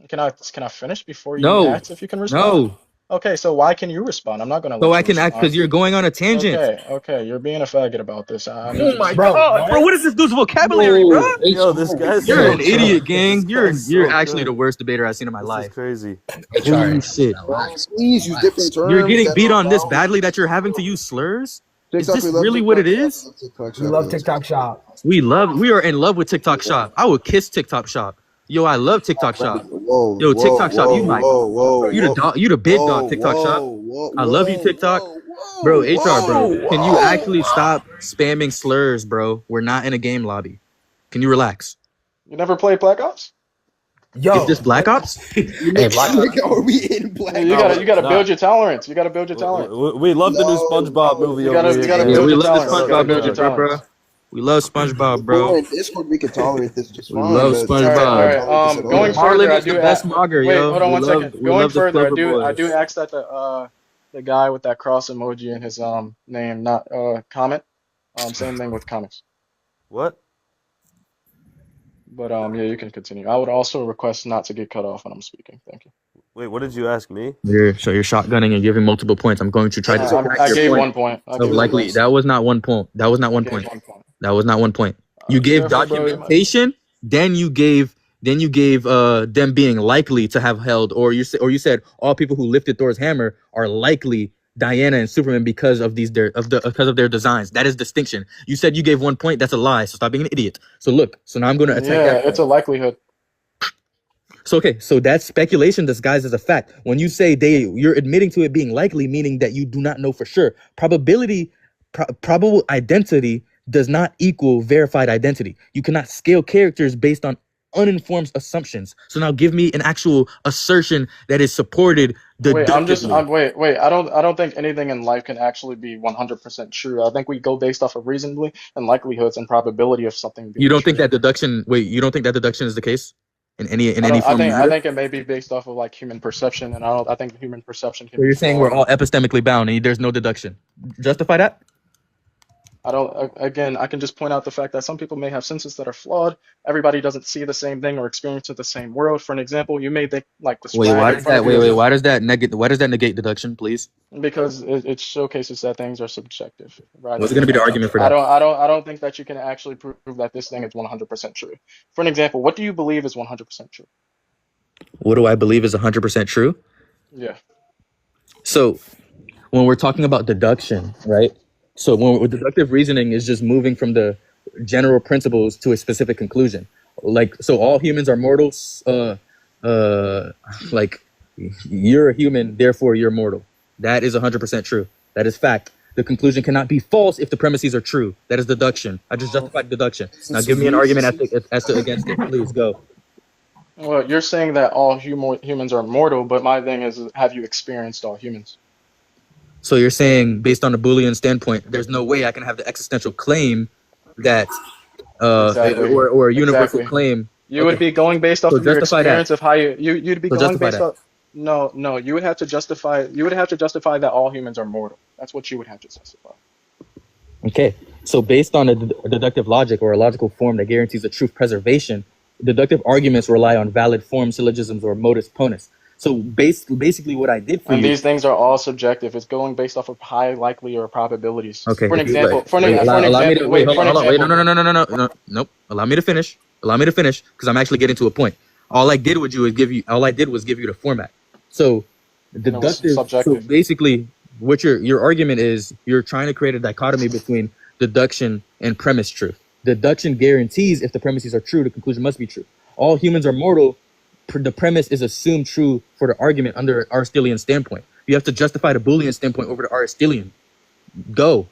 Can I finish before you No, ask if you can respond? no. Okay, so why can you respond? I'm not gonna So let I you can act because respond. you're going on a tangent. Okay, you're being a faggot about this. I need Oh you to my stop. god, bro! What is this dude's vocabulary, bro? Yo, this guy's You're so an good. idiot, gang. This You're guy's so actually good. the worst debater I've seen in my This is life. crazy. Holy shit! Relax. Please use different terms. You're getting that beat are on this about badly that you're having to use slurs. Is TikTok. this We love really what it TikTok is? Shop. We love TikTok Shop. We are in love with TikTok Shop. I would kiss TikTok Shop. Yo, I love TikTok Shop. Whoa, Yo, whoa, TikTok Shop, whoa, you my whoa, whoa, bro, you the whoa, dog, you the big dog, whoa, TikTok Shop. whoa, I love you, TikTok. Bro, HR, bro. Can you actually stop spamming slurs, bro? We're not in a game lobby. Can you relax? You never played Black Ops? Yo, Is this Black Ops? Hey, Black. Are we in Black? You gotta build your tolerance. You gotta build your tolerance. We love the new SpongeBob movie You over gotta here. build Yeah, we your love the tolerance. You gotta SpongeBob build your movie, bro. tolerance. We love SpongeBob, We're bro. in Discord. We can tolerate this just We fine. love but- SpongeBob. All right. Going Harlan further, I is the do best ask. mogger, Wait, yo. hold on We one love- second. we Going love the further, Clever I Boys. do ask that the guy with that cross emoji in his name not comment. Same thing with comics. What? But yeah, you can continue. I would also request not to get cut off when I'm speaking. Thank you. Wait, what did you ask me? So you're shotgunning and giving multiple points. I'm going to try to I your gave point 1 point. I of gave 1 likely. point. That was not 1 point. That was not one I gave point. 1 point. That was not 1 point. You gave Careful, bro, you might- documentation, then you gave them being likely to have held, or you said all people who lifted Thor's hammer are likely Diana and Superman because of because of their designs. That is distinction. You said you gave 1 point. That's a lie. So stop being an idiot. So look. So now I'm going to attack Yeah, that. it's a likelihood. So okay, so that's speculation disguised as a fact. When you say you're admitting to it being likely, meaning that you do not know for sure. Probable identity does not equal verified identity. You cannot scale characters based on uninformed assumptions. So now give me an actual assertion that is supported. Wait, wait. I don't think anything in life can actually be 100% true. I think we go based off of reasonably and likelihoods and probability of something being You don't true. think that deduction? Wait, you don't think that deduction is the case in any form? I think it may be based off of like human perception, and I think human perception can. So you're saying we're all epistemically bound and there's no deduction. Justify that? Again, I can just point out the fact that some people may have senses that are flawed. Everybody doesn't see the same thing or experience the same world. For an example, you may think like this. Why does that negate deduction, please? Because it showcases that things are subjective. Right? What's going to be the argument for that? I don't think that you can actually prove that this thing is 100% true. For an example, what do you believe is 100% true? What do I believe is 100% true? Yeah. So when we're talking about deduction, right? So when deductive reasoning is just moving from the general principles to a specific conclusion. Like, so all humans are mortals. Like you're a human, therefore you're mortal. That is 100% true. That is fact. The conclusion cannot be false if the premises are true. That is deduction. I just justified deduction. Now give me an argument as to against it. Please go. Well, you're saying that all humans are mortal, but my thing is, have you experienced all humans? So you're saying, based on a Boolean standpoint, there's no way I can have the existential claim that, or a universal claim. You would be going based off of your experience of how you'd be going based off. No, you would have to justify. You would have to justify that all humans are mortal. That's what you would have to justify. Okay, so based on a deductive logic or a logical form that guarantees the truth preservation, deductive arguments rely on valid forms, syllogisms, or modus ponens. So basically what I did for And you. these things are all subjective. It's going based off of high likely or probabilities. Okay, For an if you example, like, wait, allow me to wait. Hold for an on, wait, example. no, nope. Allow me to finish. Allow me to finish, because I'm actually getting to a point. All I did was give you the format. So deductive. So subjective. basically, what your argument is, you're trying to create a dichotomy between deduction and premise truth. Deduction guarantees if the premises are true, the conclusion must be true. All humans are mortal. The premise is assumed true for the argument under an Aristotelian standpoint. You have to justify the Boolean standpoint over the Aristotelian. Go.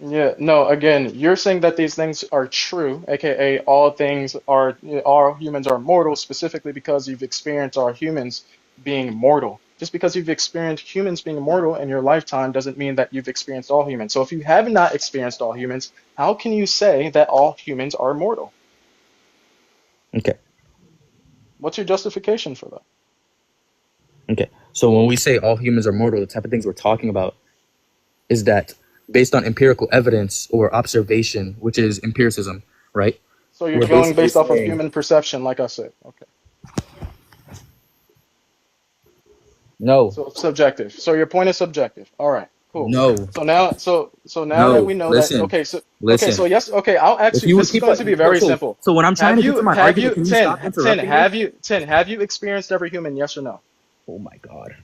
Yeah, no, again, you're saying that these things are true, aka all humans are mortal, specifically because you've experienced all humans being mortal. Just because you've experienced humans being mortal in your lifetime doesn't mean that you've experienced all humans. So if you have not experienced all humans, how can you say that all humans are mortal? Okay. What's your justification for that? Okay. So when we say all humans are mortal, the type of things we're talking about is that based on empirical evidence or observation, which is empiricism, right? So you're We're going basically based off of saying- human perception, like I said. Okay. No. So it's subjective. So your point is subjective. All right. Cool. No. So now No, that we know listen, that. Okay. So listen. so yes. Okay. I'll If actually. you would This is keep going up- to be very so- simple. So when I'm trying to get to my argument, can you stop interrupting me? Have you experienced every human? Yes or no? Oh my God.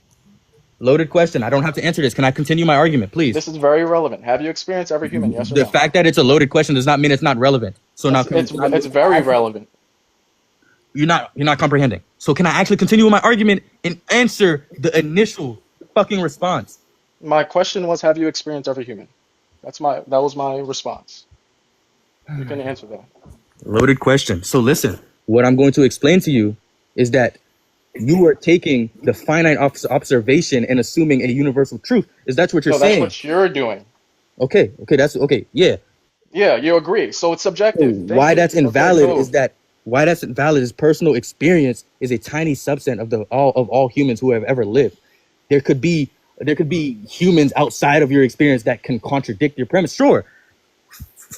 Loaded question. I don't have to answer this. Can I continue my argument, please? This is very relevant. Have you experienced every human? Yes or The no? fact that it's a loaded question does not mean it's not relevant. So now It's very relevant. you're not comprehending. So can I actually continue with my argument and answer the initial fucking response? My question was, have you experienced every human? That was my response. You can answer that. Loaded question. So listen, what I'm going to explain to you is that you are taking the finite observation and assuming a universal truth. Is that what you're No, saying? that's what you're doing. Okay, that's okay. Yeah. Yeah, you agree. So it's subjective. Thank Why you. that's Okay, invalid cool. is personal experience is a tiny subset of all humans who have ever lived. There could be humans outside of your experience that can contradict your premise. Sure.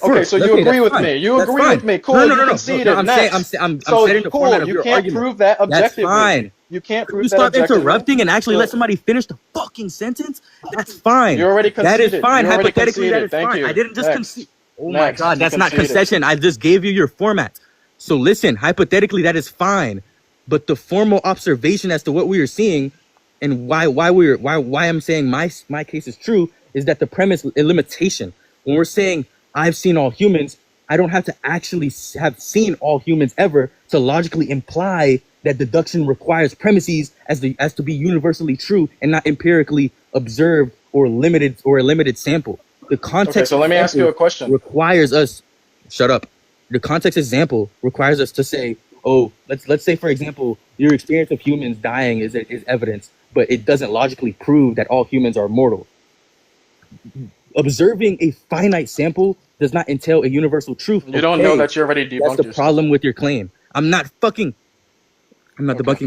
Okay, so you agree with me. You agree with me. Cool. You conceded. I'm Next. setting So the cool. format of You your can't argument. prove that objectively. That's fine. You can't prove You that stop objectively. interrupting and actually So- let somebody finish the fucking sentence. That's fine. You already That is conceded. fine. You already Hypothetically, that conceded. is Thank fine. you. I didn't just Next. concede. Oh Next. my God, You that's not conceded. concession. I just gave you your format. So listen, hypothetically, that is fine. But the formal observation as to what we are seeing and why I'm saying my case is true is that the premise, a limitation. When we're saying I've seen all humans, I don't have to actually have seen all humans ever to logically imply that deduction requires premises as to be universally true and not empirically observed or a limited sample. The context. Okay, so let me ask you a question. Requires us. Shut up. The context example requires us to say, oh, let's say for example, your experience of humans dying is evidence, but it doesn't logically prove that all humans are mortal. Observing a finite sample does not entail a universal truth. You don't know that you already debunked That's the yourself. problem with your claim. I'm not debunking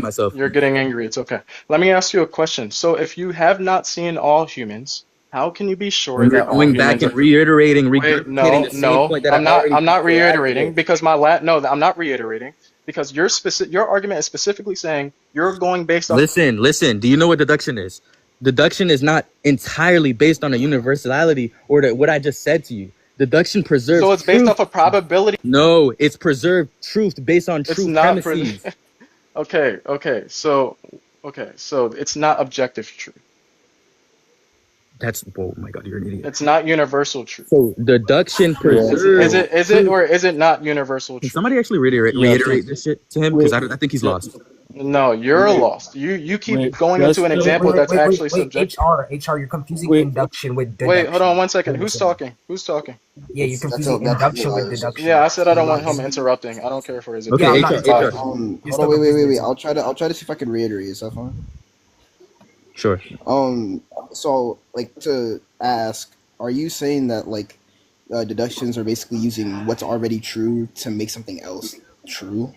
myself. You're getting angry. It's okay. Let me ask you a question. So if you have not seen all humans, how can you be sure When you're that all going back humans and reiterating, Wait, regurgitating the same point that I'm not already reiterating said. because I'm not reiterating because your argument is specifically saying you're going based off. Listen. Do you know what deduction is? Deduction is not entirely based on a universality or what I just said to you. Deduction preserves. So it's based truth. off of probability. No, it's preserved truth based on It's true not premises. Okay. So it's not objective truth. Oh my God, you're an idiot. It's not universal truth. So deduction preserves. Is it or is it not universal Can truth? somebody actually reiterate this shit to him? Because I think he's lost. No, you're lost. You keep going into an example that's actually subjective. HR, you're confusing induction with deduction. Wait, hold on 1 second. Who's talking? Yeah, you're confusing induction with deduction. Yeah, I said I don't want him interrupting. I don't care for his Okay, opinion. HR. Hold on, wait. I'll try to see if I can reiterate. Is that fine? Sure. So like to ask, are you saying that like deductions are basically using what's already true to make something else true?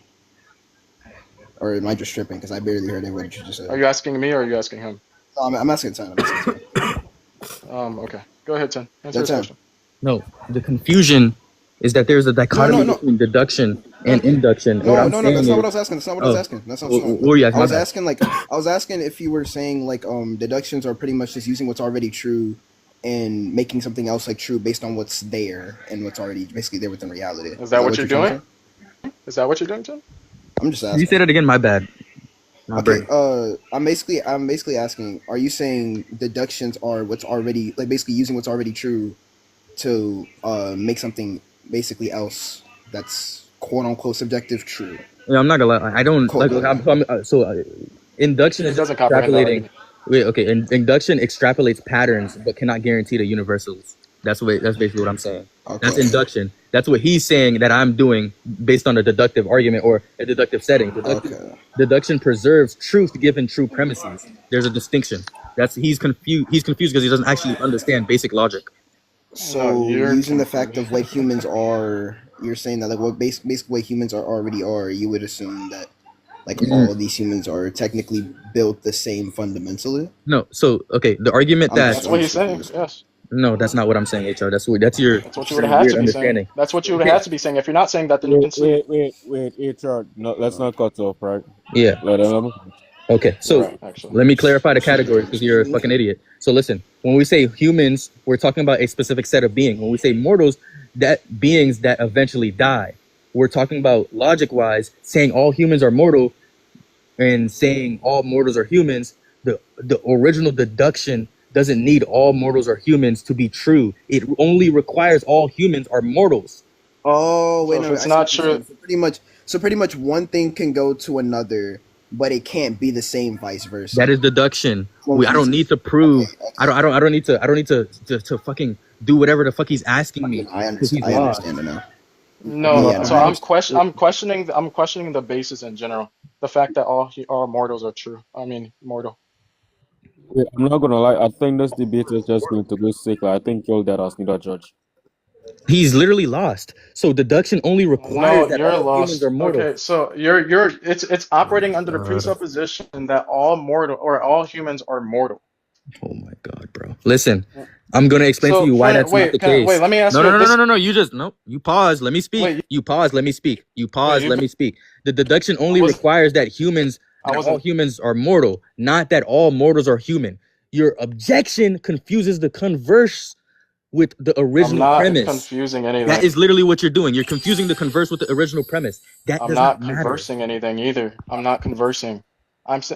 Or am I just tripping? Because I barely heard what you just said. Are you asking me or are you asking him? No, I'm asking Ten. Okay. Go ahead, Ten. Answer his Ten. question. No, the confusion is that there's a dichotomy No. between deduction and induction. What No, I'm no, no. saying That's not is, what I was asking. That's not what I was oh, asking. That's not what what were you asking? I My was bad. asking. I was asking if you were saying like deductions are pretty much just using what's already true and making something else like true based on what's there and what's already basically there within reality. Is that what you're trying to doing? say? Is that what you're doing, Tim? I'm just Can asking. you say that again? My bad. My Okay, brain. I'm basically asking, are you saying deductions are what's already like basically using what's already true to make something basically else that's quote unquote subjective true? Yeah, I'm not gonna lie. I don't Quote, induction It is just doesn't comprehend that extrapolating. argument. Wait, okay. Induction extrapolates patterns, but cannot guarantee the universals. That's basically what I'm saying. That's Okay. induction. That's what he's saying that I'm doing based on a deductive argument or a deductive setting. Okay. Deduction preserves truth given true premises. There's a distinction. He's confused. He's confused because he doesn't actually understand basic logic. So you're using the confused. fact of what humans are, you're saying that like what basically what humans already are, you would assume that like all of these humans are technically built the same fundamentally. No. So okay, the argument that That's what he's saying. Yes. no, that's not what I'm saying, HR. That's your That's what you would have had weird to be saying. understanding. That's what you would have had to be saying. If you're not saying that, then you can sleep. Wait, HR. No, let's not cut off, right? Yeah. Let him. Okay, so Right, actually. let me clarify the categories because you're a fucking idiot. So listen, when we say humans, we're talking about a specific set of beings. When we say mortals, that beings that eventually die. We're talking about logic-wise, saying all humans are mortal and saying all mortals are humans. The original deduction doesn't need all mortals are humans to be true. It only requires all humans are mortals. Oh wait, So no, if it's I see not what you're true, saying. So pretty much one thing can go to another, but it can't be the same vice versa. That is deduction. Well, I don't need to prove. okay. I don't need to fucking do whatever the fuck he's asking me. I Because he's understand it now. no. Yeah, no, So I I'm understand. I'm questioning the basis in general. The fact that all mortals are true. I mean, mortal. Wait, I'm not gonna lie. I think this debate is just going to go sick. I think you'll dead us need a judge. He's literally lost. So deduction only requires No, that you're all humans lost. are mortal. Okay, so it's operating under the presupposition that all humans are mortal. Oh my god, bro. Listen, I'm gonna explain to you why that's not the case. Let me ask No, you no, no, this. no, no, no. You just no. You pause. Let me speak. Wait, You pause. Let me speak. You pause. you Let me speak. The deduction I only was requires that I all wasn't. humans are mortal, not that all mortals are human. Your objection confuses the converse with the I'm original not premise. confusing That anything. is literally what you're doing. You're confusing the converse with the original premise. That I'm does not not matter. conversing anything either. I'm not conversing.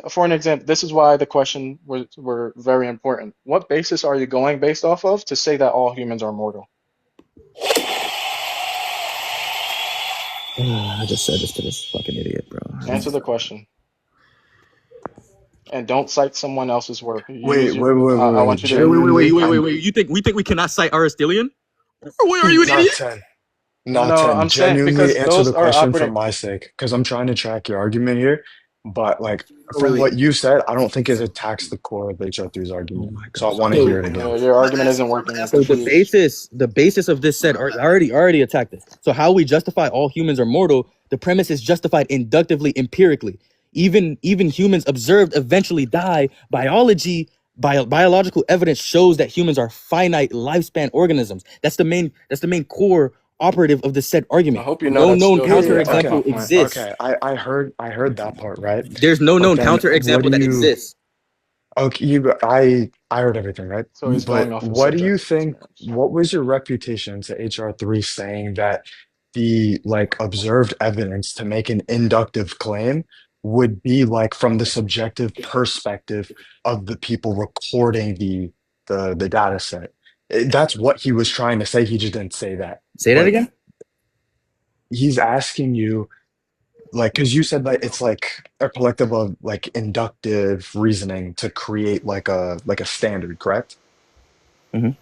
For an example, this is why the question were very important. What basis are you going based off of to say that all humans are mortal? I just said this to this fucking idiot, bro. Answer the question. And don't cite someone else's work. Wait, Use wait, wait, your, wait, I wait. want you to Genuinely, I'm You think we cannot cite Aristotelian? Wait, are you an not idiot? 10. Not No, 10. I'm saying Genuinely because answer those the are question for operating. my sake, because I'm trying to track your argument here. But like from Wait. what you said, I don't think it attacks the core of HR3's Oh argument. my So I god. want to hear it again. Your argument isn't working. You're So confused. the basis of this said I already attacked it. So how we justify all humans are mortal, the premise is justified inductively, empirically. Even humans observed eventually die. Biological evidence shows that humans are finite lifespan organisms. That's the main core operative of the said I argument. hope you know No that's known still your counterexample argument. exists. Okay. I heard that part, right? There's no But known then what counterexample do that you exists. okay, I heard everything, right? So he's going But off of what do you subjective think, experience. what was your reputation to HR3 saying that the like observed evidence to make an inductive claim would be like from the subjective perspective of the people recording the data set? That's what he was trying to say. He just didn't say that. Say that But again? he's asking you like because you said that it's like a collective of like inductive reasoning to create like a standard, correct? Mhm.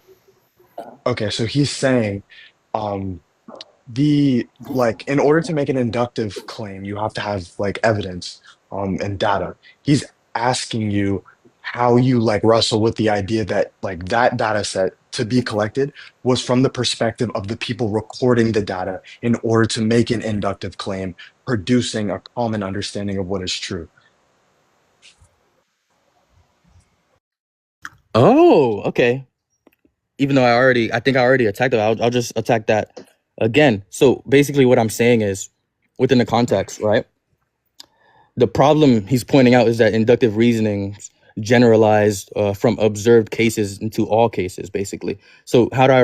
Okay, so he's saying um the like in order to make an inductive claim you have to have like evidence and data. He's asking you how you like wrestle with the idea that like that data set to be collected was from the perspective of the people recording the data in order to make an inductive claim, producing a common understanding of what is true. Oh, okay. Even though I think I already attacked it, I'll just attack that again. So basically what I'm saying is within the context, right? The problem he's pointing out is that inductive reasoning generalized from observed cases into all cases, basically. So how do I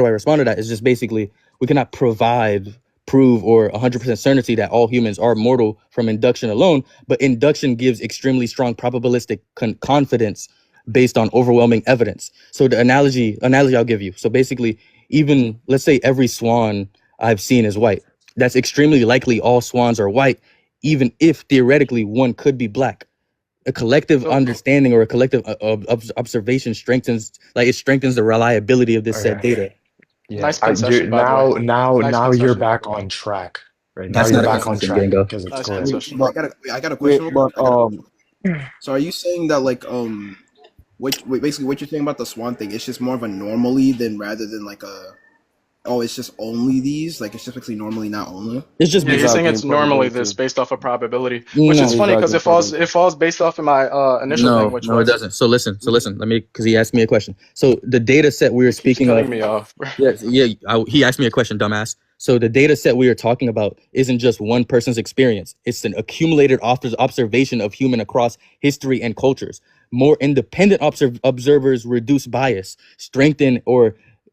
respond to that? Is just basically we cannot prove, or 100% certainty that all humans are mortal from induction alone, but induction gives extremely strong probabilistic confidence based on overwhelming evidence. So the analogy I'll give you. So basically, even let's say every swan I've seen is white. That's extremely likely all swans are white, even if theoretically one could be black. A collective understanding or a collective observation strengthens the reliability of this said data. Yeah, Nice concession, by the way. now Nice you're concession. back on track. Right now That's you're not a back on concession, track Gango. because it's Nice clear. concession. I got a question. Wait, but So are you saying that like basically what you're saying about the swan thing? It's just more of a normally than rather than like it's just only these, like it's just basically normally, not only. It's just Yeah, you're saying it's normally probability. this based off of probability, which is No, funny because Exactly, it falls based off of my initial thing, which no, it was doesn't. So listen. Let me, because he asked me a question. So the data set we were keeps speaking cutting of. me off, bro. He asked me a question, dumbass. So the data set we are talking about isn't just one person's experience. It's an accumulated observation of human across history and cultures. More independent observers reduce bias,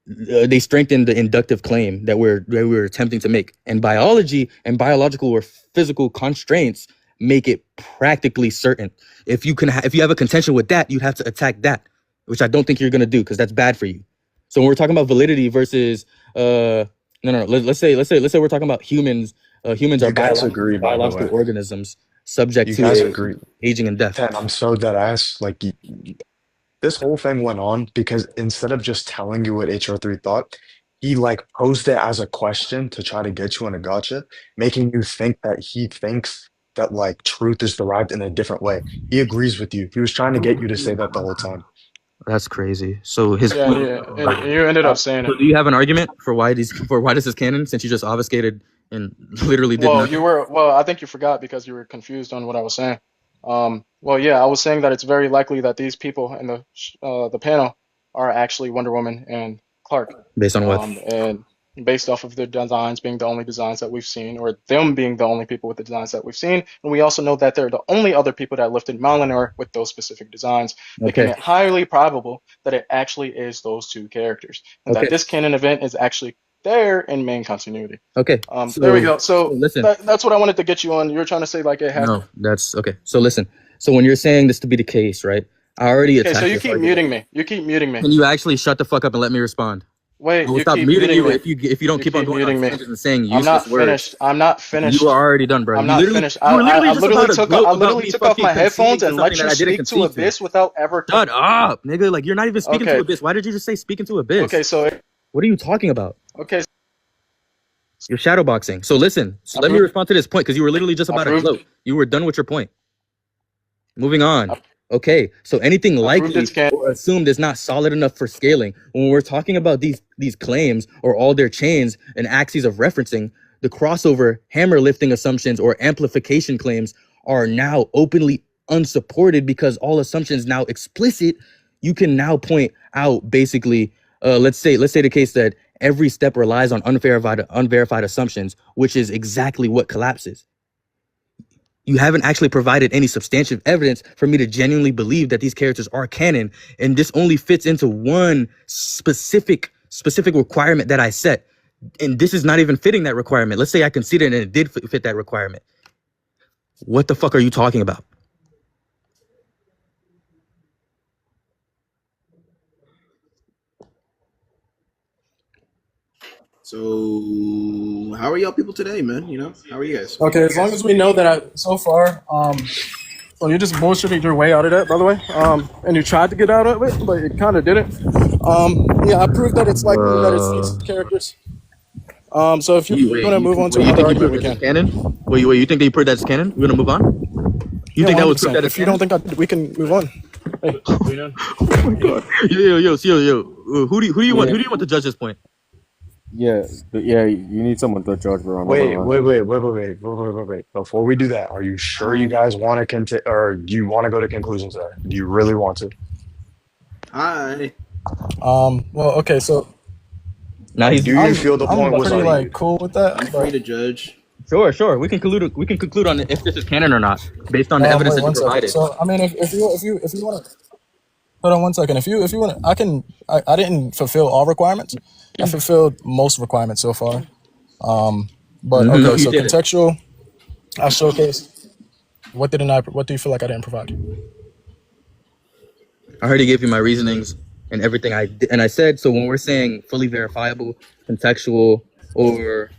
they strengthen the inductive claim that we're attempting to make. And biology and biological or physical constraints make it practically certain. If you have a contention with that, you'd have to attack that, which I don't think you're gonna do because that's bad for you. So when we're talking about validity versus no. Let's say we're talking about humans. Humans are You guys agree, by the biological way. organisms subject You to guys agree. aging and death. Ted, I'm so dead ass. Like this whole thing went on because instead of just telling you what HR3 thought, he like posed it as a question to try to get you in a gotcha, making you think that he thinks that like truth is derived in a different way. He agrees with you. He was trying to get you to say that the whole time. That's crazy. So his Yeah, and you ended up saying So it. do you have an argument for why this is canon, since you just obfuscated and literally did nothing? I think you forgot because you were confused on what I was saying. Yeah, I was saying that it's very likely that these people in the panel are actually Wonder Woman and Clark. Based on what? And based off of their designs being the only designs that we've seen, or them being the only people with the designs that we've seen. And we also know that they're the only other people that lifted Mjolnir with those specific designs, making it highly probable that it actually is those two characters, and that this canon event is actually there in main continuity. Okay. There we go. So listen. That's what I wanted to get you on. You were trying to say like it happened. No, that's okay. So listen. So when you're saying this to be the case, right? I already attacked. Okay, so you keep muting me. You keep muting me. Can you actually shut the fuck up and let me respond? Wait, I will you stop keep muting you me. if you don't keep on going on tangents and saying useless I'm not words. finished. I'm not finished. You are already done, bro. I'm not finished. I literally took off my headphones and let you speak to Abyss without ever. Shut up, nigga. Like you're not even speaking to Abyss. Why did you just say speaking to Abyss? Okay, so what are you talking about? Okay. You're shadowboxing. So listen. So let me respond to this point because you were literally just about to gloat. You were done with your point. Moving on. Okay, so anything likely or assumed is not solid enough for scaling. When we're talking about these claims or all their chains and axes of referencing, the crossover, hammer lifting assumptions or amplification claims are now openly unsupported because all assumptions now explicit. You can now point out basically, let's say the case that every step relies on unverified assumptions, which is exactly what collapses. You haven't actually provided any substantive evidence for me to genuinely believe that these characters are canon, and this only fits into one specific requirement that I set, and this is not even fitting that requirement. Let's say I conceded and it did fit that requirement. What the fuck are you talking about? So, how are y'all people today, man? You know, how are you guys? Okay, as long as we know that so far, so you just bullshitted your way out of that, by the way, and you tried to get out of it, but you kind of didn't. I proved that it's likely that it's these characters. So if you're gonna move on to another argument, we can. Canon? Wait, you think that you proved that's canon? We're gonna move on? You think that was proved that it's If you don't think we can move on. Hey, oh my god. Yo. Who do you want? Who do you want to judge this point? Yeah, you need someone to judge, bro. Wait. Before we do that, are you sure you guys want to continue, or do you want to go to conclusions there? Do you really want to? Hi. Well, okay, so now do you feel the point was pretty cool with that. I'm free to judge. Sure. We can conclude on if this is canon or not based on the evidence Wait that you one second. provided. So I mean, if you want to hold on one second. If you want to, I didn't fulfill all requirements. I fulfilled most requirements so far. But No, okay, you so didn't. contextual, I showcased. What do you feel like I didn't provide? I already gave you my reasonings and everything I said. So when we're saying fully verifiable, contextual, or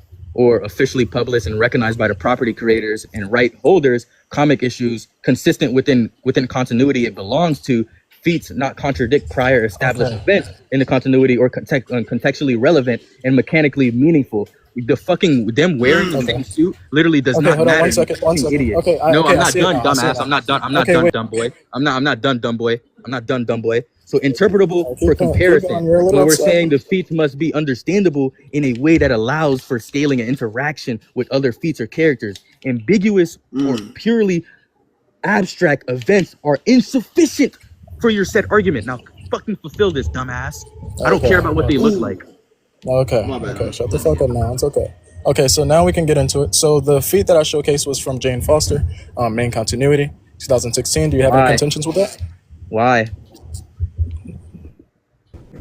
officially published and recognized by the property creators and right holders, comic issues consistent within continuity it belongs to, feats not contradict prior established events in the continuity or contextually relevant and mechanically meaningful. Them wearing the same suit literally does not hold on matter. one second. Idiot. Okay, No, I'm I not see it done, now. I see it dumbass. now. I'm not done. I'm not Okay, done, wait. dumb boy. I'm not done, dumb boy. I'm not done, dumb boy. So interpretable Keep for going. comparison. You're a little When we're upset. saying the feats must be understandable in a way that allows for scaling and interaction with other feats or characters. Ambiguous or purely abstract events are insufficient for your set argument. Now fucking fulfill this, dumbass. I don't care about what they look like. Okay. Shut the fuck up now. It's okay. Okay, so now we can get into it. So the feat that I showcased was from Jane Foster, main continuity, 2016. Do you have any Why? contentions with that? Why?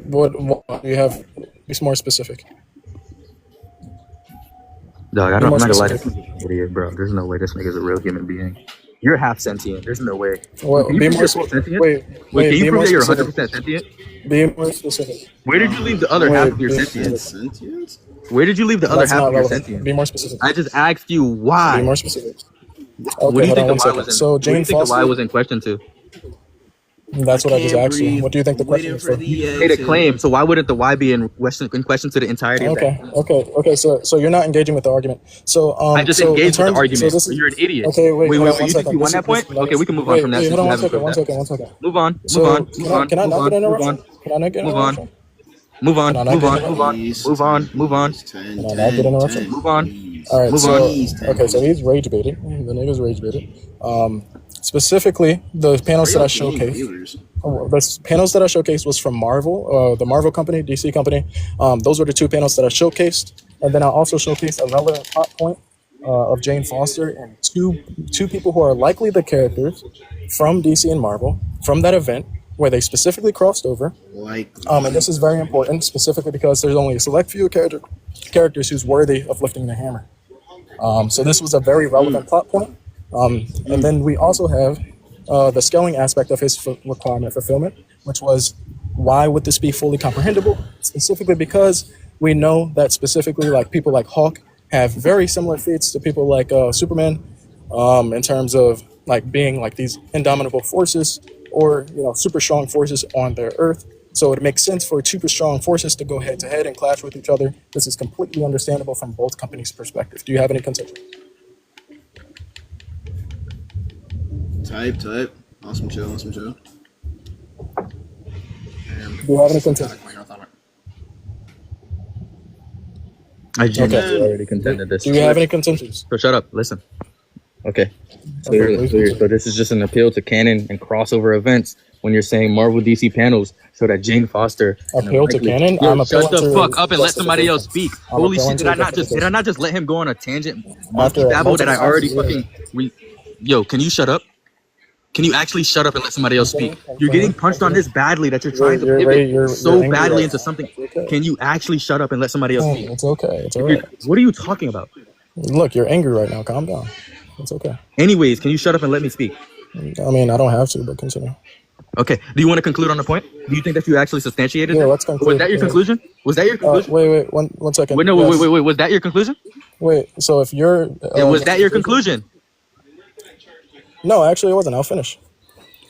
What do you have? Be more specific. Dog, Be I'm more not gonna lie, specific. this nigga's an idiot, bro. There's no way this nigga's a real human being. You're half sentient. There's no way. Well, Can you be prove more you're specific. sentient? Wait, Wait, can you be prove more that you're specific. 100% sentient? Be more specific. Where did you leave the other half of your be sentience? specific. Where did you leave the other That's half not of your relevant. sentience? Be more specific. I just asked you Be why. more specific. What Okay, do you hold think on the one why second. was in? So What do you Jane think the why Foster. was in question to? That's what I just asked you. What do you think the question is for? Made a claim, so why wouldn't the why be in question to the entirety of that? Okay. So you're not engaging with the argument. So I just so in engaged with the terms, so argument. this is You're an idiot. okay. Wait, hold on You one think second. you won This that is point? Okay, we can move on from that wait, since hold you on haven't proved that. one second. Move on. So can I not get an interruption? Can I not get an Move on. interruption? Move on. Can I not Move get on. an Move on. Move on. Move on. Can I not get an interruption? Move on. All right. Move So on. okay. So he's rage baiting. The nigga's rage baiting. Specifically, the panels that I showcased. The panels that I showcased was from Marvel, the Marvel company, DC company. Those were the two panels that I showcased, and then I also showcased a relevant plot point of Jane Foster and two people who are likely the characters from DC and Marvel from that event where they specifically crossed over. And this is very important, specifically because there's only a select few characters who's worthy of lifting the hammer. So this was a very relevant plot point. And then we also have the scaling aspect of his requirement fulfillment, which was why would this be fully comprehensible? Specifically because we know that specifically like people like Hawk have very similar feats to people like Superman in terms of like being like these indomitable forces or super strong forces on their Earth. So it makes sense for super strong forces to go head to head and clash with each other. This is completely understandable from both companies' perspective. Do you have any contention? Type. Awesome chill. Do you have any contention? I genuinely already contended this. Do you have any contentions? So shut up. Listen. Okay. So, Okay, please. so this is just an appeal to canon and crossover events when you're saying Marvel DC panels so that Jane Foster Appeal to canon? Yo, I'm shut appealing the to fuck up and let somebody else speak. I'm Holy appealing shit! to Did I not just let him go on a tangent? Monkey After babble that I multiple already times, fucking. Yo, can you shut up? Can you actually shut up and let somebody else speak? You're getting punched on this badly that you're trying to pivot so angry badly right into something. Can you actually shut up and let somebody else speak? It's okay. It's all right. What are you talking about? Look, you're angry right now. Calm down. It's okay. Anyways, can you shut up and let me speak? I mean, I don't have to, but continue. Okay. Do you want to conclude on the point? Do you think that you actually substantiated Yeah, it? let's conclude. Was that your Yeah. conclusion? Was that your conclusion? Wait, one second. Wait, no, Yes. wait. Was that your conclusion? Wait, so if you're... Was that your conclusion? No, actually it wasn't. I'll finish.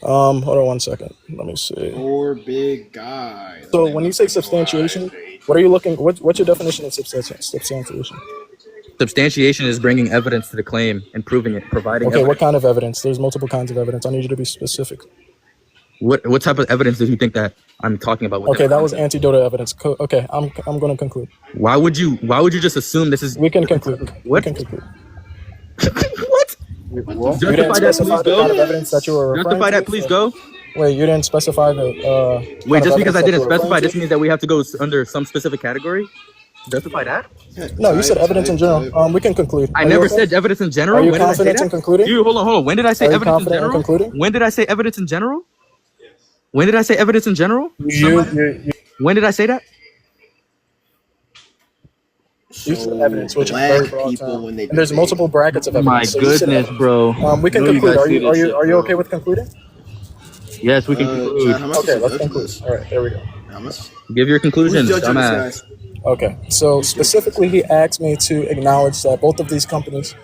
Hold on one second. Let me see. Poor big guy. So when you say substantiation, what are you looking... What's your definition of substantiation? Substantiation is bringing evidence to the claim and proving it, providing Okay, evidence. what kind of evidence? There's multiple kinds of evidence. I need you to be specific. What type of evidence did you think that I'm talking about? Okay, that was antidote evidence. Okay, I'm going to conclude. Why would you just assume this is... We can conclude. What? We can conclude. What? You Justify didn't that, specify please the kind of go. evidence that you were referring Justify to? that, please go. Wait, you didn't specify the... Wait, just because I didn't specify specify, this means that we have to go under some specific category? Justify that? No, you said evidence in general. We can conclude. I Are you never okay? said evidence in Are general. you When did I say confident in that? concluding? You hold on. When did I say Are you evidence in confident in general? concluding? When did I say evidence in general? When did I say evidence in general? You When did I say that? said So evidence, which is a black very broad people term, when they and there's debate. multiple brackets of My evidence. So you said goodness, evidence. bro. We can know you conclude. guys Are see you this shit, okay bro. with concluding? Yes, we can conclude. Chad, how am I supposed Okay, to let's judge conclude. this? All right, there we go. How am I- Give your Who's conclusion, judging this, dumbass. guys? Okay, so specifically, he asked me to acknowledge that both of these companies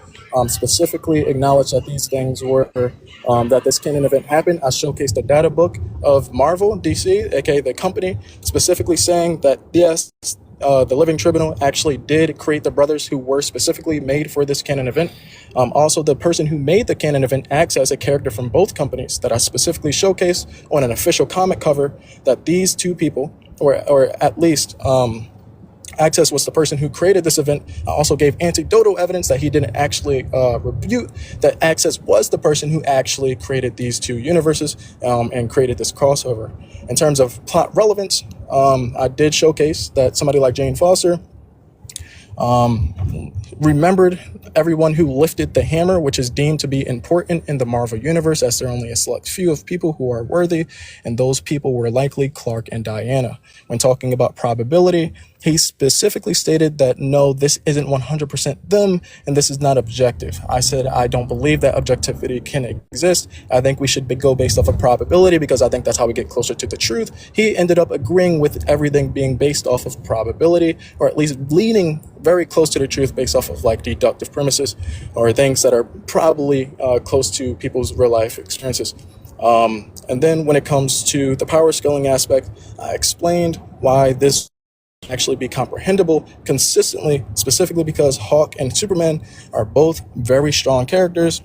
specifically acknowledge that these things were, that this canon event happened. I showcased the data book of Marvel DC, aka the company, specifically saying that yes, the Living Tribunal actually did create the brothers who were specifically made for this canon event. Also, the person who made the canon event acts as a character from both companies that I specifically showcased on an official comic cover that these two people, or at least Access was the person who created this event. I also gave anecdotal evidence that he didn't actually refute that Access was the person who actually created these two universes and created this crossover. In terms of plot relevance, I did showcase that somebody like Jane Foster remembered everyone who lifted the hammer, which is deemed to be important in the Marvel Universe, as there are only a select few of people who are worthy, and those people were likely Clark and Diana. When talking about probability, he specifically stated that no, this isn't 100% them, and this is not objective. I said I don't believe that objectivity can exist. I think we should go based off of probability because I think that's how we get closer to the truth. He ended up agreeing with everything being based off of probability, or at least leaning very close to the truth based off of like deductive premises or things that are probably close to people's real life experiences. And then when it comes to the power scaling aspect, I explained why this actually be comprehensible consistently, specifically because Hawk and Superman are both very strong characters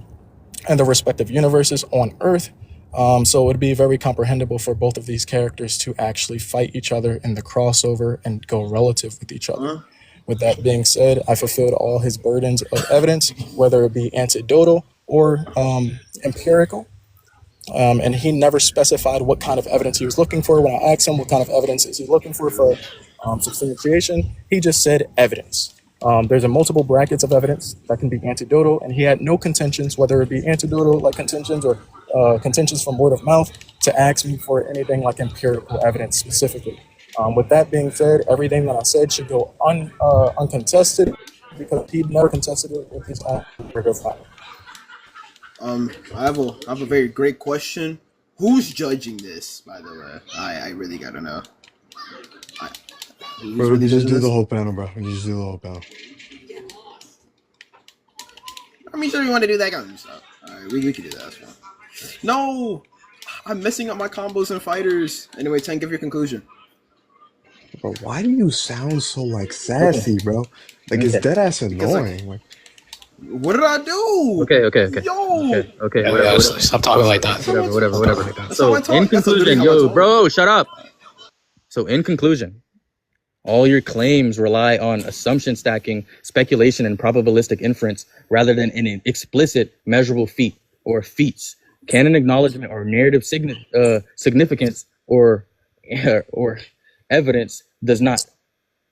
in their respective universes on Earth. So it would be very comprehensible for both of these characters to actually fight each other in the crossover and go relative with each other. With that being said, I fulfilled all his burdens of evidence, whether it be anecdotal or empirical. And he never specified what kind of evidence he was looking for. When I asked him what kind of evidence is he looking for substantiation, he just said evidence. There's a multiple brackets of evidence that can be anecdotal, and he had no contentions, whether it be anecdotal like contentions or contentions from word of mouth, to ask me for anything like empirical evidence specifically. With that being said, everything that I said should go uncontested because he never contested it with his own word of mouth. I have a very great question. Who's judging this, by the way? I really gotta know. Bro, we just do the whole panel, bro. We just do the whole panel. I mean, sure you want to do that kind of stuff. Alright, we can do that. That's fine. No! I'm messing up my combos and fighters. Anyway, Tank, give your conclusion. Bro, why do you sound so like sassy, bro? Like it's dead ass annoying. Like, what did I do? Okay. Yo! Okay. Yeah, Whatever. stop talking like that. Whatever. So how I talk. in That's literally conclusion, how I yo, talk. bro, shut up. So in conclusion, all your claims rely on assumption stacking, speculation, and probabilistic inference rather than an explicit measurable feat or feats. Canon acknowledgement or narrative significance or evidence does not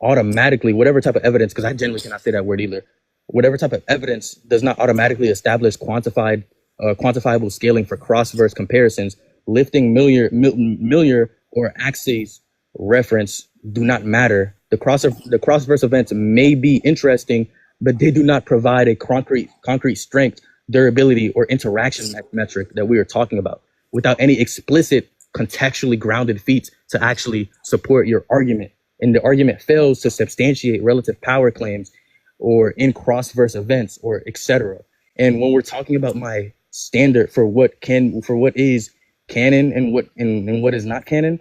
automatically, whatever type of evidence, because I generally cannot say that word either, whatever type of evidence does not automatically establish quantifiable scaling for cross-verse comparisons. Lifting Miller or Axes reference do not matter. The cross-verse events may be interesting, but they do not provide a concrete strength, durability, or interaction metric that we are talking about without any explicit contextually grounded feats to actually support your argument. And the argument fails to substantiate relative power claims or in cross-verse events or etc. And when we're talking about my standard for what is canon and what is not canon,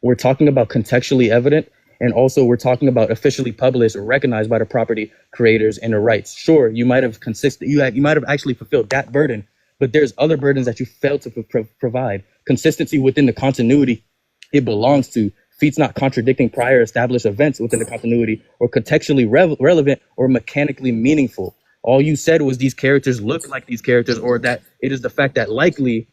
we're talking about contextually evident, and also we're talking about officially published or recognized by the property creators and the rights. Sure, you might have you might have actually fulfilled that burden, but there's other burdens that you failed to provide. Consistency within the continuity it belongs to, feats not contradicting prior established events within the continuity, or contextually relevant or mechanically meaningful. All you said was these characters look like these characters, or that it is the fact that likely,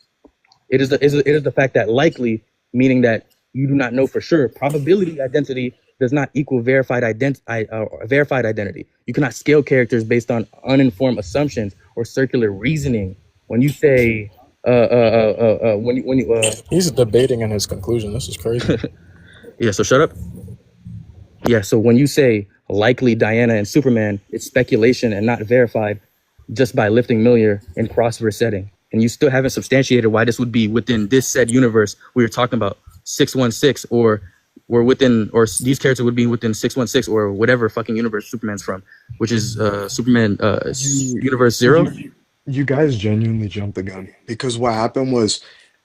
it is the fact that likely, meaning that you do not know for sure. Probability identity does not equal verified identity. You cannot scale characters based on uninformed assumptions or circular reasoning. When you say He's debating in his conclusion. This is crazy. yeah, so shut up. Yeah, so when you say likely Diana and Superman, it's speculation and not verified just by lifting Miller in crossover setting. And you still haven't substantiated why this would be within this said universe we were talking about, 616, or these characters would be within 616 or whatever fucking universe Superman's from, which is Superman Universe 0. You guys genuinely jumped the gun because what happened was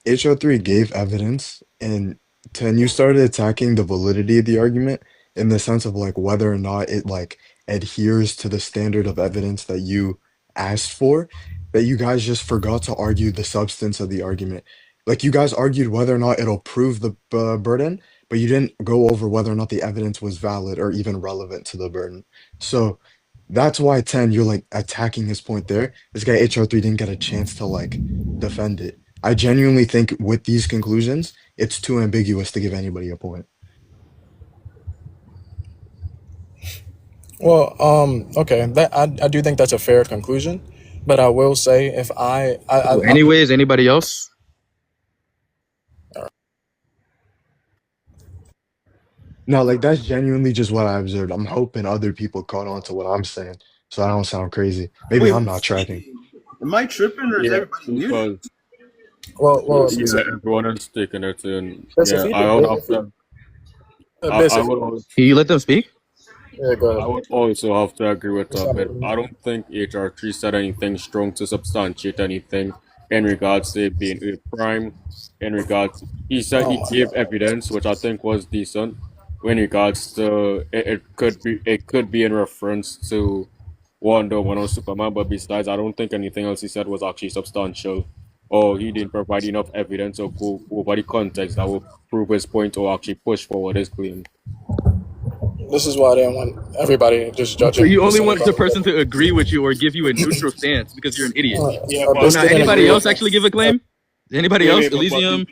HR3 gave evidence and then you started attacking the validity of the argument in the sense of like whether or not it like adheres to the standard of evidence that you asked for, that you guys just forgot to argue the substance of the argument. Like you guys argued whether or not it'll prove the burden, but you didn't go over whether or not the evidence was valid or even relevant to the burden. So that's why 10, you're like attacking his point there. This guy HR3 didn't get a chance to like defend it. I genuinely think with these conclusions, it's too ambiguous to give anybody a point. Well, okay, that I do think that's a fair conclusion, but I will say if anyways, anybody else? No, like that's genuinely just what I observed. I'm hoping other people caught on to what I'm saying, so I don't sound crazy. Maybe Wait, I'm not tracking. am I tripping or is everybody muted? well, yeah, everyone is taking it in. Yes, Yeah, if I would have to. Can you let them speak? Yeah, go ahead. I would also have to agree with that, but I don't think HR3 said anything strong to substantiate anything in regards to it being a prime. In regards, he said he gave evidence, which I think was decent. In regards to it could be in reference to Wonder Woman or Superman, but besides, I don't think anything else he said was actually substantial, or he didn't provide enough evidence or go over the context that will prove his point or actually push forward his claim. This is why I didn't want everybody just judging. So you only the want the same person to agree with you or give you a neutral stance because you're an idiot. Yeah, Oh, but now, anybody else actually give a claim? Anybody else? Elysium,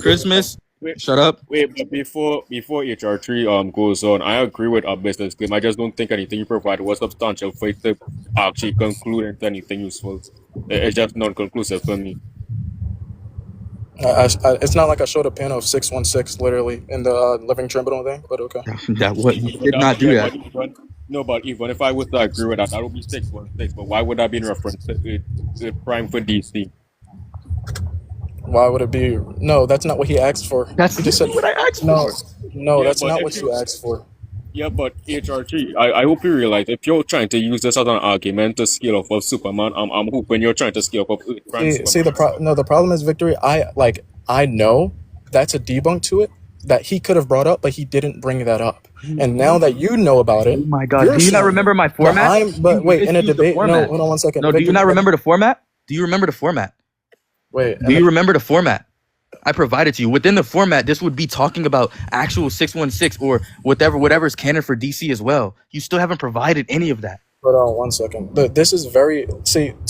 Christmas. Shut up. Wait, but before HR3 goes on, I agree with Abyss's claim. I just don't think anything you provided was substantial for it to actually conclude into anything useful. It's just non-conclusive for me. It's not like I showed a panel of 616 literally in the living tribunal thing, but okay. That what you did not do that. But even if I was to agree with that, that would be 616. But why would that be in reference to the prime for DC? Why would it be? No, that's not what he asked for. That's he just said what I asked no, for. No, Yeah, that's but not if what you asked for. Yeah, but HRG, I hope you realize if you're trying to use this as an argument to scale off of Superman, I'm hoping you're trying to scale off of Earth Prime See the problem is, Victory. I know that's a debunk to it that he could have brought up, but he didn't bring that up. And now that you know about it, oh my God, do you not remember my format? But wait, in a debate, no, hold on 1 second. No, do you not remember the format? Do you remember the format? Wait, do you remember the format? I provided to you. Within the format, this would be talking about actual 616 or whatever's canon for DC as well. You still haven't provided any of that. Hold on 1 second. This is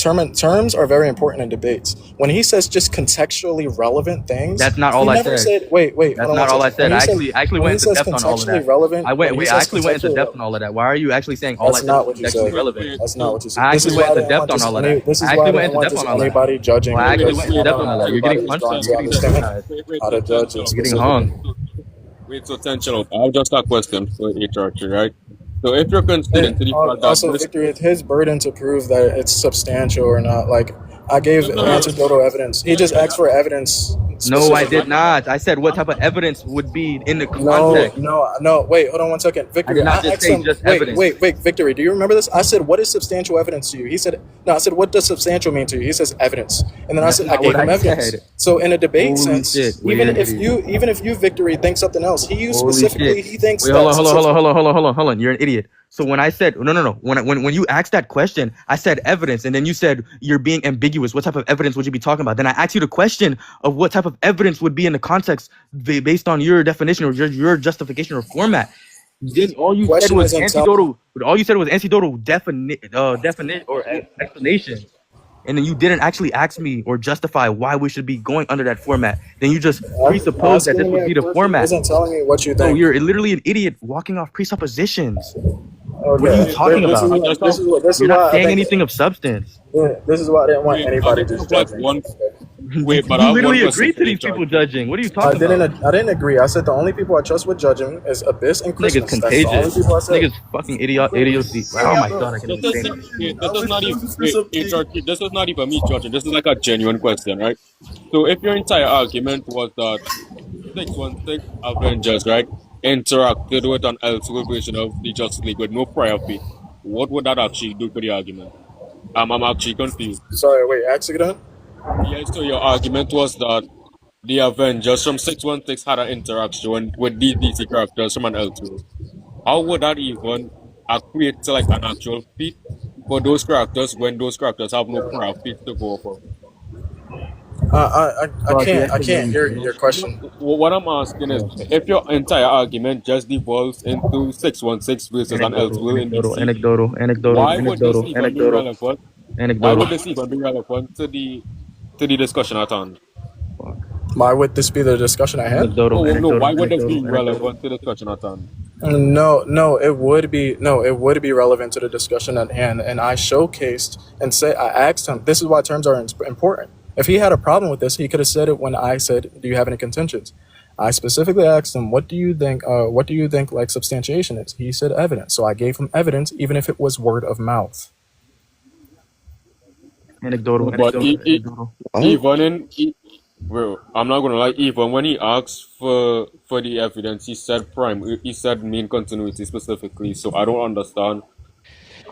terms are very important in debates. When he says just contextually relevant things, that's not all I said. Wait. That's not all I said. I actually went into depth on all of that. Relevant, I actually went into depth on all of that. Why are you actually saying all I said was contextually relevant? That's not what you said. I actually went into depth on all of that. This is I why actually I went into depth on all that. Anybody judging? I actually went into depth on all that. You're getting punched. You're getting how to judge. You're getting hung. Wait, so attention. I have just a question for HRG, right? So if you're considering to the fact that also, Victory, it's his burden to prove that it's substantial or not. Like, I gave anecdotal evidence. He just asked for evidence. No, I did not. I said what type of evidence would be in the context. No. Wait, hold on 1 second. Victory, I did not just say just evidence. Wait, Victory, do you remember this? I said, what is substantial evidence to you? He said, no, I said, what does substantial mean to you? He says evidence. And then I said, I gave him evidence. So in a debate sense, even if you, Victory, think something else, he used specifically, he thinks Wait, hold on. You're an idiot. So when I said no, when you asked that question, I said evidence, and then you said you're being ambiguous. What type of evidence would you be talking about? Then I asked you the question of what type of evidence would be in the context based on your definition or your justification or format. Then all you said was anecdotal. All you said was anecdotal definition or explanation. and then you didn't actually ask me or justify why we should be going under that format. Then you just presuppose that this Asking would me be a the question format. isn't telling me what you So think. you're literally an idiot walking off presuppositions. What are Okay, you talking this is about? You're why not I saying think. anything of substance. Yeah, this is why I didn't want Wait, I anybody just just have like judging. one. You Wait, but I have one literally question agreed for to these HR. people judging. What are you I talking didn't. about? I didn't agree. I said the only people I trust with judging is Abyss and This nigga's Christmas. That's the only contagious. people I This said. nigga's fucking idiocy. Oh my god, I can This even is say not, that. wait, this is not even wait, HR. This is not even me judging. This is like a genuine question, right? So if your entire argument was that 616 Avengers, right, interacted with an Elseworld version of the Justice League with no prior feat, what would that actually do to the argument? I'm actually confused. Sorry, wait. Ask again. Yeah, so your argument was that the Avengers from 616 had an interaction with these DC characters from an Elseworld. How would that even create like an actual feat for those characters when those characters have no prior feats to go for? I Fuck, you can't. I actually can't hear didn't. your question. What I'm asking is, if your entire argument just devolves into 616 versus an Elseworld in DC, why would this even be relevant? Why would this even be relevant to the discussion at hand? Why would this be the discussion I had? Oh, well, no. Why would this be relevant to the discussion at hand? No, it would be relevant to the discussion at hand. And I showcased and I asked him. This is why terms are important. If he had a problem with this, he could have said it when I said, "Do you have any contentions?" I specifically asked him, "What do you think? What do you think like substantiation is?" He said evidence. So I gave him evidence, even if it was word of mouth. Anecdotal. But even in well, I'm not gonna lie. Even when he asked for the evidence, he said prime. He said main continuity specifically. So I don't understand.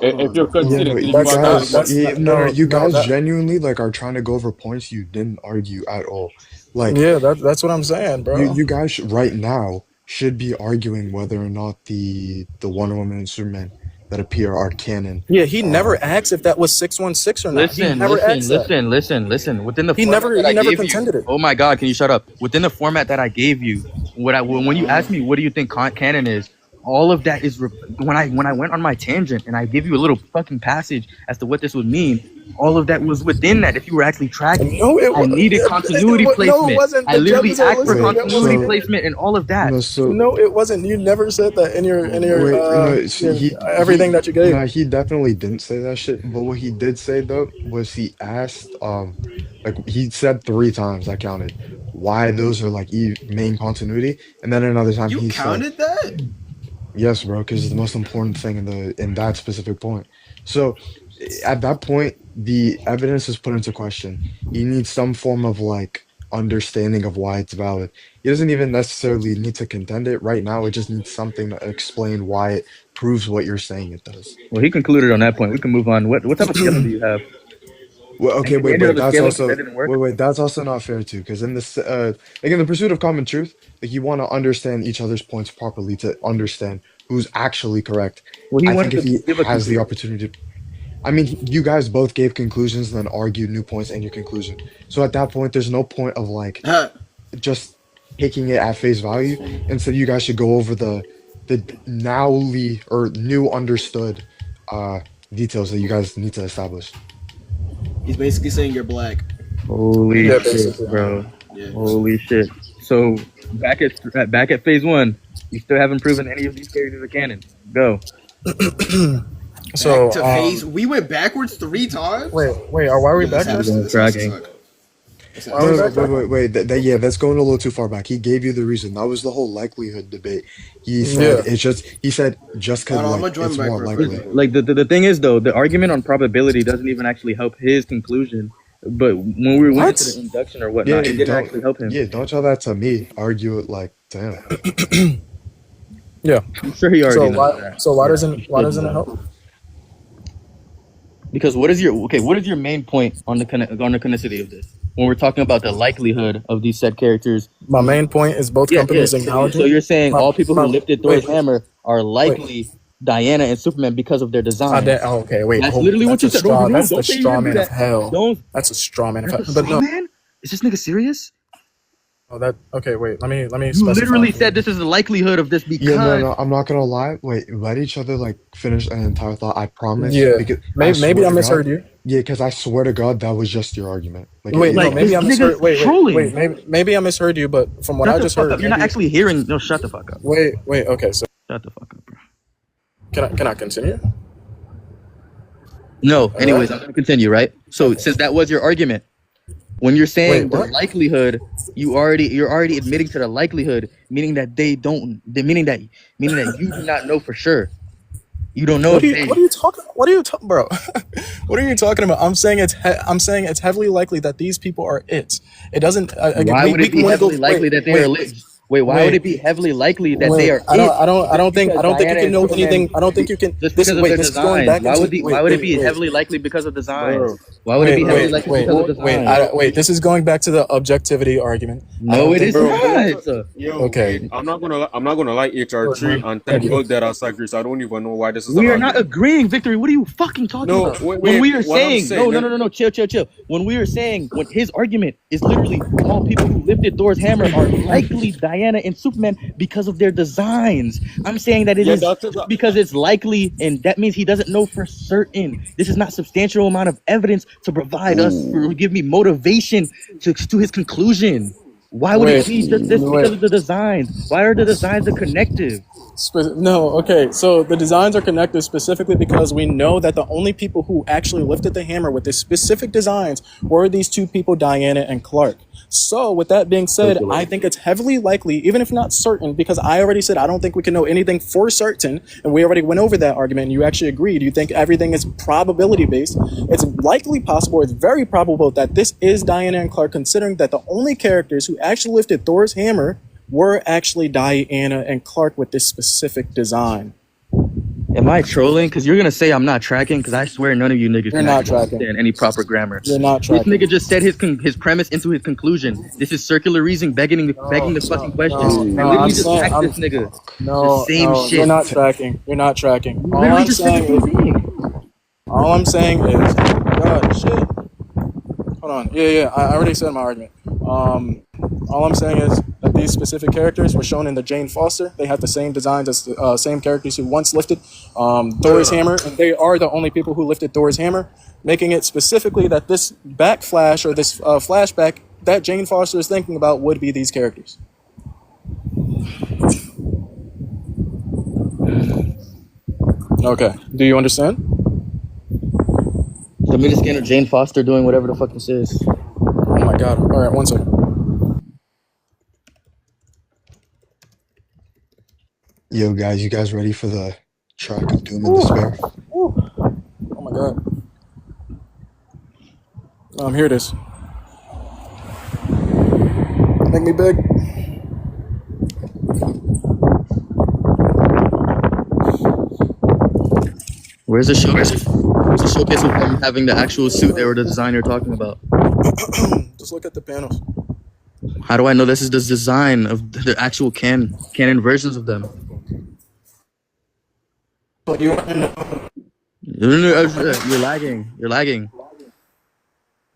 If you're considering you the fact guys genuinely like are trying to go over points you didn't argue at all. Like, yeah, that's what I'm saying, bro. You guys right now should be arguing whether or not the Wonder Woman and Superman that appear are canon. Yeah, he never asked if that was 616 or not. Listen. Within the he never contended it. Oh my god, can you shut up? Within the format that I gave you, when you asked me what do you think canon is, all of that is when I went on my tangent and I give you a little fucking passage as to what this would mean. All of that was within that. If you were actually tracking, I needed continuity placement. No, it wasn't. I literally asked for continuity placement and all of that. No, it wasn't. You never said that in your everything that you gave. No, he definitely didn't say that shit. But what he did say though was he asked, like he said 3 times, I counted, why those are like main continuity, and then another time he counted that. Yes, bro, because it's the most important thing in that specific point. So at that point, the evidence is put into question. He needs some form of like understanding of why it's valid. He doesn't even necessarily need to contend it right now. It just needs something to explain why it proves what you're saying it does. Well, he concluded on that point. We can move on. What type of scaling do you have? Well, okay, wait, that's also not fair too, because in this, like in the pursuit of common truth, like you want to understand each other's points properly to understand who's actually correct. Well, I think if he has the opportunity, I mean, you guys both gave conclusions and then argued new points and your conclusion. So at that point, there's no point of like just taking it at face value. Instead, you guys should go over the newly or new understood details that you guys need to establish. He's basically saying you're black. Holy shit, bro. Yeah. Holy shit. So back at phase 1, you still haven't proven any of these characters are canon. Go. So back to phase, we went backwards 3 times. Wait. Why are we backwards? Tracking. Wait. That's going a little too far back. He gave you the reason. That was the whole likelihood debate. He said because like, it's more likely. Like the thing is though, the argument on probability doesn't even actually help his conclusion. But when we went into the induction or whatnot, it didn't actually help him. Yeah, don't tell that to me. Argue it like to him. Yeah, I'm sure he already knows that. So why doesn't it help? Because what is your main point on the canonicity of this? When we're talking about the likelihood of these said characters, my main point is both companies acknowledging. So you're saying all people who lifted Thor's hammer are likely Diana and Superman because of their design. Okay, wait. That's literally what you said. That's the straw man of hell. That's a straw man of hell. But no, man, is this nigga serious? Oh, that okay. Wait, let me You specify. literally said this is the likelihood of this Yeah, no, because. no, I'm not gonna lie. Wait, let each other like finish an entire thought. I promise. Yeah, Because I maybe swear I to misheard God. you. Yeah, because I swear to God, that was just your argument. Like, Wait, no, Like maybe this I misheard. nigga's Wait, trolling. maybe I misheard you. But from what Shut I the just fuck heard, up. You're not maybe. actually hearing. No, shut the fuck up. Wait. Okay, so Shut the fuck up, bro. can I continue? No. All Anyways, right. I'm gonna continue. Right. So since that was your argument, when you're saying Wait, the what? likelihood, you're already admitting to the likelihood, meaning that meaning that you do not know for sure. You don't know What if are you talking? What are you talking, bro? What are you talking about? I'm saying it's heavily likely that these people are it. It doesn't. Again, Why would we it be want to go. heavily likely that they are lit? Wait, why would it be heavily likely that they are I it? don't think Because you Diana can and know Superman, anything. I don't think you can. just This because of wait. their This is going designs. back into. Why would it be heavily likely because of designs? Bro. Why would it be heavily likely because of designs? Wait. This is going back to the objectivity argument. No, it is not. Okay. I'm not gonna lie, HR3 and Thank you. technical data disagree. I don't even know why this is. We an are not argument. agreeing, Victory. What are you fucking talking No, about? wait, When we are what I'm saying, saying, no, chill. When we are saying, when his argument is literally all people who lifted Thor's hammer are likely Diana and Superman because of their designs. I'm saying that it is because it's likely, and that means he doesn't know for certain. This is not substantial amount of evidence to provide us or give me motivation to his conclusion. Why would it be just this because of the designs? Why are the designs a connective? No, okay. So the designs are connected specifically because we know that the only people who actually lifted the hammer with the specific designs were these two people, Diana and Clark. So with that being said, I think it's heavily likely, even if not certain, because I already said I don't think we can know anything for certain, and we already went over that argument, and you actually agreed. You think everything is probability based. It's likely possible, it's very probable that this is Diana and Clark, considering that the only characters who actually lifted Thor's hammer were actually Diana and Clark with this specific design. Am I trolling? Because you're gonna say I'm not tracking. Because I swear none of you niggas can not actually tracking. understand any proper grammar. You're not This tracking. nigga just said his premise into his conclusion. This is circular reasoning, begging the fucking question. I literally just asked this nigga the same shit. You're not tracking. You're not tracking. You literally just said the same thing. All I'm saying is, God, shit. Hold on. Yeah. I already said my argument. All I'm saying is that these specific characters were shown in the Jane Foster. They have the same designs as the same characters who once lifted Thor's hammer, and they are the only people who lifted Thor's hammer, making it specifically that this backflash or this flashback that Jane Foster is thinking about would be these characters. Okay. Do you understand? Show me the scan of Jane Foster doing whatever the fuck this is. Oh my God. All right, one second. Yo, guys, you guys ready for the track of doom and despair? Oh my God. Here it is. Make me big. Where's the showcase? Where's the showcase of them having the actual suit they were the designer talking about? Just look at the panels. How do I know this is the design of the actual canon versions of them? But you want to know? You're lagging. You're lagging.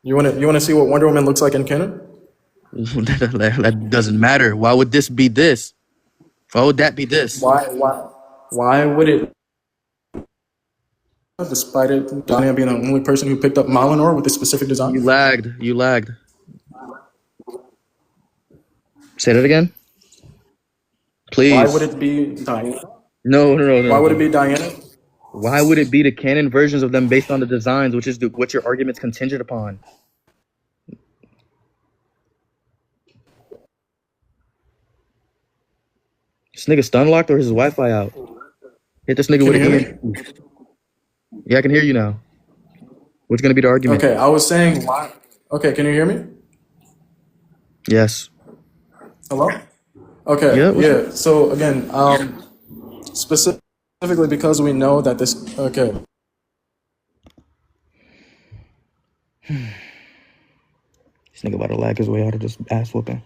You want to see what Wonder Woman looks like in canon? That doesn't matter. Why would this be this? Why would that be this? Why would it? Despite it, Diana being the only person who picked up Malinor with this specific design. You lagged. Say that again, please. Why would it be Diana? No. Why would it be Diana? Why would it be the canon versions of them based on the designs, which is what your argument's contingent upon? This nigga stun locked or his Wi-Fi out? Hit this nigga with an EMP. Yeah, I can hear you now. What's gonna be the argument? Okay, I was saying why. Okay, can you hear me? Yes. Hello? Okay, yeah. So again, specifically because we know that this. Okay. This nigga about to lag his way out of this ass whooping.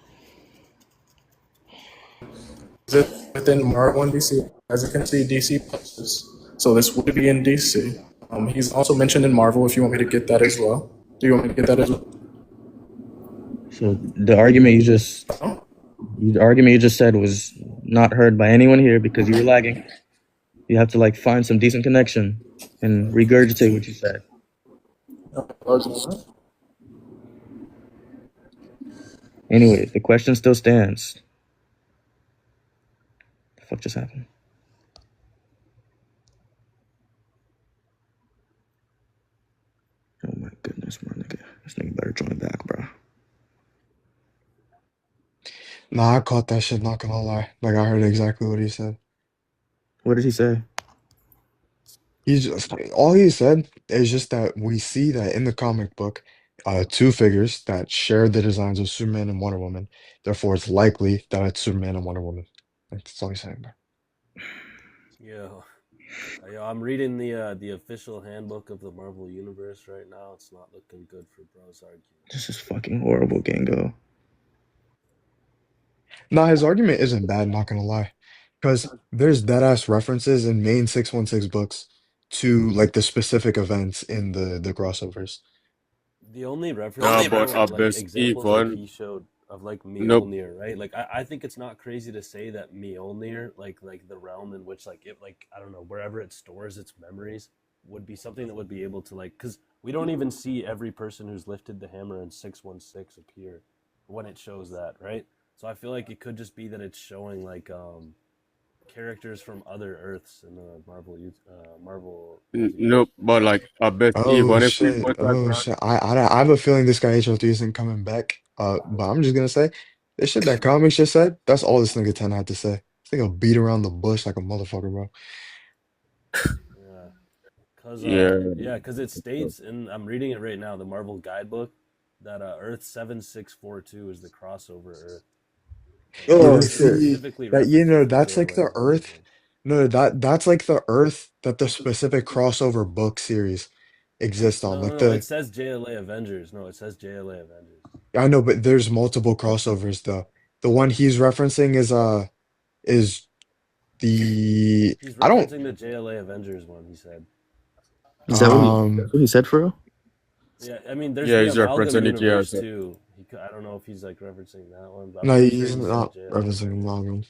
Within Marvel and DC, as you can see, DC posts. So this would be in DC. He's also mentioned in Marvel. If you want me to get that as well. Do you want me to get that as well? So the argument you just said was not heard by anyone here because you were lagging. You have to like find some decent connection and regurgitate what you said. Anyway, the question still stands. The fuck just happened? Oh my goodness, my nigga. This nigga better join back, bro. Nah, I caught that shit, not gonna lie. Like, I heard exactly what he said. What did he say? All he said is just that we see that in the comic book, two figures that share the designs of Superman and Wonder Woman. Therefore, it's likely that it's Superman and Wonder Woman. Like, that's all he's saying, bro. Yo, I'm reading the official handbook of the Marvel Universe right now. It's not looking good for bro's argument. This is fucking horrible, Gango. Nah, his argument isn't bad, not gonna lie. Because there's dead-ass references in main 616 books to, like, the specific events in the crossovers. The only reference Nah, to but like this examples like even he showed of like nope. Mjolnir, right? Like I think it's not crazy to say that Mjolnir, like the realm in which like it like I don't know, wherever it stores its memories, would be something that would be able to like because we don't even see every person who's lifted the hammer in 616 appear when it shows that, right? So I feel like it could just be that it's showing like characters from other Earths in the Marvel. Nope, but like I bet Oh even if we shit! put that Oh shit! I have a feeling this guy HO3 isn't coming back. But I'm just gonna say, this shit that comics just said. That's all this nigga 10 had to say. This nigga beat around the bush like a motherfucker, bro. Because it states, and I'm reading it right now, the Marvel Guidebook, that Earth 7642 is the crossover Earth. Oh shit! That's like the Earth. No, that's like the Earth that the specific crossover book series exists on. Like No, it says JLA Avengers. No, it says JLA Avengers. I know, but there's multiple crossovers though. The one he's referencing is the He's I don't referencing the JLA Avengers one, he said. Is that what he said for real? Yeah, I mean, there's he's the Amalgam referencing it. Universe too. I don't know if he's like referencing that one. But No, I'm he's sure not said JLA. referencing Amalgam.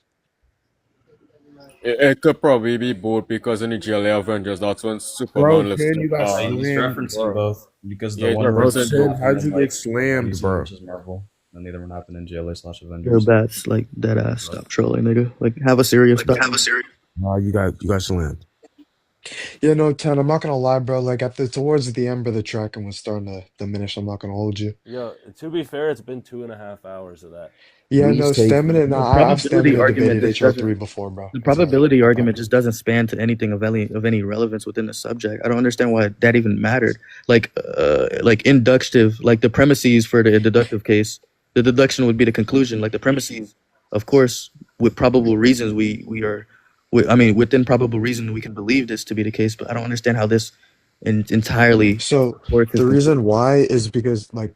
It could probably be both because in the JLA Avengers, that's when Superman lifts you got the slammed, He's referencing both because the Yeah, one he's versus referencing both. Marvel how'd you and, get slammed, DC bro? versus Marvel, and neither one happened in JLA/Avengers. Yo, Bats, like dead ass. Stop trolling, nigga. Like have a serious talk. No, you got slammed. Yeah, no, 10, I'm not gonna lie, bro. Like towards the end of the track and was starting to diminish. I'm not gonna hold you. Yo, to be fair, it's been 2.5 hours of that. Yeah, no, stamina. The Nah, I've probability stamina argument debated just HO3 before, bro. The probability argument just doesn't span to anything of any relevance within the subject. I don't understand why that even mattered. Like inductive, like the premises for the deductive case, the deduction would be the conclusion. Like the premises, of course, with probable reasons, within probable reason, we can believe this to be the case. But I don't understand how this entirely. So the reason why is because like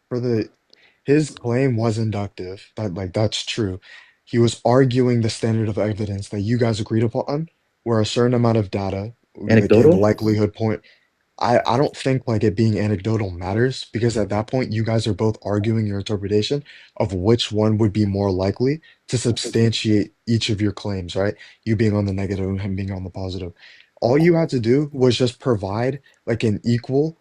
his claim was inductive. That's true. He was arguing the standard of evidence that you guys agreed upon, where a certain amount of data, like Anecdotal? the likelihood point. I don't think like it being anecdotal matters because at that point you guys are both arguing your interpretation of which one would be more likely to substantiate each of your claims, right? You being on the negative and him being on the positive. All you had to do was just provide like an equal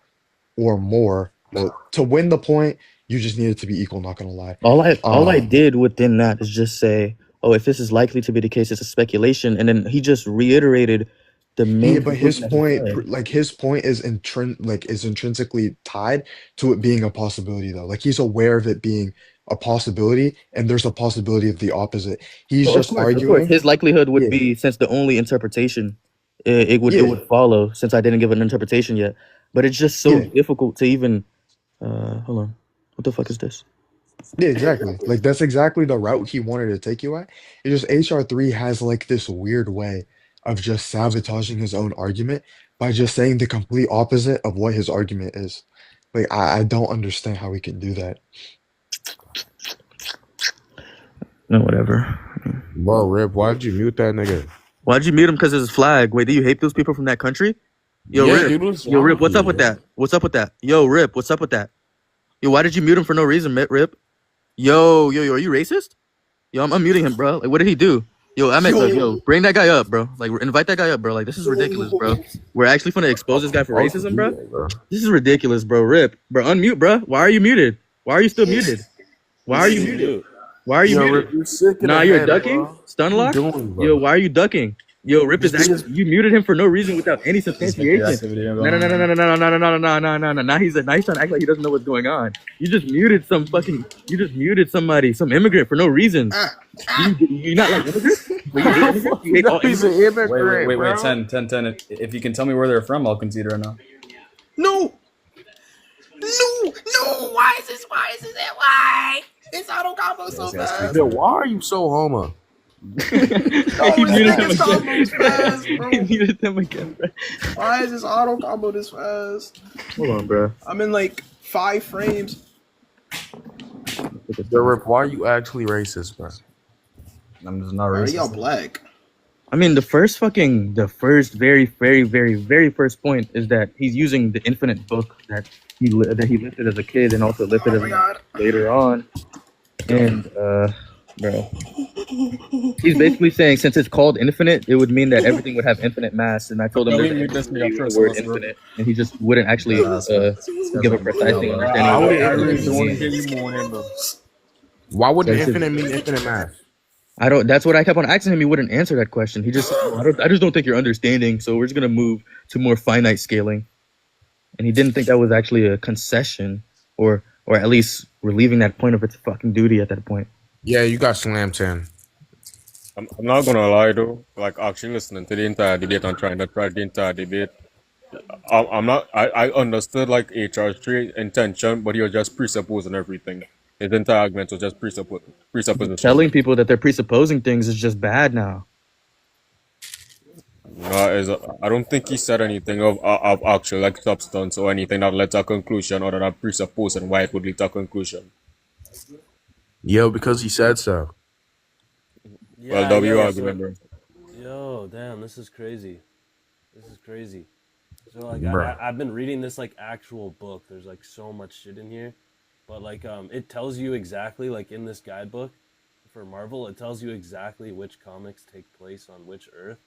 or more. Well, to win the point, you just needed to be equal, not gonna lie. All I did within that is just say, oh, if this is likely to be the case, it's a speculation, and then he just reiterated the main. Yeah, but his conclusion that he point, his point is intrinsically tied to it being a possibility, though. Like he's aware of it being a possibility, and there's a possibility of the opposite. He's Well, just of course, arguing. his likelihood would Yeah. be, since the only interpretation, it would Yeah. follow, since I didn't give an interpretation yet. But it's just so Yeah. difficult to even. Hold on, what the fuck is this? Yeah, exactly. Like that's exactly the route he wanted to take you at. It's just HR3 has like this weird way of just sabotaging his own argument by just saying the complete opposite of what his argument is. Like I don't understand how he can do that. No, whatever. Bro, Rip, why'd you mute that nigga? Why'd you mute him? Because of his flag. Wait, do you hate those people from that country? Yo, Yeah, Rip. dude, what's Yo, wrong Rip. What's with up you, with man? that? What's up with that? Yo, Rip. What's up with that? Yo, why did you mute him for no reason, Rip? Yo, are you racist? Yo, I'm unmuting him, bro. Like, what did he do? Yo, I meant, like, yo, bring that guy up, bro. Like, invite that guy up, bro. Like, this is ridiculous, bro. We're actually gonna expose this guy for racism, bro. This is ridiculous, bro. Rip, bro. Unmute, bro. Why are you muted? Why are you still muted? Why are you muted? Why are you muted? You're sick in Nah, the you're head, ducking. bro. Stun lock. What you doing, bro? Yo, why are you ducking? Yo, Rip is actually, you muted him for no reason without any substantiation. No. Now he's trying to act like he doesn't know what's going on. You just muted somebody, some immigrant for no reason. You not like immigrants? You hate immigrants? You hate all He's an immigrants? immigrant, Wait, bro. 10. If you can tell me where they're from, I'll concede or no. No. Why is this? Why? It's auto combo so fast. Yo, why are you so homo? He muted him again. Fast, bro. He muted him again, bro. Why is this auto combo this fast? Hold on, bro. I'm in like 5 frames. Yo, Rip, why are you actually racist, bro? I'm just not Why are racist. y'all black? I mean, the first very, very, very, very first point is that he's using the Infinite book that he lifted as a kid and also lifted as later on. And, bro, he's basically saying since it's called infinite, it would mean that everything would have infinite mass. And I told him there's the word infinite, and he just wouldn't actually give a precise understanding. Why would the infinite mean infinite math? I don't. That's what I kept on asking him. He wouldn't answer that question. He just said, I just don't think you're understanding. So we're just gonna move to more finite scaling. And he didn't think that was actually a concession, or at least relieving that point of its fucking duty at that point. Yeah, you got slammed 10. I'm not gonna lie though. Like actually listening to the entire debate and trying to track the entire debate, I understood like HR's true intention, but he was just presupposing everything. His entire argument was just presupposing. Telling people that they're presupposing things is just bad now. No, I don't think he said anything of actual like substance or anything that led to a conclusion other than presupposing why it would lead to a conclusion. Yo, because he said so. Well, W argument, bro. Yo, damn, this is crazy. So like, Bruh. I've been reading this like actual book. There's like so much shit in here, but like it tells you exactly like in this guidebook for Marvel, it tells you exactly which comics take place on which Earth.